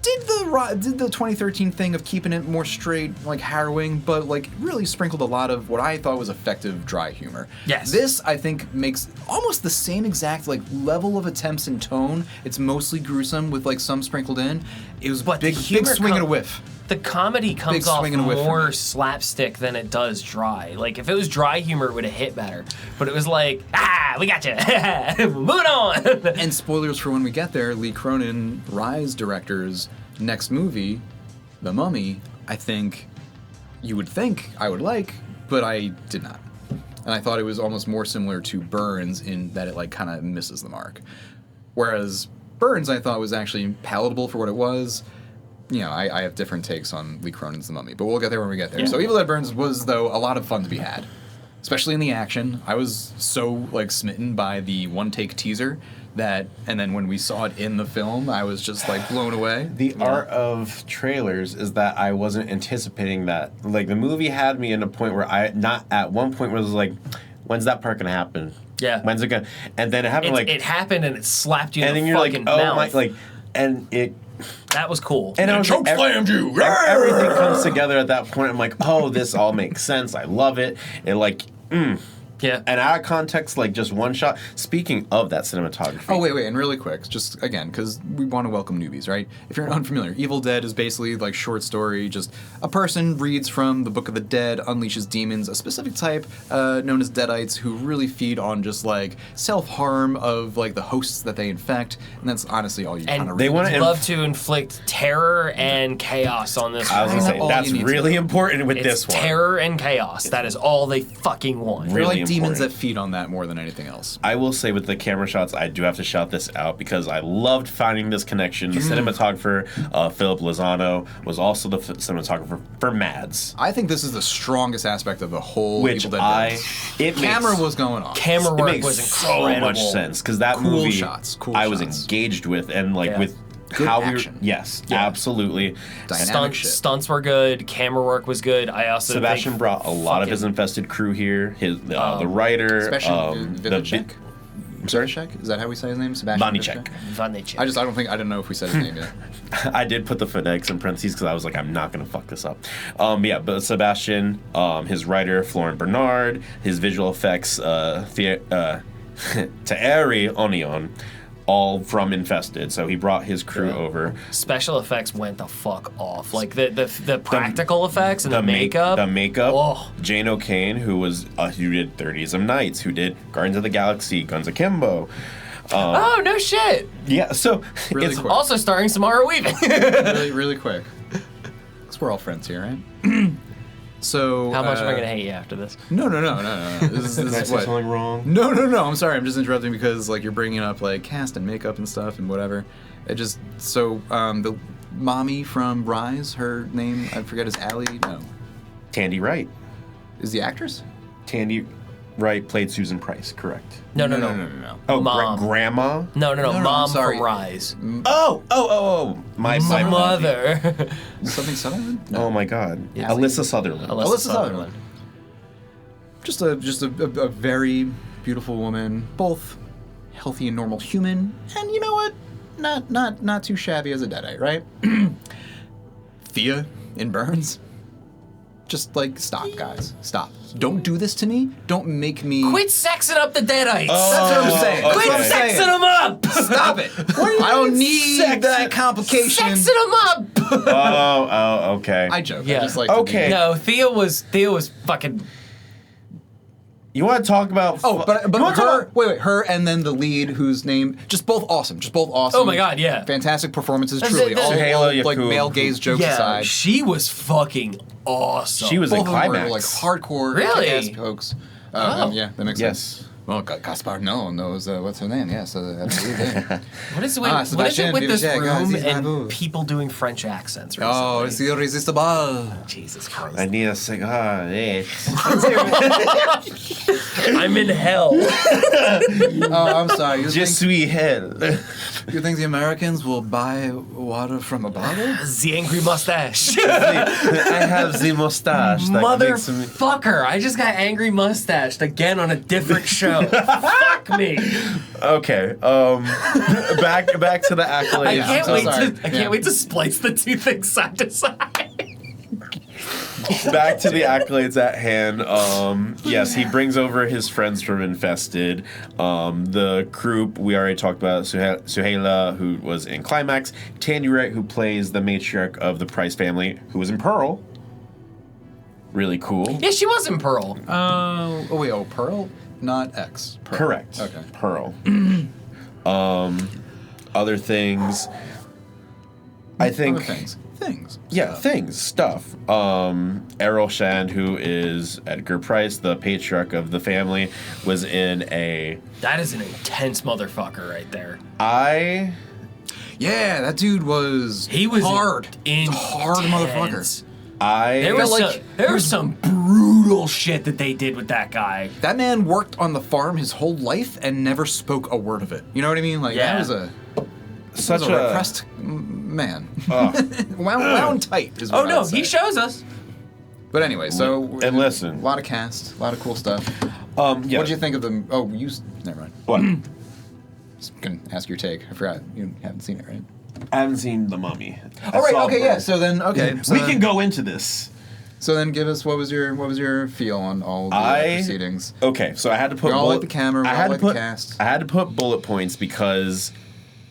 Speaker 7: did the 2013 thing of keeping it more straight, like harrowing, but like really sprinkled a lot of what I thought was effective dry humor.
Speaker 6: Yes.
Speaker 7: This I think makes almost the same exact like level of attempts and tone. It's mostly gruesome with like some sprinkled in. It was
Speaker 6: But the
Speaker 7: big
Speaker 6: humor
Speaker 7: swing and a
Speaker 6: com-
Speaker 7: whiff.
Speaker 6: The comedy
Speaker 7: Big
Speaker 6: comes off
Speaker 7: swing and a whiff for
Speaker 6: more
Speaker 7: me.
Speaker 6: slapstick than it does dry. Like, if it was dry humor, it would have hit better. But it was like, we got you. Moving on.
Speaker 7: And spoilers for when we get there, Lee Cronin, Rise director's next movie, The Mummy, I think you would think I would like, but I did not. And I thought it was almost more similar to Burns in that it like kind of misses the mark. Whereas Burns I thought was actually palatable for what it was. You know, I have different takes on Lee Cronin's The Mummy, but we'll get there when we get there. So Evil Dead Burns was, though, a lot of fun to be had. Especially in the action. I was so, like, smitten by the one-take teaser that, and then when we saw it in the film, I was just, like, blown away.
Speaker 8: The art of trailers is that I wasn't anticipating that. Like, the movie had me in a point where not at one point where it was like, when's that part gonna happen?
Speaker 6: Yeah.
Speaker 8: When's it gonna? And then it happened
Speaker 6: it happened and it slapped you in
Speaker 8: and
Speaker 6: the
Speaker 8: then you're like,
Speaker 6: fucking
Speaker 8: oh
Speaker 6: mouth.
Speaker 8: my, like, and it.
Speaker 6: That was cool.
Speaker 8: And I was like,
Speaker 7: chokeslammed you!
Speaker 8: Everything comes together at that point. I'm like, oh, this all makes sense. I love it. And like,
Speaker 6: Yeah.
Speaker 8: And out of context, like just one shot. Speaking of that cinematography.
Speaker 7: Oh, wait, and really quick, just again, because we want to welcome newbies, right? If you're unfamiliar, Evil Dead is basically like short story, just a person reads from the Book of the Dead, unleashes demons, a specific type known as Deadites who really feed on just like self-harm of like the hosts that they infect, and that's honestly all you kind
Speaker 6: And
Speaker 7: of
Speaker 8: they wanna
Speaker 6: love to inflict terror and chaos on this
Speaker 8: I was
Speaker 6: world.
Speaker 8: gonna say
Speaker 7: all
Speaker 8: that's
Speaker 7: you need to
Speaker 8: really
Speaker 7: know.
Speaker 8: important with
Speaker 6: It's
Speaker 8: this one.
Speaker 6: terror and chaos. That is all they fucking want.
Speaker 7: They're
Speaker 8: really
Speaker 7: like demons
Speaker 8: important.
Speaker 7: that feed on that more than anything else.
Speaker 8: I will say with the camera shots, I do have to shout this out because I loved finding this connection. The cinematographer, Philip Lozano, was also the cinematographer for Mads,
Speaker 7: I think this is the strongest aspect of the whole
Speaker 8: which
Speaker 7: Evil Dead.
Speaker 8: camera
Speaker 7: Was going on.
Speaker 6: Camera
Speaker 8: it
Speaker 6: work
Speaker 8: makes
Speaker 6: was
Speaker 8: so
Speaker 6: incredible.
Speaker 8: much sense because that
Speaker 7: Cool
Speaker 8: movie
Speaker 7: shots, cool
Speaker 8: I was
Speaker 7: shots.
Speaker 8: engaged with and like
Speaker 6: Yeah.
Speaker 8: with
Speaker 7: Good
Speaker 8: how
Speaker 7: action.
Speaker 8: Absolutely.
Speaker 7: Dynamic shit.
Speaker 6: Stunts were good. Camera work was good. I also
Speaker 8: Sebastian
Speaker 6: think
Speaker 8: brought a lot of
Speaker 6: fucking-
Speaker 8: his infested crew here. His the writer,
Speaker 7: Sebastian
Speaker 8: the
Speaker 7: Vinacek?
Speaker 8: sorry?
Speaker 7: Vinacek? Is that how we say his name? Sebastian
Speaker 8: Vanacek.
Speaker 6: Vanacek.
Speaker 7: I didn't know if we said his name yet.
Speaker 8: I did put the phonetics in parentheses because I was like, I'm not gonna fuck this up. But Sebastian, his writer Florent Bernard, his visual effects Thierry Onion, all from Infested. So he brought his crew over.
Speaker 6: Special effects went the fuck off. Like the practical effects and the
Speaker 8: The
Speaker 6: makeup.
Speaker 8: makeup.
Speaker 6: Oh.
Speaker 8: Jane O'Kane, who did 30s of Nights, who did Guardians of the Galaxy, Guns Akimbo.
Speaker 6: Oh no shit!
Speaker 8: Yeah, so
Speaker 7: Really
Speaker 8: it's
Speaker 7: quick.
Speaker 6: Also starring Samara Weaving.
Speaker 7: really quick. Because we're all friends here, right? So
Speaker 6: How much am I gonna hate you after this?
Speaker 7: No. This
Speaker 8: Did I
Speaker 7: is
Speaker 8: say
Speaker 7: what?
Speaker 8: something wrong?
Speaker 7: No. I'm sorry. I'm just interrupting because like you're bringing up like cast and makeup and stuff and whatever. It just the mommy from Rise, her name I forget is Allie. No,
Speaker 8: Tandy Wright.
Speaker 7: is the actress?
Speaker 8: Tandy Wright played Susan Price, correct?
Speaker 6: No.
Speaker 8: Oh,
Speaker 6: Mom.
Speaker 8: grandma?
Speaker 6: No,
Speaker 7: I'm
Speaker 6: Mom
Speaker 7: sorry.
Speaker 6: from Rise.
Speaker 8: Oh. My
Speaker 6: Mother.
Speaker 7: Something Sutherland?
Speaker 8: Oh my God.
Speaker 6: Yeah.
Speaker 8: Alyssa Sutherland.
Speaker 7: Alyssa Sutherland. just a very beautiful woman, both healthy and normal human, and you know what? Not too shabby as a deadite, right? Thea in Burns. Just like stop, guys. Stop. Don't do this to me. Don't make me
Speaker 6: Quit sexing up the Deadites.
Speaker 7: That's what I'm saying.
Speaker 8: okay.
Speaker 6: Quit
Speaker 7: That's what I'm saying.
Speaker 6: sexing them up.
Speaker 7: Stop it. I don't need that complication.
Speaker 6: Sexing them up.
Speaker 8: Oh, okay.
Speaker 7: I joke.
Speaker 6: Yeah.
Speaker 7: I just like
Speaker 8: Okay.
Speaker 6: No, Thea was fucking.
Speaker 8: You want to talk about?
Speaker 7: Oh, but
Speaker 8: you wanna talk
Speaker 7: her,
Speaker 8: about-
Speaker 7: wait, her and then the lead, whose name, just both awesome.
Speaker 6: Oh my God, yeah.
Speaker 7: Fantastic performances,
Speaker 6: That's
Speaker 7: truly.
Speaker 6: it, that's
Speaker 7: All,
Speaker 8: it.
Speaker 7: all
Speaker 8: Suhaila
Speaker 7: like
Speaker 8: Yacoub.
Speaker 7: male gaze jokes
Speaker 6: Yeah,
Speaker 7: aside.
Speaker 6: she was fucking awesome.
Speaker 8: She was
Speaker 7: Both
Speaker 8: in
Speaker 7: of them were
Speaker 8: climax.
Speaker 7: like hardcore
Speaker 6: Really?
Speaker 7: kick-ass jokes.
Speaker 6: Oh.
Speaker 7: Yeah, that makes
Speaker 8: Yes.
Speaker 7: sense. Well, Gaspar Noé knows what's her name. Yes, absolutely.
Speaker 6: What is it with,
Speaker 7: Ah,
Speaker 6: what is it
Speaker 7: Sebastian,
Speaker 6: with this
Speaker 7: Vivier,
Speaker 6: room
Speaker 7: guys,
Speaker 6: and
Speaker 7: bravo.
Speaker 6: people doing French accents recently?
Speaker 7: Oh, it's irresistible.
Speaker 6: Jesus Christ.
Speaker 8: I need a cigar. Yeah.
Speaker 6: I'm in hell.
Speaker 7: Oh, I'm sorry.
Speaker 8: Je suis hell.
Speaker 7: You think the Americans will buy water from a bottle?
Speaker 6: The angry mustache.
Speaker 8: I have the mustache. That makes me-
Speaker 6: Motherfucker, I just got angry mustached again on a different show. Fuck me.
Speaker 8: Okay. Back to the accolades.
Speaker 6: I can't
Speaker 7: so
Speaker 6: wait
Speaker 7: sorry.
Speaker 6: to I can't wait to splice the two things side to side.
Speaker 8: Back to the accolades at hand. Yes, he brings over his friends from Infested. The group we already talked about. Suhaila, who was in Climax. Tandy Wright, who plays the matriarch of the Price family, who was in Pearl. Really cool.
Speaker 6: Yeah, she was in Pearl.
Speaker 7: Pearl? Not X. Pearl.
Speaker 8: Correct.
Speaker 7: Okay.
Speaker 8: Pearl. Other things. I think.
Speaker 7: Other things.
Speaker 8: Yeah, things, stuff. Errol Shand, who is Edgar Price, the patriarch of the family, was in a.
Speaker 6: That is an intense motherfucker right there.
Speaker 7: Yeah, that dude was.
Speaker 6: He was
Speaker 7: hard.
Speaker 6: intense.
Speaker 7: Hard motherfucker.
Speaker 6: There was some brutal shit that they did with that guy.
Speaker 7: That man worked on the farm his whole life and never spoke a word of it. You know what I mean? Like
Speaker 6: Yeah.
Speaker 7: that was
Speaker 8: Such
Speaker 7: a repressed man. wound tight is what
Speaker 6: Oh no,
Speaker 7: I'd say.
Speaker 6: he shows us.
Speaker 7: But anyway, so
Speaker 8: And listen.
Speaker 7: a lot of cast, a lot of cool stuff.
Speaker 8: Yeah.
Speaker 7: What did you think of them? Oh, never mind.
Speaker 8: What?
Speaker 7: Just gonna ask your take. I forgot you haven't seen it, right?
Speaker 8: I haven't seen The Mummy.
Speaker 7: All right. Okay. Yeah. So then, okay. So
Speaker 8: we
Speaker 7: then,
Speaker 8: can go into this.
Speaker 7: So then, give us what was your feel on all the proceedings?
Speaker 8: Okay, so I had to put.
Speaker 7: We all like the camera. We
Speaker 8: I
Speaker 7: all
Speaker 8: had
Speaker 7: like
Speaker 8: to put.
Speaker 7: the cast.
Speaker 8: I had to put bullet points because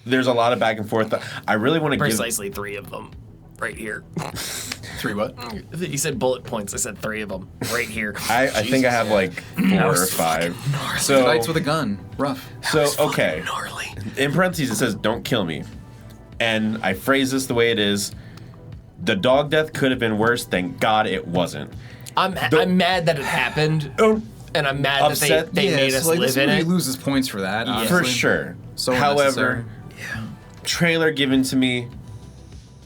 Speaker 8: there's a lot of back and forth. I really want to give.
Speaker 6: Precisely 3 of them. Right here.
Speaker 7: 3 what?
Speaker 6: You said bullet points. I said 3 of them. Right here.
Speaker 8: I think I have like 4 or 5. So
Speaker 7: Fights with a gun. Rough.
Speaker 8: So okay.
Speaker 6: Gnarly.
Speaker 8: In parentheses it says "Don't kill me," and I phrase this the way it is. The dog death could have been worse. Thank God it wasn't.
Speaker 6: I'm mad that it happened, and I'm mad
Speaker 8: Upset?
Speaker 6: that they made us
Speaker 7: like,
Speaker 6: live
Speaker 7: this
Speaker 6: in
Speaker 7: movie
Speaker 6: it.
Speaker 7: loses points for that.
Speaker 6: Yeah.
Speaker 7: Honestly.
Speaker 8: For sure.
Speaker 7: So
Speaker 8: However,
Speaker 7: unnecessary.
Speaker 8: trailer given to me,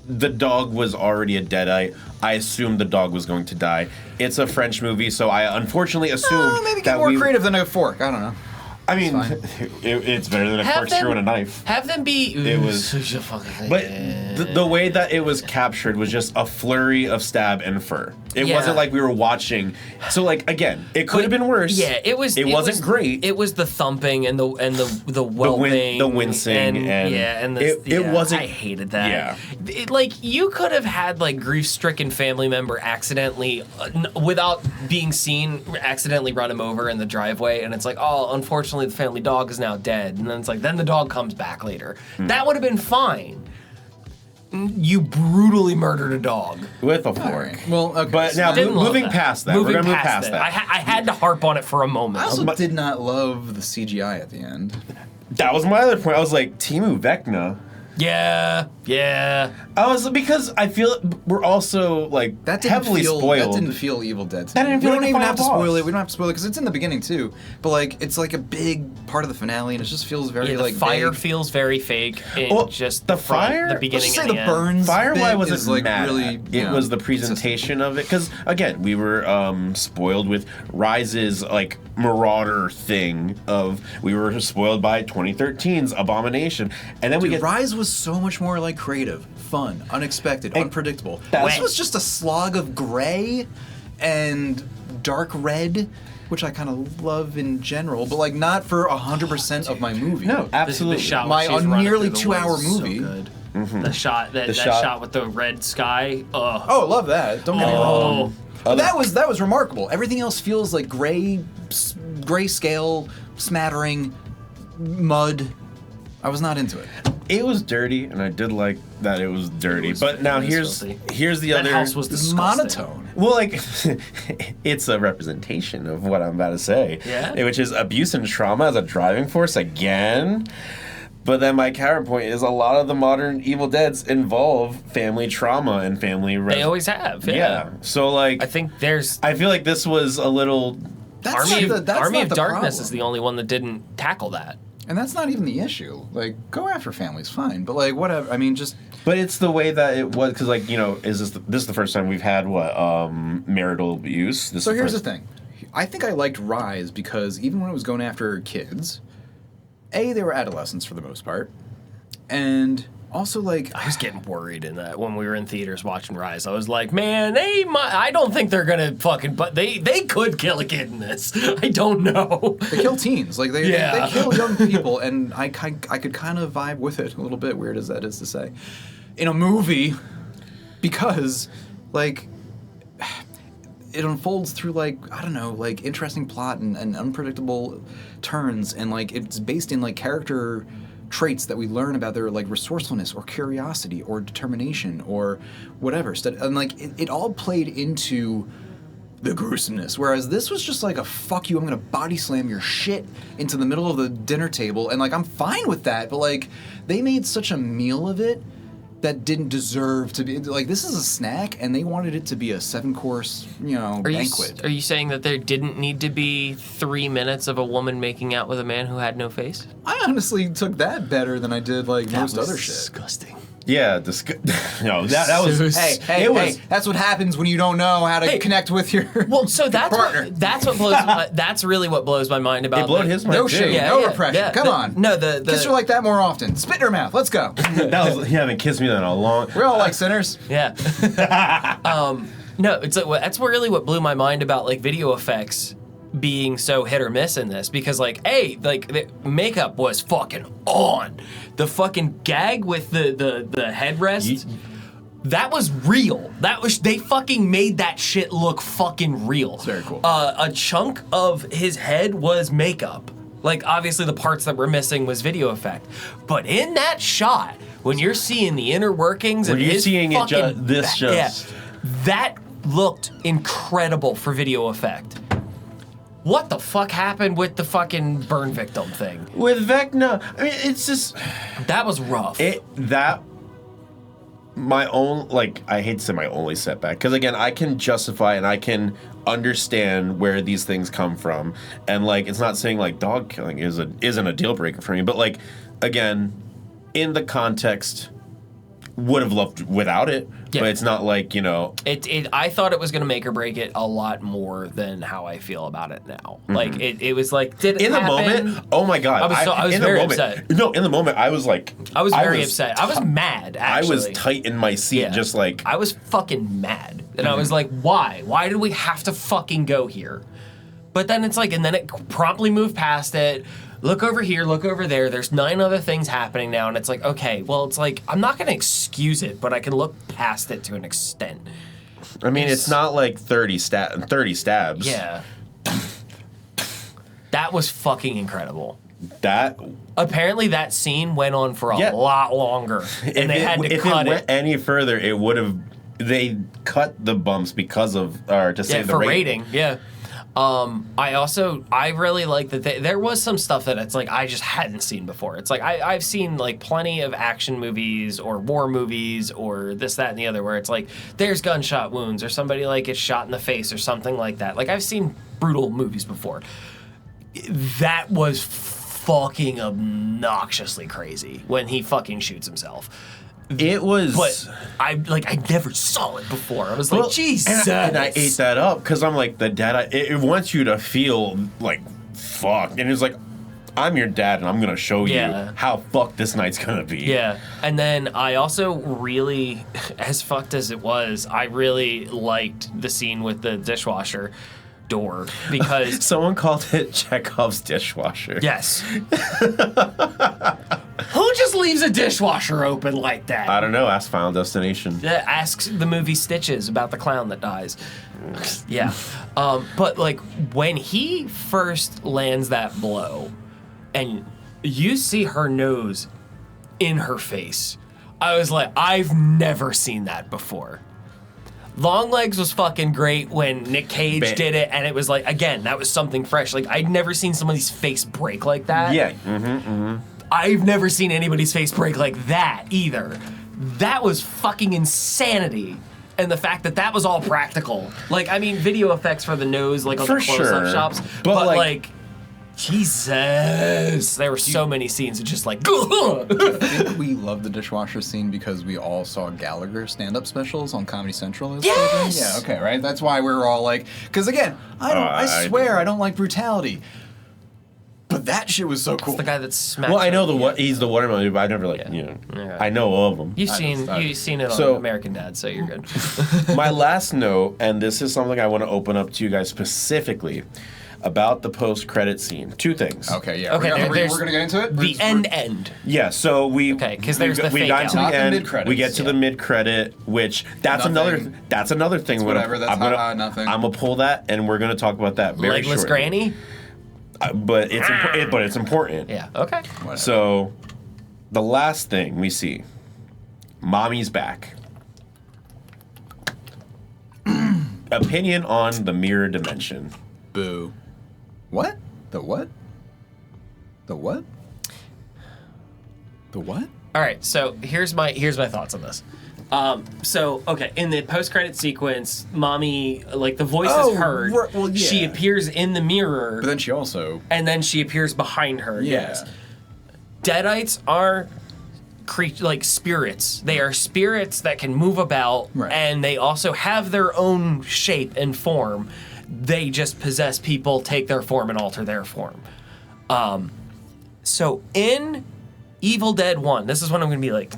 Speaker 8: the dog was already a deadite. I assumed the dog was going to die. It's a French movie, so I unfortunately assumed
Speaker 7: maybe get
Speaker 8: that
Speaker 7: more creative than a fork. I don't know.
Speaker 8: I mean,
Speaker 7: fine.
Speaker 8: it's better than a
Speaker 6: Have
Speaker 8: corkscrew
Speaker 6: them-
Speaker 8: and a knife.
Speaker 6: Have them be.
Speaker 8: It was- But the way that it was captured was just a flurry of stab and fur. It
Speaker 6: Yeah.
Speaker 8: wasn't like we were watching. So like again, it could have been worse.
Speaker 6: Yeah, it was.
Speaker 8: It wasn't great.
Speaker 6: It was the thumping and the whelping,
Speaker 8: the wincing and
Speaker 6: yeah, and
Speaker 8: it wasn't.
Speaker 6: I hated that.
Speaker 8: Yeah.
Speaker 6: Like you could have had like grief-stricken family member accidentally, without being seen, accidentally run him over in the driveway, and it's like, oh, unfortunately, the family dog is now dead, and then it's like, then the dog comes back later. That would have been fine. You brutally murdered a dog.
Speaker 8: With a fork.
Speaker 7: Well, okay.
Speaker 8: But now
Speaker 6: Didn't love
Speaker 8: moving
Speaker 6: that.
Speaker 8: past that, we're gonna move past
Speaker 6: it.
Speaker 8: that.
Speaker 6: I had to harp on it for a moment.
Speaker 7: I also did not love the CGI at the end.
Speaker 8: That was my other point. I was like, Timu Vecna.
Speaker 6: Yeah.
Speaker 8: I was because I feel we're also like
Speaker 7: That didn't
Speaker 8: heavily
Speaker 7: feel,
Speaker 8: spoiled.
Speaker 7: That didn't feel Evil Dead. To
Speaker 8: That
Speaker 7: me.
Speaker 8: didn't feel
Speaker 7: we don't
Speaker 8: like a
Speaker 7: even have to
Speaker 8: final
Speaker 7: spoil
Speaker 8: boss.
Speaker 7: it. We don't have to spoil it because it's in the beginning too. But like, it's like a big part of the finale, and it just feels very
Speaker 6: Yeah, the
Speaker 7: like
Speaker 6: fire
Speaker 7: vague.
Speaker 6: feels very fake in
Speaker 8: Well,
Speaker 6: just
Speaker 8: the
Speaker 6: front,
Speaker 8: fire-
Speaker 6: the
Speaker 8: let's
Speaker 6: beginning
Speaker 7: Let's just
Speaker 6: and
Speaker 7: say
Speaker 6: the
Speaker 7: the
Speaker 6: end.
Speaker 7: burns.
Speaker 8: Firewire
Speaker 7: bit
Speaker 8: wasn't
Speaker 7: is like
Speaker 8: mad
Speaker 7: really.
Speaker 8: at. It was the presentation of it because again we were spoiled with Rise's like Marauder thing of we were spoiled by 2013's Abomination, and then we
Speaker 7: Dude,
Speaker 8: get
Speaker 7: Rise was so much more like creative, fun, unexpected, unpredictable.
Speaker 8: that's-
Speaker 7: This was just a slog of gray and dark red which I kind of love in general, but like not for 100% of my movie.
Speaker 8: No, absolutely.
Speaker 10: The shot
Speaker 7: My
Speaker 10: when she's running
Speaker 7: nearly
Speaker 10: through the
Speaker 7: 2-hour
Speaker 10: woods is so
Speaker 7: movie.
Speaker 10: good.
Speaker 8: Mm-hmm.
Speaker 10: The shot that shot with the red sky.
Speaker 7: Oh, I love that. Don't get me wrong.
Speaker 10: Oh,
Speaker 7: That was remarkable. Everything else feels like gray scale, smattering, mud. I was not into it.
Speaker 8: It was dirty, and I did like that it was dirty.
Speaker 10: was-
Speaker 8: But now
Speaker 10: it was
Speaker 8: here's
Speaker 10: filthy.
Speaker 8: the
Speaker 10: that
Speaker 8: other.
Speaker 10: house was disgusting.
Speaker 7: Monotone.
Speaker 8: Well, like, it's a representation of what I'm about to say.
Speaker 10: Yeah?
Speaker 8: Which is abuse and trauma as a driving force again. But then my counterpoint is a lot of the modern Evil Deads involve family trauma and family.
Speaker 6: They always have. Yeah.
Speaker 8: Yeah. So like,
Speaker 6: I think there's
Speaker 8: I feel like this was a little.
Speaker 7: That's
Speaker 6: Army
Speaker 7: not
Speaker 6: of,
Speaker 7: the, that's
Speaker 6: Army
Speaker 7: not
Speaker 6: of
Speaker 7: the
Speaker 6: Darkness
Speaker 7: problem.
Speaker 6: is the only one that didn't tackle that.
Speaker 7: And that's not even the issue. Like, go after families, fine. But like, whatever. I mean, just
Speaker 8: But it's the way that it was, because like, you know, this is the first time we've had marital abuse.
Speaker 7: So here's the thing. I think I liked Rise because even when it was going after kids, A, they were adolescents for the most part. And also, like,
Speaker 6: I was getting worried in that when we were in theaters watching Rise. I was like, man, I don't think they're gonna fucking, but they could kill a kid in this. I don't know.
Speaker 7: they kill teens. Like, they
Speaker 6: Yeah.
Speaker 7: kill young people. And I could kind of vibe with it a little bit, weird as that is to say, in a movie because, like, it unfolds through, like, I don't know, like, interesting plot and unpredictable turns. And, like, it's based in, like, character traits that we learn about their, like, resourcefulness or curiosity or determination or whatever. And, like, it all played into the gruesomeness. Whereas this was just like a fuck you, I'm gonna body slam your shit into the middle of the dinner table. And, like, I'm fine with that. But, like, they made such a meal of it that didn't deserve to be, like, this is a snack and they wanted it to be a 7-course, banquet.
Speaker 6: Are you saying that there didn't need to be 3 minutes of a woman making out with a man who had no face?
Speaker 7: I honestly took that better than I did, like, most other shit.
Speaker 6: Disgusting.
Speaker 8: Yeah, no, that was.
Speaker 7: Hey,
Speaker 8: it was.
Speaker 7: that's what happens when you don't know how to
Speaker 6: Hey.
Speaker 7: connect with your
Speaker 6: Well, so that's
Speaker 7: partner.
Speaker 6: that's what blows. That's really what blows my mind about.
Speaker 8: It blowed
Speaker 6: like,
Speaker 8: his mind
Speaker 7: No
Speaker 8: too.
Speaker 7: shame, no repression. Come on.
Speaker 6: No, the
Speaker 7: Kiss her like that more often. Spit in her mouth. Let's go.
Speaker 8: That was. You haven't kissed me in a long.
Speaker 7: We're all like sinners.
Speaker 6: yeah. No, it's like that's really what blew my mind about like video effects being so hit or miss in this because like the makeup was fucking on. The fucking gag with the headrest. That was real. They fucking made that shit look fucking real.
Speaker 7: It's very cool.
Speaker 6: A chunk of his head was makeup. Like obviously the parts that were missing was video effect. But in that shot, when you're seeing the inner workings
Speaker 8: When
Speaker 6: of
Speaker 8: you're
Speaker 6: his
Speaker 8: seeing it
Speaker 6: fucking that looked incredible for video effect. What the fuck happened with the fucking burn victim thing?
Speaker 8: With Vecna, I mean, it's just
Speaker 6: That was rough.
Speaker 8: my own, like, I hate to say my only setback, because again, I can justify and I can understand where these things come from, and like, it's not saying like dog killing isn't a deal breaker for me, but like, again, in the context, would have loved without it,
Speaker 6: Yeah.
Speaker 8: but it's not like, you know.
Speaker 6: I thought it was gonna make or break it a lot more than how I feel about it now. Like it was like, did it
Speaker 8: In the
Speaker 6: happen?
Speaker 8: moment, oh my god!
Speaker 6: I was
Speaker 8: in the
Speaker 6: very
Speaker 8: moment,
Speaker 6: upset.
Speaker 8: No, in the moment, I was like,
Speaker 6: I was very upset. I was mad. Actually,
Speaker 8: I was tight in my seat,
Speaker 6: Yeah.
Speaker 8: just like
Speaker 6: I was fucking mad, and I was like, why? Why did we have to fucking go here? But then it's like, and then it promptly moved past it. Look over here, look over there. There's 9 other things happening now, and it's like, okay, well, it's like, I'm not gonna excuse it, but I can look past it to an extent.
Speaker 8: I mean, it's not like 30 stabs.
Speaker 6: Yeah. That was fucking incredible.
Speaker 8: That
Speaker 6: Apparently, that scene went on for a
Speaker 8: Yeah.
Speaker 6: lot longer, and they had to
Speaker 8: if
Speaker 6: cut
Speaker 8: it went
Speaker 6: it.
Speaker 8: any further, it would have. They cut the bumps because of, or to say
Speaker 6: Yeah,
Speaker 8: the
Speaker 6: for
Speaker 8: rating.
Speaker 6: rating. Yeah. I really like that there was some stuff that it's like I just hadn't seen before. It's like I've seen like plenty of action movies or war movies or this, that, and the other where it's like there's gunshot wounds or somebody like gets shot in the face or something like that. Like I've seen brutal movies before. That was fucking obnoxiously crazy when he fucking shoots himself.
Speaker 8: It was.
Speaker 6: But I never saw it before. I was
Speaker 8: Well,
Speaker 6: like, Jesus.
Speaker 8: And I ate that up because I'm like, the dad, it wants you to feel like fucked. And it's like, I'm your dad and I'm going to show
Speaker 6: Yeah.
Speaker 8: you how fucked this night's going to be.
Speaker 6: Yeah. And then I also really, as fucked as it was, I really liked the scene with the dishwasher door because
Speaker 8: Someone called it Chekhov's dishwasher.
Speaker 6: yes. Who just leaves a dishwasher open like that?
Speaker 8: I don't know. Ask Final Destination.
Speaker 6: Yeah, asks the movie Stitches about the clown that dies. Yeah. But like when he first lands that blow and you see her nose in her face, I was like, I've never seen that before. Longlegs was fucking great when Nick Cage did it, and it was like, again, that was something fresh. Like, I'd never seen somebody's face break like that.
Speaker 8: Yeah.
Speaker 6: I've never seen anybody's face break like that either. That was fucking insanity. And the fact that that was all practical. Like, I mean, video effects for the nose, like on
Speaker 8: For
Speaker 6: the close-up
Speaker 8: sure.
Speaker 6: shops.
Speaker 8: But,
Speaker 6: But,
Speaker 8: like,
Speaker 6: Jesus. There were so many scenes of just like,
Speaker 7: I think we love the dishwasher scene because we all saw Gallagher stand-up specials on Comedy Central.
Speaker 6: Yes!
Speaker 7: Yeah, okay, right? That's why we were all like, because again, I swear I don't like brutality. But that shit was so cool.
Speaker 6: the guy that smacked.
Speaker 8: Well, I know
Speaker 6: her.
Speaker 8: he's the watermelon, dude, but I never
Speaker 6: Yeah.
Speaker 8: I know all of them.
Speaker 6: You've seen it on
Speaker 8: So-
Speaker 6: American Dad, so you're good.
Speaker 8: My last note, and this is something I want to open up to you guys specifically about the post-credit scene. Two things.
Speaker 7: Okay, yeah.
Speaker 6: Okay,
Speaker 7: we're
Speaker 6: there's
Speaker 7: going to get into it?
Speaker 6: The end.
Speaker 8: Yeah, so we
Speaker 6: 'cause there's the
Speaker 8: we
Speaker 6: fake
Speaker 8: got
Speaker 6: out.
Speaker 8: to the
Speaker 7: Not the
Speaker 8: end.
Speaker 7: mid-credits,
Speaker 8: We get to the mid-credit, which that's
Speaker 7: Nothing.
Speaker 8: another thing.
Speaker 7: It's whatever, that's nothing.
Speaker 8: I'm gonna pull that, and we're gonna talk about that very
Speaker 6: Legless
Speaker 8: shortly.
Speaker 6: Granny?
Speaker 8: But it's important.
Speaker 6: Yeah, okay.
Speaker 8: So, the last thing we see, Mommy's back. Opinion on the mirror dimension.
Speaker 7: Boo. What? The what? The what? The what?
Speaker 6: All right, so here's my thoughts on this. So okay, in the post-credit sequence, Mommy, like the voice
Speaker 7: Oh,
Speaker 6: is heard.
Speaker 7: right, well, yeah.
Speaker 6: She appears in the mirror,
Speaker 7: But then she also...
Speaker 6: and then she appears behind her.
Speaker 7: Yeah.
Speaker 6: Yes. Deadites are like spirits. They are spirits that can move about,
Speaker 7: Right.
Speaker 6: and they also have their own shape and form. They just possess people, take their form, and alter their form. So in Evil Dead 1, this is what I'm going to be like.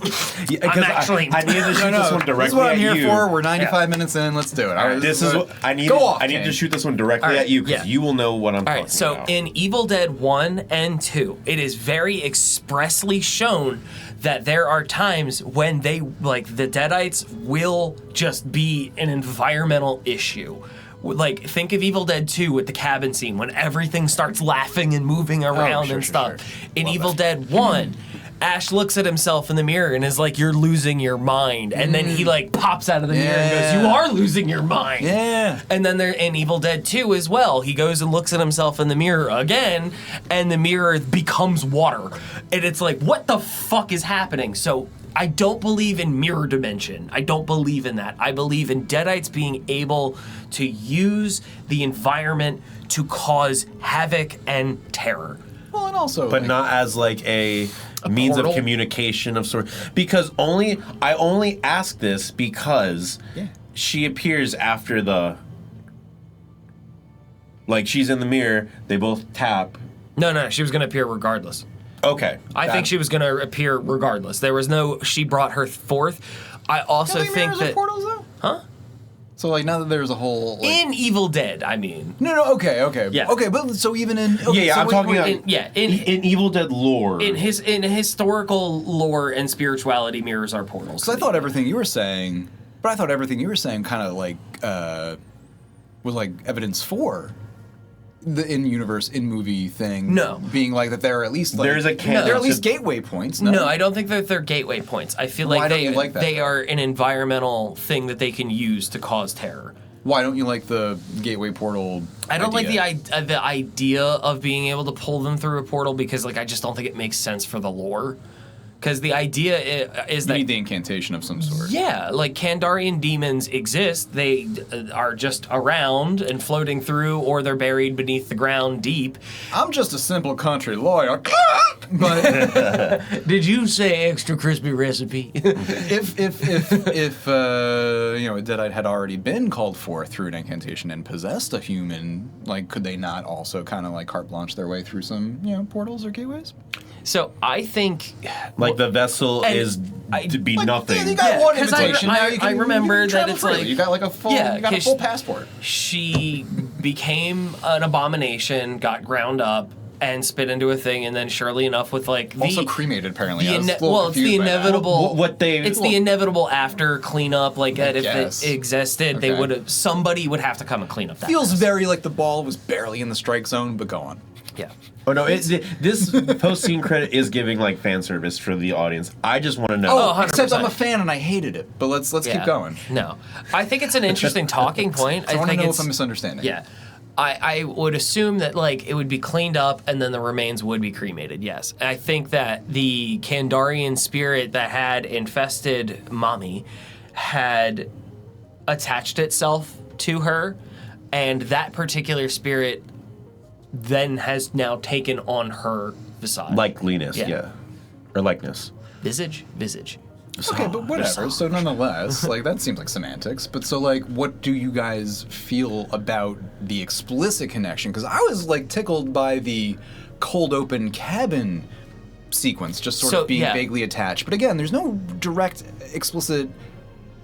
Speaker 6: I'm actually...
Speaker 8: I needed to shoot this one directly
Speaker 7: This is what I'm
Speaker 8: at
Speaker 7: here
Speaker 8: you.
Speaker 7: for. We're 95 minutes in. Let's do it. All right,
Speaker 8: This is what I need.
Speaker 7: Go off,
Speaker 8: I need
Speaker 7: Kane.
Speaker 8: to shoot this one directly
Speaker 6: All right,
Speaker 8: at you because
Speaker 6: yeah.
Speaker 8: you will know what I'm
Speaker 6: All
Speaker 8: talking
Speaker 6: right, so
Speaker 8: about.
Speaker 6: in Evil Dead 1 and 2, it is very expressly shown that there are times when they, like, the Deadites will just be an environmental issue. Like, think of Evil Dead 2 with the cabin scene when everything starts laughing and moving around
Speaker 7: sure,
Speaker 6: and
Speaker 7: sure,
Speaker 6: stuff.
Speaker 7: sure.
Speaker 6: In
Speaker 7: Love
Speaker 6: Evil
Speaker 7: that.
Speaker 6: Dead 1, Ash looks at himself in the mirror and is like, "You're losing your mind." And then he, like, pops out of the mirror and goes, "You
Speaker 7: Yeah.
Speaker 6: are losing your mind."
Speaker 7: Yeah.
Speaker 6: And then there in Evil Dead 2 as well, he goes and looks at himself in the mirror again, and the mirror becomes water. And it's like, what the fuck is happening? So I don't believe in mirror dimension. I don't believe in that. I believe in Deadites being able to use the environment to cause havoc and terror.
Speaker 7: Well, and also...
Speaker 8: but
Speaker 7: like,
Speaker 8: not as like a means
Speaker 6: portal?
Speaker 8: of communication of sort. Because I only ask this because she appears after the. Like she's in the mirror. They both tap.
Speaker 6: No, she was going to appear regardless.
Speaker 8: Okay.
Speaker 6: I think she was going to appear regardless. There was no, she brought her forth. I also
Speaker 7: Don't they
Speaker 6: think
Speaker 7: mirrors are
Speaker 6: that...
Speaker 7: portals, though?
Speaker 6: Huh?
Speaker 7: So, like, now that there's a whole... Like,
Speaker 6: In Evil Dead, I mean.
Speaker 7: No, okay.
Speaker 6: Yeah.
Speaker 7: Okay, but so even in... Okay,
Speaker 8: Yeah,
Speaker 7: so
Speaker 8: I'm
Speaker 7: wait,
Speaker 8: talking
Speaker 7: wait,
Speaker 8: about
Speaker 6: in
Speaker 8: Evil Dead lore.
Speaker 6: in historical lore and spirituality, mirrors are portals.
Speaker 7: Because I thought everything you were saying... But I thought everything you were saying kind of, like, was, like, evidence for the in-universe, in-movie thing.
Speaker 6: No.
Speaker 7: Being, like, that there are at least, like...
Speaker 8: There's a canon
Speaker 7: There are at least
Speaker 8: to-
Speaker 7: gateway points,
Speaker 6: No, I don't think that they're gateway points. I feel
Speaker 7: Why
Speaker 6: like
Speaker 7: don't you like that,
Speaker 6: they
Speaker 7: though?
Speaker 6: are an environmental thing that they can use to cause terror.
Speaker 7: Why don't you like the gateway portal
Speaker 6: I don't
Speaker 7: idea?
Speaker 6: like the idea of being able to pull them through a portal because, like, I just don't think it makes sense for the lore. Because the idea is
Speaker 7: You
Speaker 6: that
Speaker 7: need the incantation of some sort.
Speaker 6: yeah, like Kandarian demons exist. They are just around and floating through, or they're buried beneath the ground deep.
Speaker 7: I'm just a simple country lawyer. But
Speaker 6: Did you say extra crispy recipe?
Speaker 7: if you know, a Deadite had already been called forth through an incantation and possessed a human, like, could they not also kind of like carte blanche their way through some, you know, portals or gateways?
Speaker 6: So I think
Speaker 8: Like the vessel
Speaker 6: and
Speaker 8: is to be
Speaker 7: Like,
Speaker 8: nothing.
Speaker 7: You got one
Speaker 6: 'cause
Speaker 7: invitation.
Speaker 6: I
Speaker 7: now you can,
Speaker 6: remember
Speaker 7: you can
Speaker 6: that
Speaker 7: travel
Speaker 6: it's
Speaker 7: freely.
Speaker 6: like-
Speaker 7: you got like a full,
Speaker 6: Yeah,
Speaker 7: you got a
Speaker 6: 'cause
Speaker 7: full passport.
Speaker 6: she became an abomination, got ground up, and spit into a thing, and then surely enough, with like
Speaker 7: Also cremated, apparently. I was a little
Speaker 6: well, it's the
Speaker 7: confused by that.
Speaker 6: inevitable.
Speaker 8: What they-
Speaker 6: It's the inevitable after cleanup. Like that, if
Speaker 7: guess.
Speaker 6: it existed, they
Speaker 7: Okay.
Speaker 6: would have. Somebody would have to come and clean up that.
Speaker 7: Feels
Speaker 6: mess.
Speaker 7: very like the ball was barely in the strike zone, but go on.
Speaker 6: Yeah.
Speaker 8: Oh no! This post-scene credit is giving like fan service for the audience. I just want to know.
Speaker 7: Oh,
Speaker 6: 100%.
Speaker 7: except I'm a fan and I hated it. But let's
Speaker 6: Yeah.
Speaker 7: keep going.
Speaker 6: No, I think it's an interesting talking point.
Speaker 7: I want to
Speaker 6: think
Speaker 7: know
Speaker 6: it's,
Speaker 7: if I'm misunderstanding.
Speaker 6: Yeah. I would assume that like it would be cleaned up and then the remains would be cremated. Yes, and I think that the Kandarian spirit that had infested Mommy had attached itself to her, and that particular spirit then has now taken on her visage.
Speaker 8: Likeliness,
Speaker 6: Yeah.
Speaker 8: yeah. Or likeness.
Speaker 6: visage.
Speaker 7: Okay, but whatever. So nonetheless, like that seems like semantics. But so like, what do you guys feel about the explicit connection? Because I was like tickled by the cold open cabin sequence, just sort of being vaguely attached. But again, there's no direct, explicit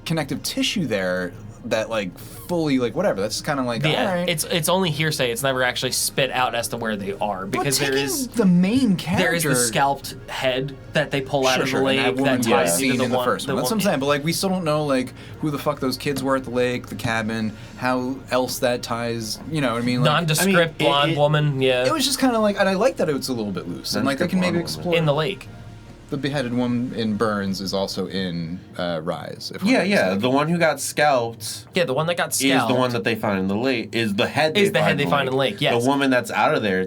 Speaker 7: connective tissue there that like fully like whatever. That's kind of like
Speaker 6: Yeah,
Speaker 7: all right.
Speaker 6: it's only hearsay. It's never actually spit out as to where they are because
Speaker 7: but
Speaker 6: there
Speaker 7: taking
Speaker 6: is
Speaker 7: the main character.
Speaker 6: there is the scalped head that they pull out of the
Speaker 7: and
Speaker 6: lake
Speaker 7: that woman
Speaker 6: that
Speaker 7: was
Speaker 6: ties
Speaker 7: seen
Speaker 6: into
Speaker 7: in the first one. That's what I'm saying. But like, we still don't know like who the fuck those kids were at the lake, the cabin, how else that ties. You know what I mean? Like,
Speaker 6: Nondescript blonde woman. Yeah,
Speaker 7: it was just kind of like, and I like that it was a little bit loose, and like they can maybe explore.
Speaker 6: in the lake.
Speaker 7: The beheaded woman in Burns is also in Rise. If I'm
Speaker 8: Yeah,
Speaker 7: not
Speaker 8: yeah.
Speaker 7: mistaken.
Speaker 8: The one who got scalped
Speaker 6: Yeah, the one that got
Speaker 8: is
Speaker 6: scalped
Speaker 8: the one that they find in the lake. Is the head
Speaker 6: Is the head they find in the lake, yes.
Speaker 8: The woman that's out of there.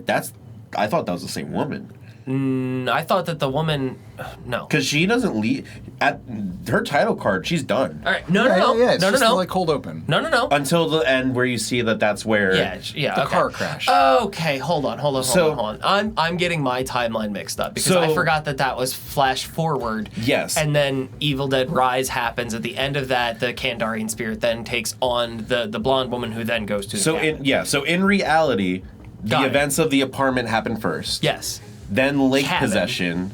Speaker 8: I thought that was the same woman.
Speaker 6: I thought that the woman. No.
Speaker 8: Because she doesn't leave at her title card. She's done
Speaker 6: All right. No.
Speaker 7: Yeah, it's
Speaker 6: No.
Speaker 7: just like cold open.
Speaker 6: No.
Speaker 8: until the end where you see that that's where.
Speaker 6: Yeah.
Speaker 7: The
Speaker 6: okay.
Speaker 7: car crash.
Speaker 6: Okay, hold on.
Speaker 8: So-
Speaker 6: I'm getting my timeline mixed up because I forgot that was flash forward.
Speaker 8: Yes.
Speaker 6: And then Evil Dead Rise happens. At the end of that, the Kandarian spirit then takes on the blonde woman who then goes to the cabin.
Speaker 8: So in reality,
Speaker 6: Got
Speaker 8: the
Speaker 6: it.
Speaker 8: events of the apartment happen first.
Speaker 6: Yes.
Speaker 8: Then lake
Speaker 6: Cabin.
Speaker 8: possession.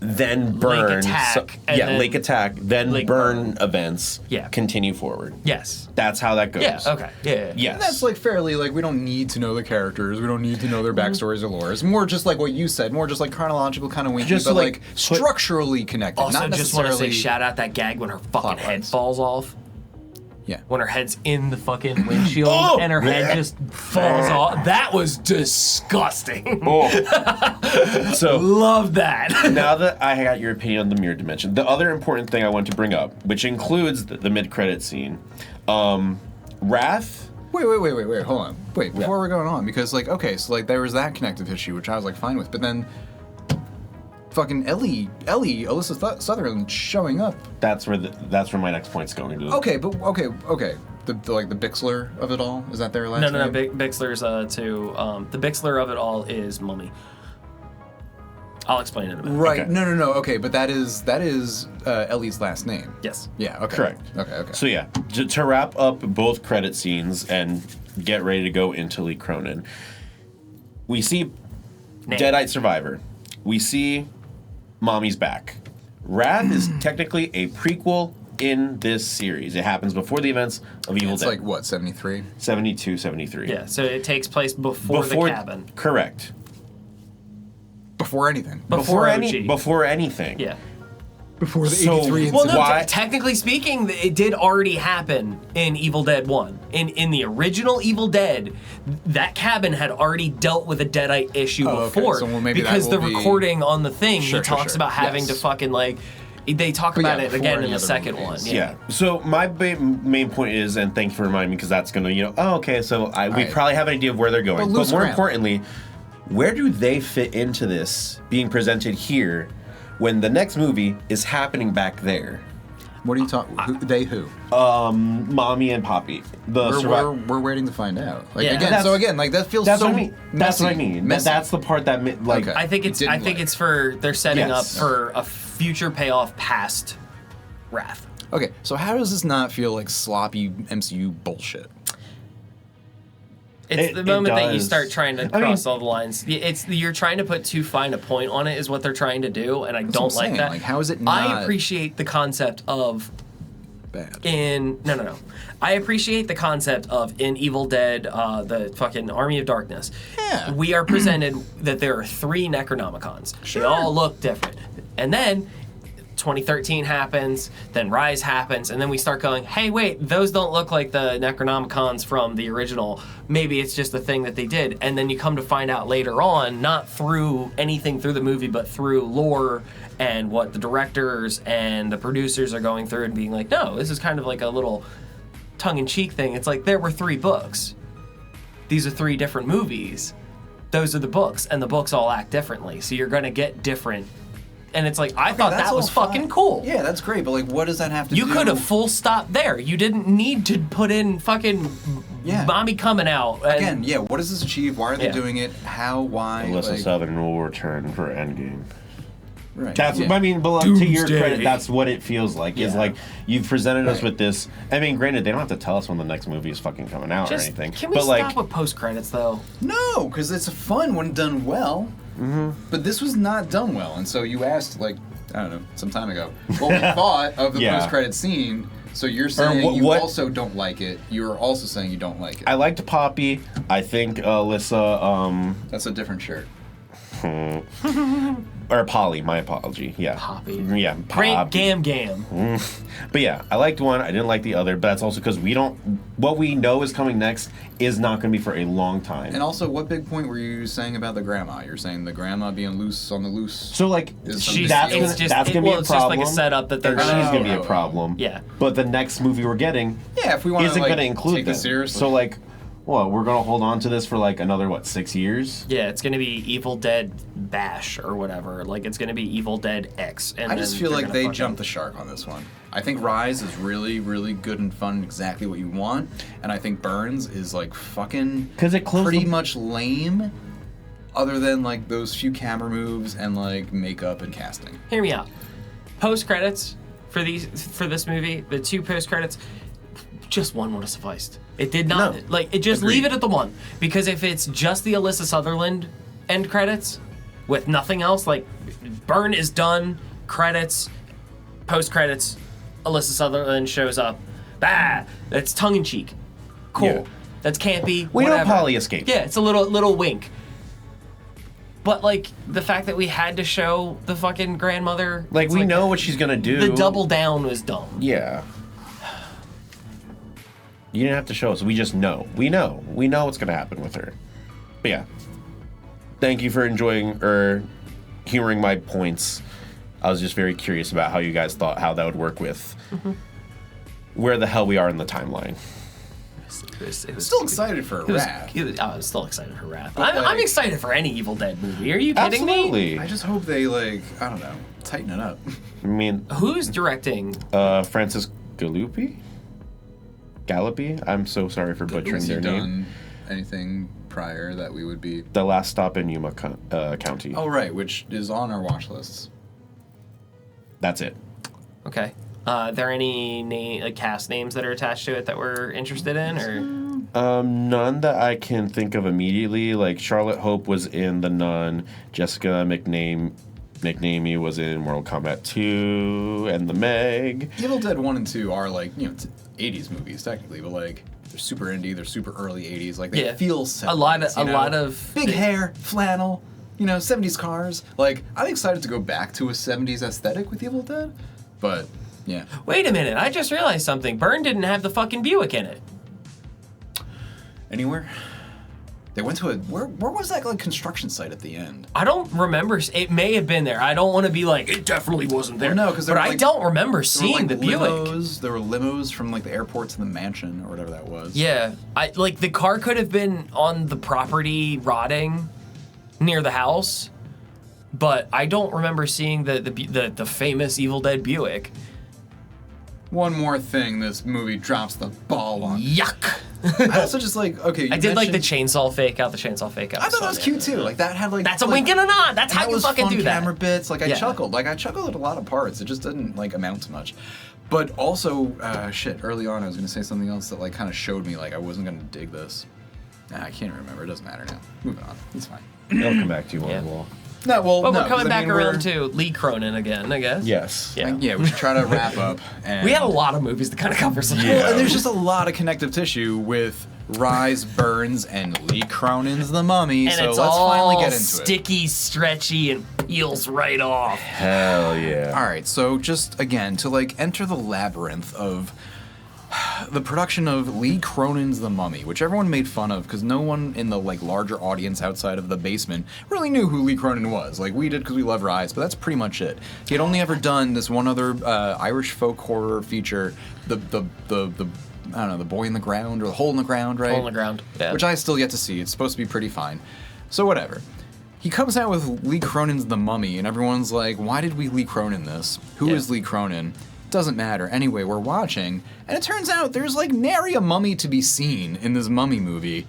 Speaker 8: Then burn.
Speaker 6: attack, and then
Speaker 8: lake attack. Then
Speaker 6: lake
Speaker 8: burn events.
Speaker 6: Yeah.
Speaker 8: Continue forward.
Speaker 6: Yes.
Speaker 8: That's how that goes.
Speaker 6: Yeah. Okay. Yeah.
Speaker 8: Yes.
Speaker 7: And that's like fairly like we don't need to know the characters. We don't need to know their backstories or lore. It's more just like what you said, more just like chronological kind of winky,
Speaker 8: Just
Speaker 7: but
Speaker 8: like
Speaker 7: like structurally connected.
Speaker 6: Also,
Speaker 7: not
Speaker 6: just want to say
Speaker 7: necessarily.
Speaker 6: shout out that gag when her fucking head
Speaker 7: Plot-wise.
Speaker 6: falls off.
Speaker 7: Yeah.
Speaker 6: When her head's in the fucking windshield
Speaker 8: Oh!
Speaker 6: and her head just falls off. That was disgusting.
Speaker 8: So
Speaker 6: Love that.
Speaker 8: now that I got your opinion on the mirror dimension, the other important thing I want to bring up, which includes the mid-credit scene, Wrath.
Speaker 7: Wait, hold on. Wait, before we're going on, because like, okay, so like there was that connective tissue, which I was like fine with, but then fucking Alyssa Sutherland showing up.
Speaker 8: That's where my next point's going to.
Speaker 7: Okay, but okay. The like the Bixler of it all, is that their last
Speaker 6: No.
Speaker 7: name?
Speaker 6: Bixler's the Bixler of it all is Mummy. I'll explain it in a minute.
Speaker 7: Right.
Speaker 8: Okay.
Speaker 7: No. Okay, but that is Ellie's last name.
Speaker 6: Yes.
Speaker 7: Yeah. Okay.
Speaker 8: Correct.
Speaker 7: Okay.
Speaker 8: So yeah, to wrap up both credit scenes and get ready to go into Lee Cronin, we see Deadite Survivor. We see Mommy's back. Wrath is technically a prequel in this series. It happens before the events of Evil
Speaker 7: It's
Speaker 8: Dead.
Speaker 7: like what, 73?
Speaker 8: 72, 73.
Speaker 6: Yeah. So it takes place before the cabin.
Speaker 8: Correct.
Speaker 7: Before anything.
Speaker 6: Before OG.
Speaker 8: Before anything.
Speaker 6: Yeah.
Speaker 7: Before the
Speaker 8: So-
Speaker 7: 83
Speaker 6: Well,
Speaker 7: incident.
Speaker 6: no.
Speaker 8: Why-
Speaker 6: Technically speaking, it did already happen in Evil Dead 1. In the original Evil Dead, that cabin had already dealt with a Deadite issue
Speaker 7: Oh, okay.
Speaker 6: before.
Speaker 7: So, well, maybe that
Speaker 6: because the
Speaker 7: will be-
Speaker 6: recording on the thing,
Speaker 7: Sure,
Speaker 6: he
Speaker 7: sure,
Speaker 6: talks
Speaker 7: sure.
Speaker 6: about having
Speaker 7: Yes.
Speaker 6: to fucking like. They talk
Speaker 7: But
Speaker 6: about
Speaker 7: yeah,
Speaker 6: it
Speaker 7: before
Speaker 6: again
Speaker 7: any
Speaker 6: in the
Speaker 7: other
Speaker 6: second
Speaker 7: movie
Speaker 6: one.
Speaker 7: is.
Speaker 6: Yeah.
Speaker 8: So my main point is, and thanks for reminding me, because that's going to, oh, okay, so we
Speaker 7: Right.
Speaker 8: probably have an idea of where they're going.
Speaker 7: But
Speaker 8: But
Speaker 7: loose
Speaker 8: more
Speaker 7: ground.
Speaker 8: importantly, where do they fit into this being presented here when the next movie is happening back there?
Speaker 7: What are you talking? Who?
Speaker 8: Mommy and Poppy.
Speaker 7: We're waiting to find out. Like
Speaker 6: Yeah.
Speaker 7: again, like that feels
Speaker 8: That's
Speaker 7: so
Speaker 8: what I mean. That's what I
Speaker 7: messy.
Speaker 8: mean.
Speaker 7: Messy.
Speaker 8: That's the part that, like,
Speaker 7: Okay.
Speaker 6: I think it's
Speaker 7: Didn't like.
Speaker 6: for they're setting
Speaker 8: Yes.
Speaker 6: up for a future payoff past Wrath.
Speaker 7: Okay, so how does this not feel like sloppy MCU bullshit?
Speaker 6: It's the moment that you
Speaker 8: does.
Speaker 6: start trying to
Speaker 8: I mean-
Speaker 6: cross all the lines. You're trying to put too fine a point on it is what they're trying to do, and I
Speaker 7: That's
Speaker 6: don't
Speaker 7: what I'm
Speaker 6: like
Speaker 7: saying.
Speaker 6: that.
Speaker 7: Like, how is it
Speaker 6: I
Speaker 7: not
Speaker 6: appreciate the concept of
Speaker 7: bad?
Speaker 6: no. I appreciate the concept of in Evil Dead, the fucking Army of Darkness.
Speaker 7: Yeah.
Speaker 6: We are presented that there are 3 Necronomicons. They all look different. And then 2013 happens, then Rise happens, and then we start going, hey, wait, those don't look like the Necronomicons from the original. Maybe it's just a thing that they did. And then you come to find out later on, not through anything through the movie, but through lore and what the directors and the producers are going through and being like, no, this is kind of like a little tongue-in-cheek thing. It's like, there were 3 books. These are 3 different movies. Those are the books, and the books all act differently. So you're going to get different. And it's like, I thought
Speaker 7: that's
Speaker 6: that was
Speaker 7: all fine.
Speaker 6: fucking cool.
Speaker 7: Yeah, that's great, but like, what does that have to do?
Speaker 6: You could have full stop there. You didn't need to put in fucking
Speaker 7: Yeah.
Speaker 6: mommy coming out. And
Speaker 7: Again, yeah, what does this achieve? Why are they
Speaker 6: Yeah.
Speaker 7: doing it? How? Why?
Speaker 8: Alyssa
Speaker 7: like,
Speaker 8: Southern will return for Endgame.
Speaker 7: right.
Speaker 8: That's
Speaker 7: yeah.
Speaker 8: I mean, but to your
Speaker 6: Doomsday.
Speaker 8: credit, that's what it feels like. Is
Speaker 6: Yeah.
Speaker 8: like you've presented us
Speaker 7: Right.
Speaker 8: with this. I mean, granted, they don't have to tell us when the next movie is fucking coming out or
Speaker 6: just,
Speaker 8: anything.
Speaker 6: can we
Speaker 8: but
Speaker 6: stop
Speaker 8: like,
Speaker 6: with post credits though?
Speaker 7: No, because it's fun when done well.
Speaker 8: Mm-hmm.
Speaker 7: But this was not done well, and so you asked, like, I don't know, some time ago, what we thought of the
Speaker 8: Yeah.
Speaker 7: post-credit scene. So you're saying
Speaker 8: what-
Speaker 7: you
Speaker 8: what-
Speaker 7: also don't like it. You're also saying you don't like it.
Speaker 8: I liked Poppy. I think Alyssa,
Speaker 7: That's a different shirt.
Speaker 8: or Polly. My apology. Yeah,
Speaker 6: Poppy.
Speaker 8: Yeah,
Speaker 6: Great
Speaker 8: Poppy.
Speaker 6: gam.
Speaker 8: But yeah, I liked one. I didn't like the other. But that's also because we don't. What we know is coming next is not going to be for a long time.
Speaker 7: And also, what big point were you saying about the grandma? You're saying the grandma being loose on the loose.
Speaker 8: So like,
Speaker 7: Is
Speaker 6: She's,
Speaker 8: that's
Speaker 7: something-
Speaker 6: it's
Speaker 8: gonna,
Speaker 6: just,
Speaker 8: that's gonna be a
Speaker 6: it's just like
Speaker 8: problem.
Speaker 6: a setup that they're
Speaker 8: and she's
Speaker 6: gonna.
Speaker 8: gonna be a
Speaker 7: Oh.
Speaker 8: problem.
Speaker 6: Yeah.
Speaker 8: But the next movie we're getting
Speaker 7: Yeah, if we want
Speaker 8: isn't
Speaker 7: to like,
Speaker 8: gonna include
Speaker 7: take
Speaker 8: them.
Speaker 7: this seriously.
Speaker 8: So like, what we're gonna hold on to this for like another 6 years?
Speaker 6: Yeah, it's gonna be Evil Dead Bash or whatever. Like it's gonna be Evil Dead X. And
Speaker 7: I just
Speaker 6: then
Speaker 7: feel
Speaker 6: they're
Speaker 7: like
Speaker 6: gonna
Speaker 7: they
Speaker 6: fucking-
Speaker 7: jumped the shark on this one. I think Rise is really, really good and fun, exactly what you want, and I think Burns is like fucking
Speaker 8: 'Cause it closed
Speaker 7: pretty
Speaker 8: the-
Speaker 7: much lame, other than like those few camera moves and like makeup and casting.
Speaker 6: Hear me out. Post credits for this movie, the 2 post credits, just one would have sufficed. It did not
Speaker 8: No.
Speaker 6: like it. Just
Speaker 7: Agreed.
Speaker 6: leave it at the one, because if it's just the Alyssa Sutherland end credits with nothing else, like Burn is done, credits, post credits, Alyssa Sutherland shows up. Bah, that's tongue in cheek. Cool.
Speaker 8: Yeah.
Speaker 6: That's campy.
Speaker 8: We know
Speaker 6: whatever.
Speaker 8: Polly escaped.
Speaker 6: Yeah, it's a little wink. But like the fact that we had to show the fucking grandmother,
Speaker 8: Like
Speaker 6: it's
Speaker 8: we know what she's gonna do.
Speaker 6: the double down was dumb.
Speaker 8: Yeah. You didn't have to show us. We just know. We know. We know what's gonna happen with her. But yeah. Thank you for enjoying or humoring my points. I was just very curious about how you guys thought how that would work with where the hell we are in the timeline.
Speaker 6: It was
Speaker 7: Still excited for a
Speaker 6: It was,
Speaker 7: Wrath.
Speaker 6: I was still excited for Wrath.
Speaker 7: But,
Speaker 6: I'm
Speaker 7: like-
Speaker 6: excited for any Evil Dead movie. Are you kidding me?
Speaker 8: Absolutely.
Speaker 7: I just hope they like, I don't know, tighten it up.
Speaker 8: I mean,
Speaker 6: Who's directing?
Speaker 8: Francis Gallupi? I'm so sorry for butchering
Speaker 7: Has he
Speaker 8: their name.
Speaker 7: done anything prior that we would be?
Speaker 8: The Last Stop in Yuma County.
Speaker 7: Oh right, which is on our watch lists.
Speaker 8: That's it.
Speaker 6: Okay. Are there any cast names that are attached to it that we're interested in, or
Speaker 8: None that I can think of immediately. Like Charlotte Hope was in The Nun. Jessica McNamee was in Mortal Kombat 2 and The Meg.
Speaker 7: Evil Dead 1 and 2 are like, 80s movies technically, but like they're super indie, they're super early 80s, like they
Speaker 6: Yeah.
Speaker 7: feel 70s,
Speaker 6: a lot
Speaker 7: you know?
Speaker 6: of
Speaker 7: big hair, flannel, 70s cars. Like I'm excited to go back to a 70s aesthetic with Evil Dead, but yeah.
Speaker 6: Wait a minute! I just realized something. Byrne didn't have the fucking Buick in it.
Speaker 7: Anywhere? They went to where was that like construction site at the end?
Speaker 6: I don't remember. It may have been there. I don't want to be like it definitely wasn't there.
Speaker 7: Well, no, 'cause
Speaker 6: but
Speaker 7: there were,
Speaker 6: I
Speaker 7: like-
Speaker 6: don't remember
Speaker 7: There were,
Speaker 6: seeing
Speaker 7: like,
Speaker 6: the Buick.
Speaker 7: limos. There were limos from like the airport to the mansion or whatever that was.
Speaker 6: Yeah, the car could have been on the property rotting near the house, but I don't remember seeing the famous Evil Dead Buick.
Speaker 7: One more thing, this movie drops the ball on.
Speaker 6: Yuck!
Speaker 7: I also just like, okay, you
Speaker 6: I did like the
Speaker 7: mentioned-
Speaker 6: chainsaw fake out.
Speaker 7: I thought that was cute too. Like that had like
Speaker 6: That's a
Speaker 7: like,
Speaker 6: wink and a nod. That's
Speaker 7: and
Speaker 6: how
Speaker 7: that
Speaker 6: you
Speaker 7: was
Speaker 6: fucking
Speaker 7: fun
Speaker 6: do that.
Speaker 7: camera bits. Like I
Speaker 6: Yeah.
Speaker 7: chuckled. Like I chuckled at a lot of parts. It just didn't like amount to much. But also, early on, I was gonna say something else that like kind of showed me like I wasn't gonna dig this. Nah, I can't remember. It doesn't matter now. Moving on. It's fine.
Speaker 8: It'll come back to you on
Speaker 6: Yeah.
Speaker 8: the wall.
Speaker 7: No, well,
Speaker 6: But
Speaker 7: no,
Speaker 6: we're coming
Speaker 7: 'cause, I
Speaker 6: back
Speaker 7: mean,
Speaker 6: around to Lee Cronin again, I guess.
Speaker 8: Yes.
Speaker 6: Yeah.
Speaker 7: Yeah, we should try to wrap up. And
Speaker 6: We had a lot of movies to kind of cover. Some
Speaker 7: Well, and there's just a lot of connective tissue with Rise, Burns, and Lee Cronin's The Mummy.
Speaker 6: And
Speaker 7: so
Speaker 6: it's
Speaker 7: let's
Speaker 6: all
Speaker 7: finally get into it.
Speaker 6: sticky, stretchy, and peels right off.
Speaker 8: Hell yeah.
Speaker 7: All right, so just again to like enter the labyrinth of the production of Lee Cronin's The Mummy, which everyone made fun of because no one in the like larger audience outside of the basement really knew who Lee Cronin was. Like we did because we love Rise, but that's pretty much it. He had only ever done this one other Irish folk horror feature, the I don't know, the boy in the ground or the hole in the ground, right?
Speaker 6: Hole in the ground. Yeah.
Speaker 7: Which I still yet to see. It's supposed to be pretty fine. So whatever. He comes out with Lee Cronin's The Mummy, and everyone's like, why did we Lee Cronin this? Who is Lee Cronin? Doesn't matter. Anyway, we're watching, and it turns out there's like nary a mummy to be seen in this mummy movie.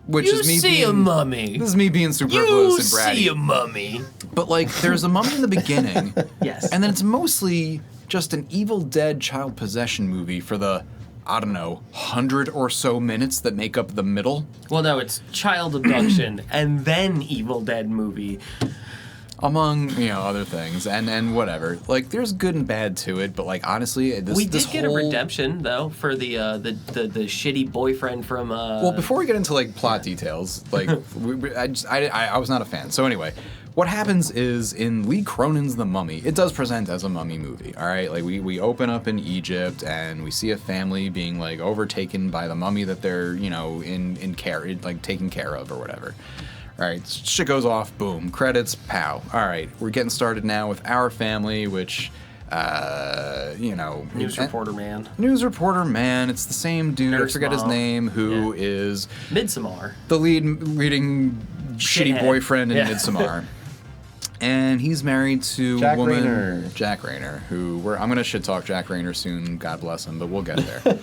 Speaker 7: Which
Speaker 6: You
Speaker 7: is me
Speaker 6: see
Speaker 7: being,
Speaker 6: a mummy.
Speaker 7: This is me being
Speaker 6: You
Speaker 7: superfluous and bratty.
Speaker 6: see a mummy.
Speaker 7: But like, there's a mummy in the beginning.
Speaker 6: Yes.
Speaker 7: And then it's mostly just an Evil Dead child possession movie for the, I don't know, 100 or so minutes that make up the middle.
Speaker 6: Well, no, it's child abduction and then Evil Dead movie.
Speaker 7: Among, other things, and whatever. Like, there's good and bad to it, but like, honestly,
Speaker 6: We did get
Speaker 7: whole...
Speaker 6: a redemption though for the shitty boyfriend from.
Speaker 7: Well, before we get into like plot details, like, I was not a fan. So anyway, what happens is in Lee Cronin's The Mummy, it does present as a mummy movie. All right, like we open up in Egypt and we see a family being like overtaken by the mummy that they're in care, like taken care of or whatever. All right, shit goes off, boom, credits, pow. All right, we're getting started now with our family, which,
Speaker 6: News reporter man.
Speaker 7: News reporter man, it's the same dude,
Speaker 6: Nurse
Speaker 7: I forget his
Speaker 6: mom.
Speaker 7: name, who is
Speaker 6: Midsommar.
Speaker 7: the leading shitty
Speaker 6: Shithead.
Speaker 7: boyfriend in
Speaker 6: Yeah.
Speaker 7: Midsommar. And he's married to
Speaker 8: Jack
Speaker 7: a woman,
Speaker 8: Rayner.
Speaker 7: Jack Rayner, I'm gonna shit talk Jack Rayner soon, God bless him, but we'll get there.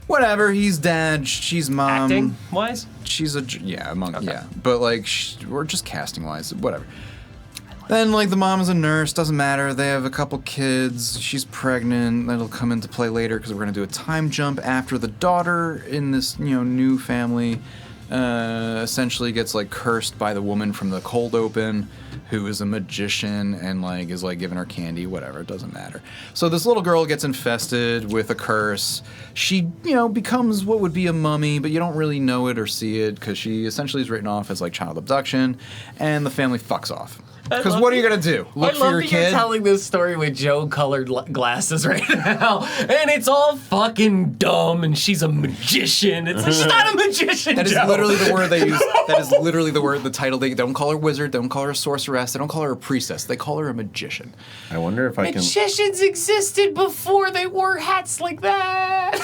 Speaker 7: Whatever, he's dad, she's mom.
Speaker 6: Acting wise.
Speaker 7: She's but like, we're just casting wise, whatever. Then like the mom is a nurse, doesn't matter. They have a couple kids. She's pregnant. That'll come into play later because we're gonna do a time jump after the daughter in this new family. Essentially gets like cursed by the woman from the cold open, who is a magician and like is like giving her candy, whatever, it doesn't matter. So this little girl gets infested with a curse. She, becomes what would be a mummy, but you don't really know it or see it because she essentially is written off as like child abduction, and the family fucks off. Because what are you gonna do? Look for your
Speaker 6: that
Speaker 7: kid?
Speaker 6: You're telling this story with Joe-colored glasses right now, and it's all fucking dumb. And she's a magician. It's like, she's not a magician.
Speaker 7: That is
Speaker 6: Joe.
Speaker 7: literally the word they use. That is literally the word, the title. They don't call her wizard. They don't call her a sorceress. They don't call her a priestess. They call her a magician.
Speaker 8: I wonder if I can.
Speaker 6: Magicians existed before they wore hats like that.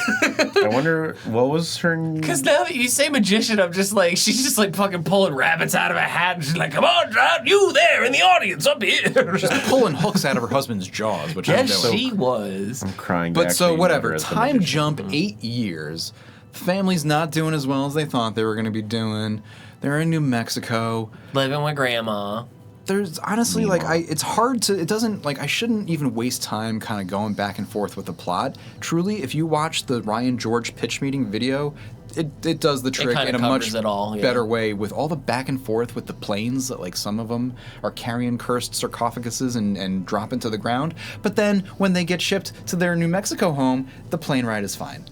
Speaker 8: I wonder what was her.
Speaker 6: Because now that you say magician, I'm just like, she's just like fucking pulling rabbits out of a hat, and she's like, "Come on, John, you there in the audience up here."
Speaker 7: She's pulling hooks out of her husband's jaws, which I'm
Speaker 6: Yes,
Speaker 7: doing.
Speaker 6: she was.
Speaker 8: I'm crying.
Speaker 7: But so
Speaker 8: actually
Speaker 7: whatever.
Speaker 8: remember as the
Speaker 7: Time
Speaker 8: magician.
Speaker 7: jump 8 years. The family's not doing as well as they thought they were going to be doing. They're in New Mexico.
Speaker 6: Living with grandma.
Speaker 7: There's honestly it's hard to, it doesn't, like, I shouldn't even waste time kind of going back and forth with the plot. Truly, if you watch the Ryan George pitch meeting video, it does the trick
Speaker 6: kinda
Speaker 7: in a
Speaker 6: covers
Speaker 7: much
Speaker 6: it all, yeah.
Speaker 7: better way with all the back and forth with the planes that, like, some of them are carrying cursed sarcophaguses and drop into the ground. But then when they get shipped to their New Mexico home, the plane ride is fine.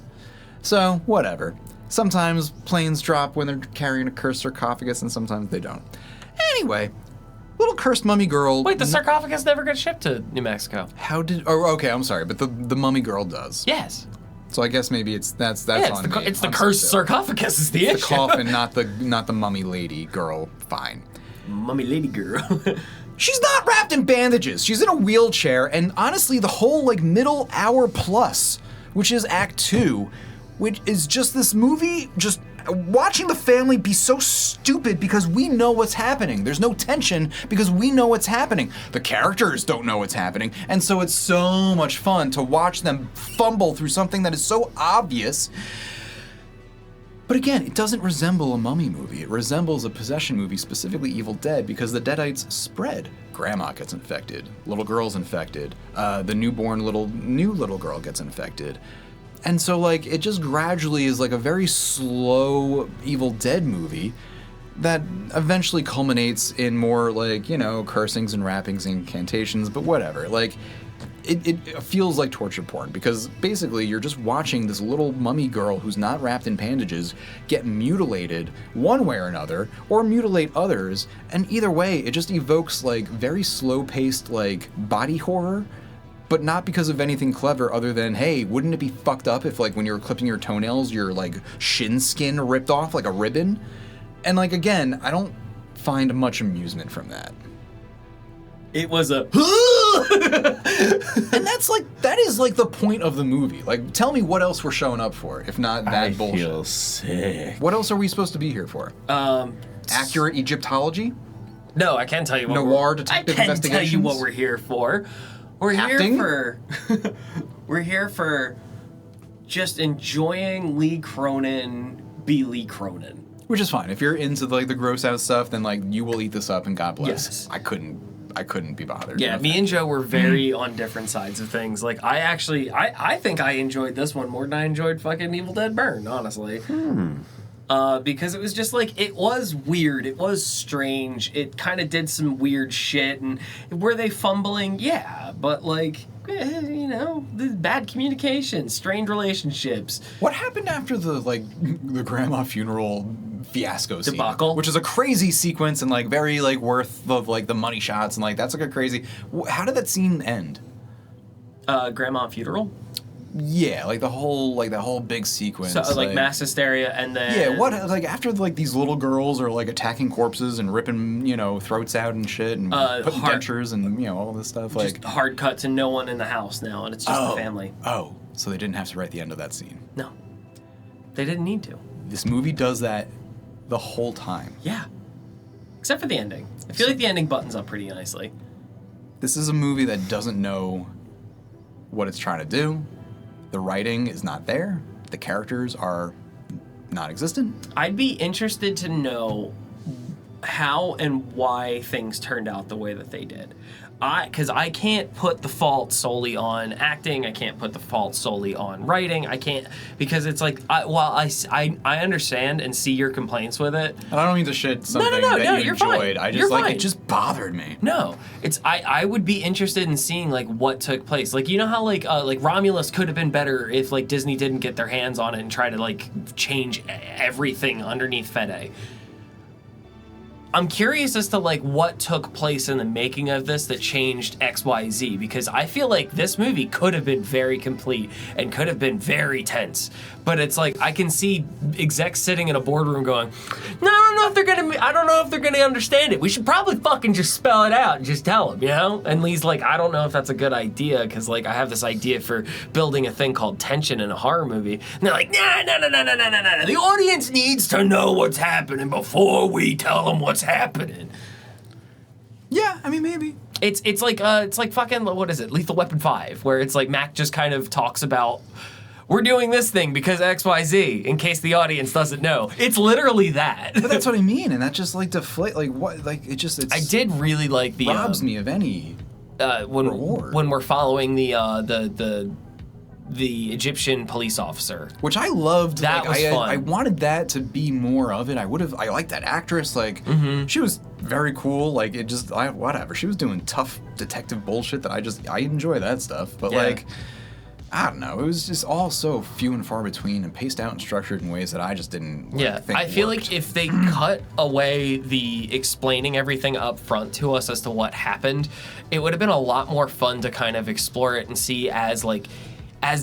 Speaker 7: So, whatever. Sometimes planes drop when they're carrying a cursed sarcophagus, and sometimes they don't. Anyway, little cursed mummy girl.
Speaker 6: Wait, the sarcophagus never got shipped to New Mexico.
Speaker 7: How did? Oh, okay. I'm sorry, but the mummy girl does.
Speaker 6: Yes.
Speaker 7: So I guess maybe that's
Speaker 6: Yeah, it's
Speaker 7: on
Speaker 6: the,
Speaker 7: me.
Speaker 6: it's the
Speaker 7: I'm
Speaker 6: cursed
Speaker 7: sorry.
Speaker 6: sarcophagus is the
Speaker 7: The
Speaker 6: issue.
Speaker 7: coffin, not the mummy lady girl. Fine.
Speaker 6: Mummy lady girl.
Speaker 7: She's not wrapped in bandages. She's in a wheelchair, and honestly, the whole like middle hour plus, which is Act 2, which is just this movie just watching the family be so stupid because we know what's happening. There's no tension because we know what's happening. The characters don't know what's happening, and so it's so much fun to watch them fumble through something that is so obvious. But again, it doesn't resemble a mummy movie. It resembles a possession movie, specifically Evil Dead, because the Deadites spread. Grandma gets infected. Little girl's infected. The new little girl gets infected. And so, like, it just gradually is like a very slow Evil Dead movie that eventually culminates in more, like, you know, cursings and rappings and incantations, but whatever. Like, it feels like torture porn because basically you're just watching this little mummy girl who's not wrapped in bandages get mutilated one way or another, or mutilate others, and either way, it just evokes, like, very slow-paced, like, body horror. But not because of anything clever other than, hey, wouldn't it be fucked up if, like, when you were clipping your toenails, your, like, shin skin ripped off like a ribbon? And, like, again, I don't find much amusement from that.
Speaker 10: It was a...
Speaker 7: And that is, like, the point of the movie. Like, tell me what else we're showing up for, if not that bullshit.
Speaker 8: I feel sick.
Speaker 7: What else are we supposed to be here for? Accurate Egyptology?
Speaker 10: No, I can tell you what
Speaker 7: Noir detective
Speaker 10: I can
Speaker 7: investigations?
Speaker 10: tell you what we're here for. We're
Speaker 7: Acting?
Speaker 10: here for... we're here for just enjoying Lee Cronin be Lee Cronin.
Speaker 7: Which is fine. If you're into, like, the gross out stuff, then, like, you will eat this up and God bless.
Speaker 10: Yes.
Speaker 7: I couldn't be bothered.
Speaker 10: Yeah,
Speaker 7: No
Speaker 10: me
Speaker 7: thanks.
Speaker 10: and Joe were very on different sides of things. Like, I think I enjoyed this one more than I enjoyed fucking Evil Dead Burn, honestly. Because it was just like, it was weird, it was strange, it kind of did some weird shit, and were they fumbling? Yeah, but like, you know, the bad communication, strained relationships.
Speaker 7: What happened after the grandma funeral fiasco scene?
Speaker 10: Debacle?
Speaker 7: Which is a crazy sequence and, like, very, like, worth of, like, the money shots and, like, that's, like, a crazy... How did that scene end?
Speaker 10: Grandma funeral?
Speaker 7: Yeah, like the whole big sequence.
Speaker 10: So, like mass hysteria, and then...
Speaker 7: Yeah, what, like, after, like, these little girls are, like, attacking corpses and ripping, you know, throats out and shit and putting dentures and, you know, all this stuff, like...
Speaker 10: Just hard cut to no one in the house now, and it's just the family.
Speaker 7: Oh, so they didn't have to write the end of that scene.
Speaker 10: No. They didn't need to.
Speaker 7: This movie does that the whole time.
Speaker 10: Yeah. Except for the ending. I feel like the ending buttons up pretty nicely.
Speaker 7: This is a movie that doesn't know what it's trying to do. The writing is not there. The characters are non-existent.
Speaker 10: I'd be interested to know how and why things turned out the way that they did. Because I can't put the fault solely on acting. I can't put the fault solely on writing. I can't, because it's like, while I understand and see your complaints with it.
Speaker 7: And I don't mean to shit something
Speaker 10: No,
Speaker 7: that you
Speaker 10: you're
Speaker 7: enjoyed.
Speaker 10: fine.
Speaker 7: I just
Speaker 10: You're
Speaker 7: like
Speaker 10: fine.
Speaker 7: it just bothered me.
Speaker 10: No, it's I would be interested in seeing like what took place. Like, you know how like Romulus could have been better if like Disney didn't get their hands on it and try to like change everything underneath Fede. I'm curious as to like what took place in the making of this that changed XYZ, because I feel like this movie could have been very complete and could have been very tense. But it's like I can see execs sitting in a boardroom going, "No, I don't know if they're gonna understand it. We should probably fucking just spell it out and just tell them, you know?" And Lee's like, "I don't know if that's a good idea, because like I have this idea for building a thing called tension in a horror movie." And they're like, "No. The audience needs to know what's happening before we tell them what's happening."
Speaker 7: Yeah, I mean, maybe.
Speaker 10: It's like fucking, what is it, Lethal Weapon 5, where it's like Mac just kind of talks about, we're doing this thing because XYZ, in case the audience doesn't know. It's literally that.
Speaker 7: But that's what I mean, and that just like deflate, like what, like it just. It's
Speaker 10: I did really like the
Speaker 7: robs me of any reward.
Speaker 10: when we're following the Egyptian police officer,
Speaker 7: which I loved.
Speaker 10: That
Speaker 7: like,
Speaker 10: was fun.
Speaker 7: I wanted that to be more of it. I liked that actress. Like, she was very cool. Like, it just, whatever. She was doing tough detective bullshit that I enjoy that stuff. But
Speaker 10: Yeah.
Speaker 7: like, I don't know. It was just all so few and far between and paced out and structured in ways that I just didn't. Like,
Speaker 10: yeah,
Speaker 7: think
Speaker 10: I feel
Speaker 7: worked.
Speaker 10: like if they cut away the explaining everything up front to us as to what happened, it would have been a lot more fun to kind of explore it and see as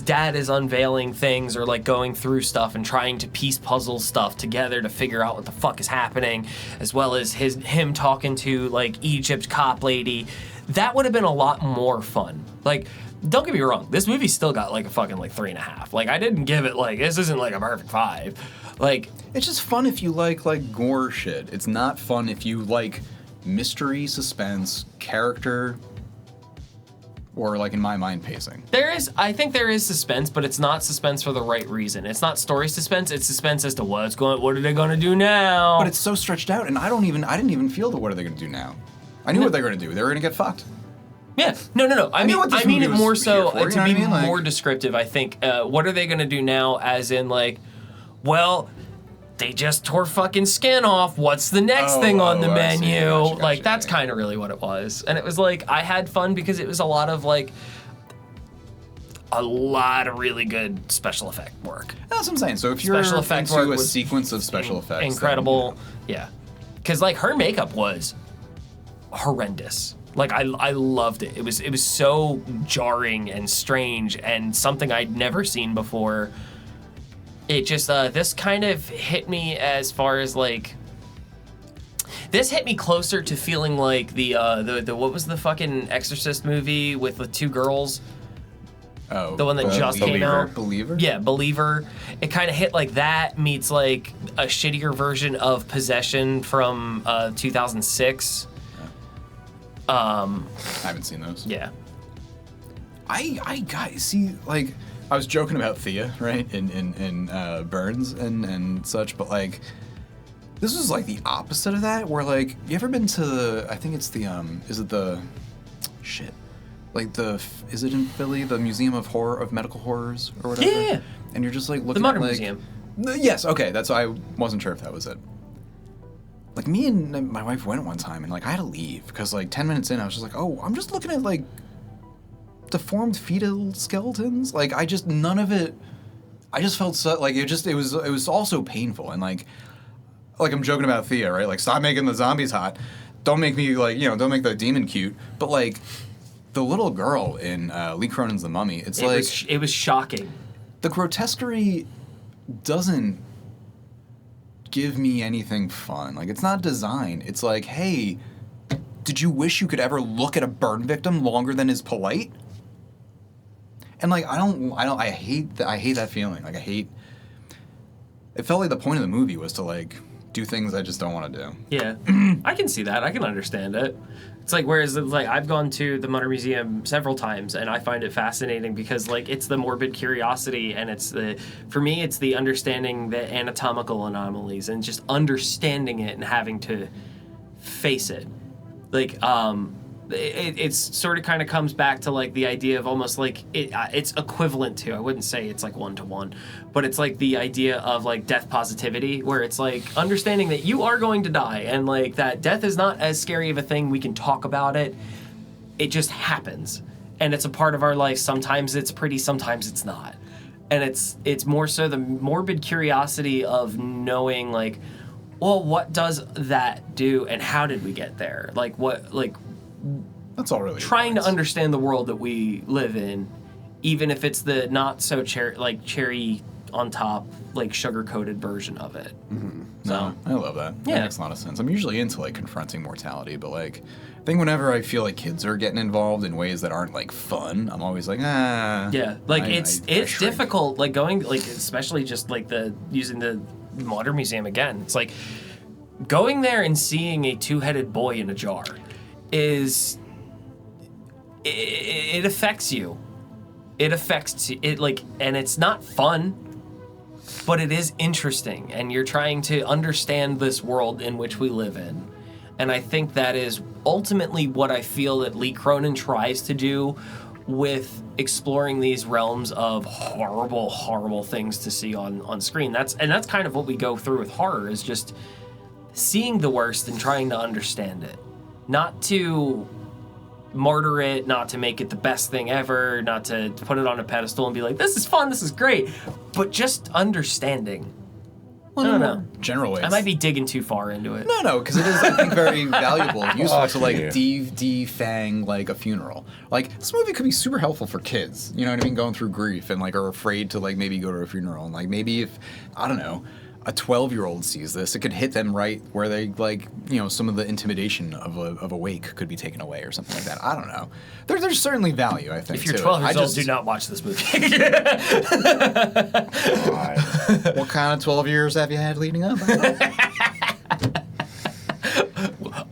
Speaker 10: Dad is unveiling things or like going through stuff and trying to piece puzzle stuff together to figure out what the fuck is happening, as well as him talking to like Egypt cop lady. That would have been a lot more fun. Like, don't get me wrong, this movie still got like a fucking like 3.5. Like, I didn't give it like, this isn't like a perfect 5. Like,
Speaker 7: it's just fun if you like gore shit. It's not fun if you like mystery, suspense, character, or like in my mind pacing.
Speaker 10: I think there is suspense, but it's not suspense for the right reason. It's not story suspense, it's suspense as to what are they gonna do now?
Speaker 7: But it's so stretched out, and I didn't even feel the what are they gonna do now. I knew what they were gonna do. They were gonna get fucked.
Speaker 6: Yeah, no. I
Speaker 7: knew what this
Speaker 6: mean
Speaker 7: movie
Speaker 6: it
Speaker 7: was
Speaker 6: more so
Speaker 7: here for, you
Speaker 6: to
Speaker 7: know
Speaker 6: be
Speaker 7: what I mean? Like-
Speaker 6: more descriptive. I think. What are they gonna do now? As in, like, well, they just tore fucking skin off. What's the next thing on the
Speaker 7: I see.
Speaker 6: menu?
Speaker 7: Gotcha,
Speaker 6: Like, that's kind of really what it was. And it was like I had fun because it was a lot of really good special effect work.
Speaker 7: That's what I'm saying. So if you're
Speaker 6: Special effect
Speaker 7: into
Speaker 6: work
Speaker 7: a
Speaker 6: was
Speaker 7: sequence of special effects, then,
Speaker 6: incredible. Yeah, because like her makeup was horrendous. Like I loved it. It was so jarring and strange and something I'd never seen before. It just this kind of hit me as far as like this hit me closer to feeling like the what was the fucking Exorcist movie with the two girls?
Speaker 7: Oh,
Speaker 6: The one that just came out.
Speaker 7: Believer?
Speaker 6: Yeah, Believer. It kind of hit like that meets like a shittier version of Possession from 2006.
Speaker 7: I haven't seen those.
Speaker 6: Yeah.
Speaker 7: I got see like I was joking about Thea, right? In Burns and such, but like this was like the opposite of that, where like you ever been to I think it's the is it the shit. Like is it in Philly, the Museum of Medical Horrors or whatever?
Speaker 6: Yeah.
Speaker 7: And you're just like looking
Speaker 6: The Modern
Speaker 7: at like
Speaker 6: Museum.
Speaker 7: Yes, okay, that's I wasn't sure if that was it. Like me and my wife went one time and like I had to leave because like 10 minutes in I was just like, "Oh, I'm just looking at like deformed fetal skeletons." Like none of it I just felt so like it was all so painful and like I'm joking about Thea, right? Like stop making the zombies hot. Don't make me like, don't make the demon cute. But like the little girl in Lee Cronin's The Mummy,
Speaker 6: It was shocking.
Speaker 7: The grotesquerie doesn't give me anything fun. Like it's not designed. It's like, hey, did you wish you could ever look at a burn victim longer than is polite? And like I hate that feeling. Like it felt like the point of the movie was to like do things I just don't want to do.
Speaker 6: Yeah. I can see that. I can understand it. It's like, whereas like I've gone to the Modern Museum several times and I find it fascinating because like it's the morbid curiosity and for me it's the understanding the anatomical anomalies and just understanding it and having to face it. Like it's sort of kind of comes back to like the idea of almost like it's equivalent to, I wouldn't say it's like one-to-one, but it's like the idea of like death positivity, where it's like understanding that you are going to die and like that death is not as scary of a thing. We can talk about it. It just happens and it's a part of our life. Sometimes it's pretty, sometimes it's not. And it's more so the morbid curiosity of knowing like, well, what does that do and how did we get there? Like what, like,
Speaker 7: that's all really
Speaker 6: trying to understand the world that we live in, even if it's the not so cherry on top, like sugar coated version of it.
Speaker 7: Mm-hmm.
Speaker 6: So
Speaker 7: no, I love that.
Speaker 6: Yeah.
Speaker 7: That makes a lot of sense. I'm usually into like confronting mortality, but like I think whenever I feel like kids are getting involved in ways that aren't like fun, I'm always like,
Speaker 6: yeah, like it's
Speaker 7: shrink.
Speaker 6: difficult, like going like especially just like using the Modern Museum again. It's like going there and seeing a two-headed boy in a jar it affects you. It affects it like, and it's not fun, but it is interesting, and you're trying to understand this world in which we live in. And I think that is ultimately what I feel that Lee Cronin tries to do with exploring these realms of horrible, horrible things to see on screen. That's kind of what we go through with horror, is just seeing the worst and trying to understand it. Not to martyr it, not to make it the best thing ever, not to put it on a pedestal and be like, this is fun, this is great, but just understanding. I don't know.
Speaker 7: General ways.
Speaker 6: I might be digging too far into it.
Speaker 7: No, because it is, I think, very valuable and useful to like defang like a funeral. Like this movie could be super helpful for kids. You know what I mean? Going through grief and like are afraid to like maybe go to a funeral, and like maybe if I don't know, a 12-year-old sees this, it could hit them right where they like, some of the intimidation of a wake could be taken away or something like that. I don't know. There's certainly value, I think.
Speaker 6: If you're
Speaker 7: to
Speaker 6: 12
Speaker 7: it.
Speaker 6: years old, do not watch this movie.
Speaker 7: What kind of 12 years have you had leading up?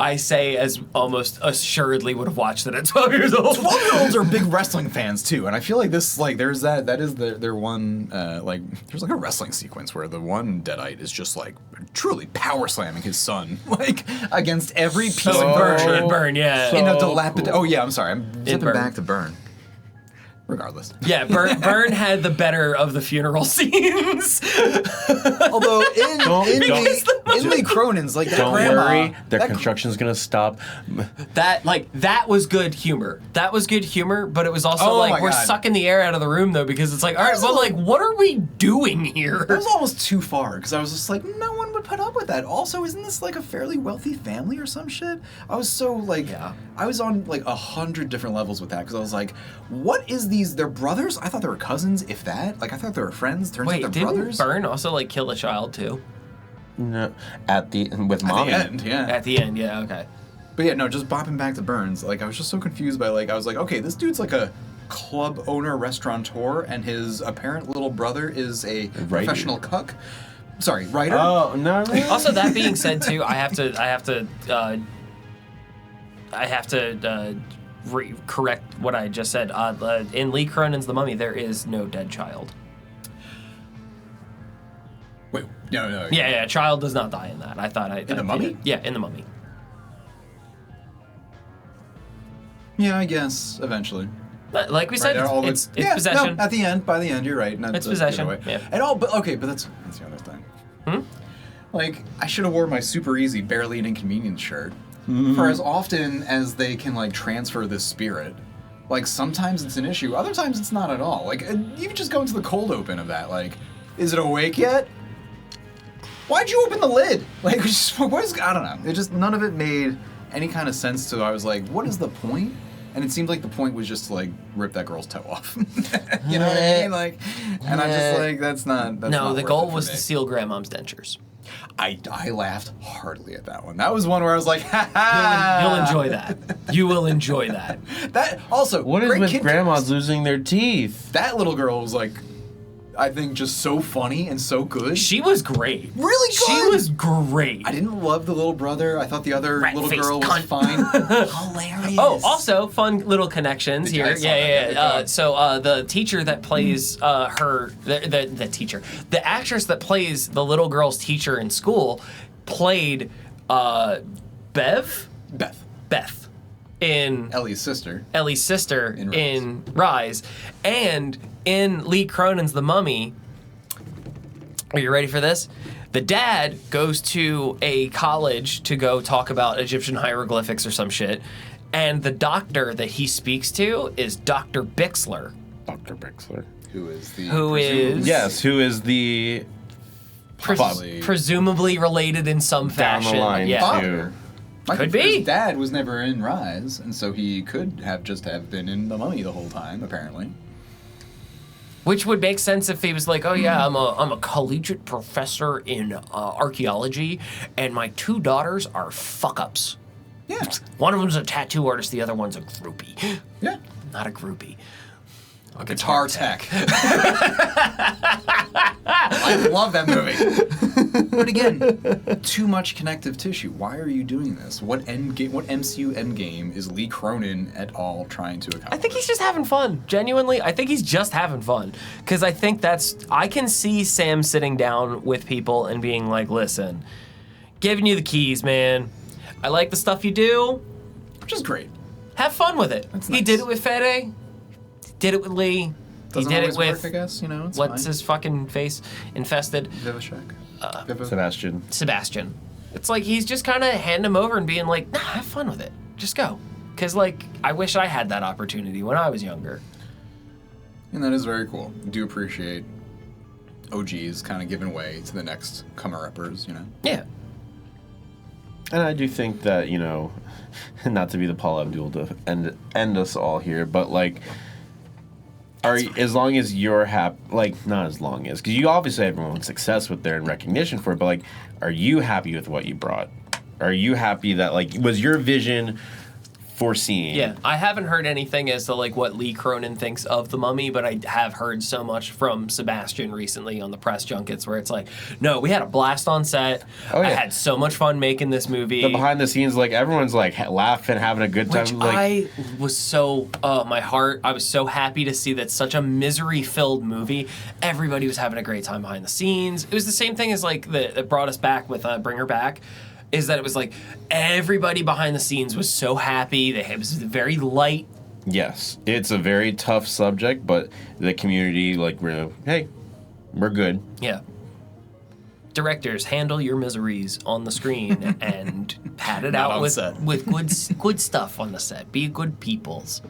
Speaker 6: I say as almost assuredly would have watched it at 12 years old.
Speaker 11: 12-year-olds are big wrestling fans too, and I feel like this, like, there's that is their one, like, there's like a wrestling sequence where the one Deadite is just like truly power slamming his son, like, against every piece of furniture.
Speaker 6: Burn, yeah.
Speaker 11: In a dilapidated. Oh yeah, I'm sorry, I'm zipping
Speaker 6: Burn.
Speaker 11: back to Burn. Regardless.
Speaker 6: Yeah, Burn had the better of the funeral scenes.
Speaker 11: Although in Lee Cronin's, like, that
Speaker 8: Don't
Speaker 11: grandma,
Speaker 8: worry, their
Speaker 11: that
Speaker 8: construction's gonna stop.
Speaker 6: That was good humor. That was good humor, but it was also
Speaker 11: Oh
Speaker 6: like
Speaker 11: my
Speaker 6: we're
Speaker 11: God.
Speaker 6: sucking the air out of the room though, because it's like, all right, well, like, what are we doing here?
Speaker 11: That was almost too far, because I was just like, no one would put up with that. Also, isn't this like a fairly wealthy family or some shit? I was so like, I was on like 100 different levels with that, because I was like, what is these? They're brothers? I thought they were cousins, if that. Like, I thought they were friends. Turns
Speaker 6: Wait,
Speaker 11: out they're
Speaker 6: didn't
Speaker 11: brothers.
Speaker 6: Burn also like kill a child too?
Speaker 8: No, with
Speaker 11: At
Speaker 8: mommy.
Speaker 11: the end, yeah.
Speaker 6: At the end, yeah, okay.
Speaker 11: But yeah, no, just bopping back to Burns, like, I was just so confused by, like, I was like, okay, this dude's like a club owner, restaurateur, and his apparent little brother is a professional cuck. Sorry, writer?
Speaker 8: Oh, no.
Speaker 6: Also, that being said, too, I have to correct what I just said. In Lee Cronin's The Mummy, there is no dead child.
Speaker 11: Wait, no.
Speaker 6: Yeah, child does not die in that. I thought
Speaker 11: In The Mummy?
Speaker 6: Yeah, in The Mummy.
Speaker 11: Yeah, I guess, eventually.
Speaker 6: Like we said, it's possession.
Speaker 11: No, at the end, by the end, you're right.
Speaker 6: It's possession, yeah.
Speaker 11: And but that's the other thing. Like, I should have worn my super easy, barely an inconvenience shirt. For as often as they can, like, transfer this spirit, like, sometimes it's an issue, other times it's not at all. Like, you can just go into the cold open of that. Like, is it awake yet? Why'd you open the lid? Like, I don't know. It just, none of it made any kind of sense to, I was like, what is the point? And it seemed like the point was just to, like, rip that girl's toe off. You know what I mean? Like, and I'm just like, that's not
Speaker 6: No, the
Speaker 11: worth
Speaker 6: goal
Speaker 11: it for
Speaker 6: was
Speaker 11: me.
Speaker 6: to steal grandmom's dentures.
Speaker 11: I laughed heartily at that one. That was one where I was like, ha ha!
Speaker 6: You'll enjoy that. You will enjoy that.
Speaker 11: That, also,
Speaker 8: What is
Speaker 11: great
Speaker 8: with
Speaker 11: kid
Speaker 8: grandmas
Speaker 11: jokes.
Speaker 8: losing their teeth?
Speaker 11: That little girl was like, I think, just so funny and so good.
Speaker 6: She was great.
Speaker 11: Really good.
Speaker 6: She was great.
Speaker 11: I didn't love the little brother. I thought the other little
Speaker 6: Rat-faced
Speaker 11: girl was
Speaker 6: cunt.
Speaker 11: fine. Hilarious.
Speaker 6: Oh, also fun little connections
Speaker 11: I
Speaker 6: here.
Speaker 11: saw that.
Speaker 6: Yeah. So the teacher that plays the teacher, the actress that plays the little girl's teacher in school, played Beth in
Speaker 11: Ellie's sister
Speaker 6: in Rise, and in Lee Cronin's The Mummy. Are you ready for this? The dad goes to a college to go talk about Egyptian hieroglyphics or some shit, and the doctor that he speaks to is Dr. Bixler.
Speaker 8: Dr. Bixler.
Speaker 11: Who is the...
Speaker 8: Yes, who is the...
Speaker 6: presumably related in some
Speaker 8: Down the
Speaker 6: fashion.
Speaker 8: line,
Speaker 6: yeah.
Speaker 11: Father.
Speaker 6: Could be.
Speaker 11: His dad was never in Rise, and so he could have just have been in The Mummy the whole time, apparently.
Speaker 6: Which would make sense if he was like, oh yeah, I'm a collegiate professor in archaeology, and my two daughters are fuck-ups.
Speaker 11: Yeah.
Speaker 6: One of them's a tattoo artist, the other one's a groupie.
Speaker 11: Yeah.
Speaker 6: Not a groupie.
Speaker 11: A guitar tech. I love that movie. But again, too much connective tissue. Why are you doing this? What MCU endgame is Lee Cronin et al. Trying to accomplish?
Speaker 6: I think he's just having fun. Genuinely, I think he's just having fun. Because I think I can see Sam sitting down with people and being like, listen, giving you the keys, man. I like the stuff you do.
Speaker 11: Which is great.
Speaker 6: Have fun with it.
Speaker 11: That's
Speaker 6: He
Speaker 11: nice.
Speaker 6: did it with Fede. Did it with Lee.
Speaker 11: Doesn't
Speaker 6: he did
Speaker 11: always
Speaker 6: it with
Speaker 11: work, I guess, you know, it's
Speaker 6: what's
Speaker 11: fine.
Speaker 6: his fucking face infested?
Speaker 11: Vivishek.
Speaker 8: Sebastian.
Speaker 6: It's like he's just kind of handing him over and being like, nah, have fun with it. Just go. Because, like, I wish I had that opportunity when I was younger.
Speaker 11: And that is very cool. I do appreciate OGs kind of giving way to the next comer-uppers, you know?
Speaker 6: Yeah.
Speaker 8: And I do think that, you know, not to be the Paul Abdul to end us all here, but, like, as long as you're happy, like, not as long as, because you obviously have everyone's success with there and recognition for it, but, like, are you happy with what you brought? Are you happy that, like, was your vision foreseen.
Speaker 6: Yeah, I haven't heard anything as to like what Lee Cronin thinks of the Mummy, but I have heard so much from Sebastian recently on the press junkets where it's like, no, we had a blast on set.
Speaker 8: Oh, yeah.
Speaker 6: I had so much fun making this movie.
Speaker 8: The behind the scenes, like everyone's like laughing, having a good time.
Speaker 6: Which
Speaker 8: Like,
Speaker 6: I was so, my heart, I was so happy to see that such a misery-filled movie. Everybody was having a great time behind the scenes. It was the same thing as like that brought us back with Bring Her Back, is that it was like everybody behind the scenes was so happy. It was very light.
Speaker 8: yes, it's a very tough subject, but the community, like, hey, we're good.
Speaker 6: Yeah. Directors, handle your miseries on the screen and pat it
Speaker 7: Not
Speaker 6: out
Speaker 7: on
Speaker 6: with
Speaker 7: set.
Speaker 6: good stuff on the set. Be good peoples.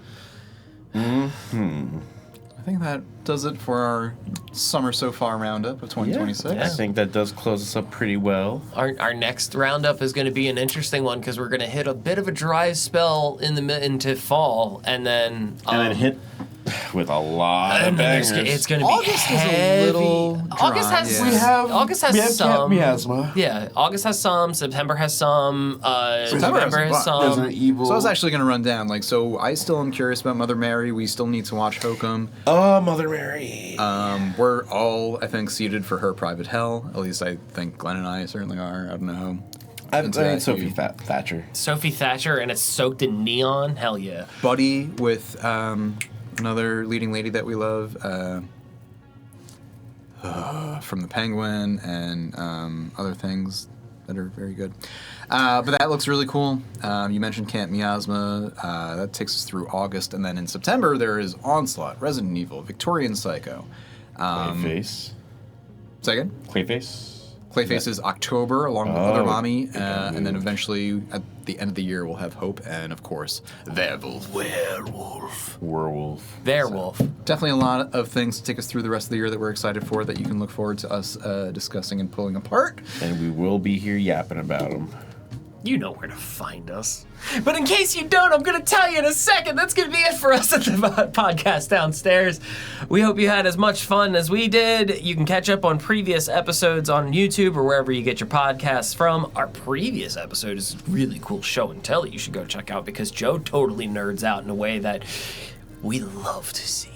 Speaker 7: I think that does it for our summer so far roundup of 2026.
Speaker 8: I think that does close us up pretty well.
Speaker 6: Our next roundup is going to be an interesting one because we're going to hit a bit of a dry spell into fall, and then
Speaker 8: hit with a lot of bangers.
Speaker 6: it's going to be
Speaker 7: August is a
Speaker 6: heavy.
Speaker 7: little
Speaker 6: August
Speaker 7: dry,
Speaker 6: has
Speaker 7: yeah.
Speaker 6: August has some.
Speaker 9: miasma.
Speaker 6: Yeah, August has some. September has some.
Speaker 7: September has
Speaker 6: November
Speaker 7: a
Speaker 6: has
Speaker 7: bunch.
Speaker 6: some.
Speaker 9: Resident Evil.
Speaker 7: So I was actually going to run down, like, so I still am curious about Mother Mary. We still need to watch Hokum.
Speaker 8: Oh, Mother Mary.
Speaker 7: We're all, I think, seated for her private hell. At least I think Glenn and I certainly are. I don't know.
Speaker 8: I've
Speaker 7: into
Speaker 8: been
Speaker 7: that,
Speaker 8: Sophie
Speaker 7: you-
Speaker 8: Thatcher.
Speaker 6: Sophie Thatcher, and it's soaked in neon. Hell yeah.
Speaker 7: Buddy with another leading lady that we love from The Penguin and other things that are very good. But that looks really cool. You mentioned Camp Miasma. That takes us through August. And then in September, there is Onslaught, Resident Evil, Victorian Psycho.
Speaker 8: Clayface.
Speaker 7: Second?
Speaker 8: Clayface.
Speaker 7: Clayface is October, along with Other
Speaker 8: Oh,
Speaker 7: Mommy,
Speaker 8: it got
Speaker 7: and then
Speaker 8: moved.
Speaker 7: eventually at the end of the year we'll have Hope, and of course Werewolf.
Speaker 6: Werewolf.
Speaker 7: Definitely a lot of things to take us through the rest of the year that we're excited for, that you can look forward to us discussing and pulling apart.
Speaker 8: And we will be here yapping about them.
Speaker 6: You know where to find us. But in case you don't, I'm going to tell you in a second. That's going to be it for us at the podcast downstairs. We hope you had as much fun as we did. You can catch up on previous episodes on YouTube or wherever you get your podcasts from. Our previous episode is a really cool show and tell that you should go check out because Joe totally nerds out in a way that we love to see.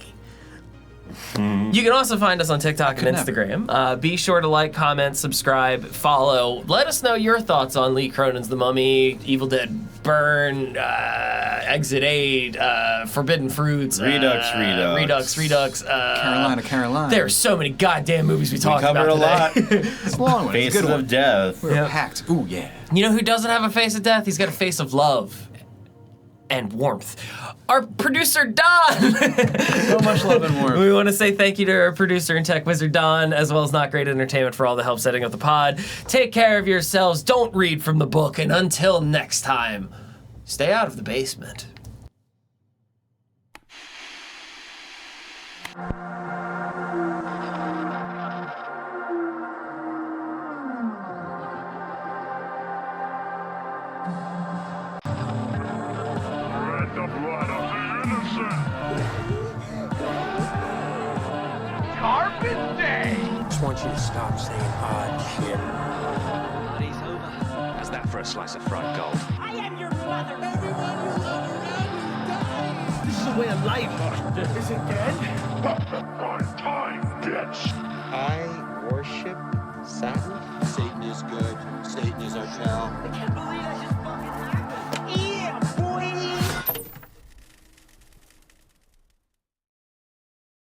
Speaker 6: You can also find us on TikTok and Instagram. Be sure to like, comment, subscribe, follow. Let us know your thoughts on Lee Cronin's The Mummy, Evil Dead Burn, Exit 8, Forbidden Fruits,
Speaker 8: Redux.
Speaker 6: Redux.
Speaker 7: Carolina.
Speaker 6: There are so many goddamn movies we talked
Speaker 8: covered
Speaker 6: about
Speaker 8: a
Speaker 6: today.
Speaker 8: lot.
Speaker 7: It's a long one. It's a
Speaker 8: Faces
Speaker 7: good one.
Speaker 8: of Death.
Speaker 7: We're packed. Ooh, yeah.
Speaker 6: You know who doesn't have a face of death? He's got a face of love and warmth. Our producer, Don.
Speaker 7: So much love and warmth.
Speaker 6: We want to say thank you to our producer and tech wizard, Don, as well as Not Great Entertainment for all the help setting up the pod. Take care of yourselves. Don't read from the book. And until next time, stay out of the basement.
Speaker 1: Red the blood of the innocent. Carpet Day.
Speaker 2: Just want you to stop saying odd shit.
Speaker 3: Party's over. How's that for a slice of fried gold?
Speaker 4: I am your mother. Everyone you love around me dies.
Speaker 2: This is a way of life. Is it dead?
Speaker 1: Fun time, bitch.
Speaker 5: I worship Satan. Satan is good. Satan is our pal.
Speaker 4: I can't believe I just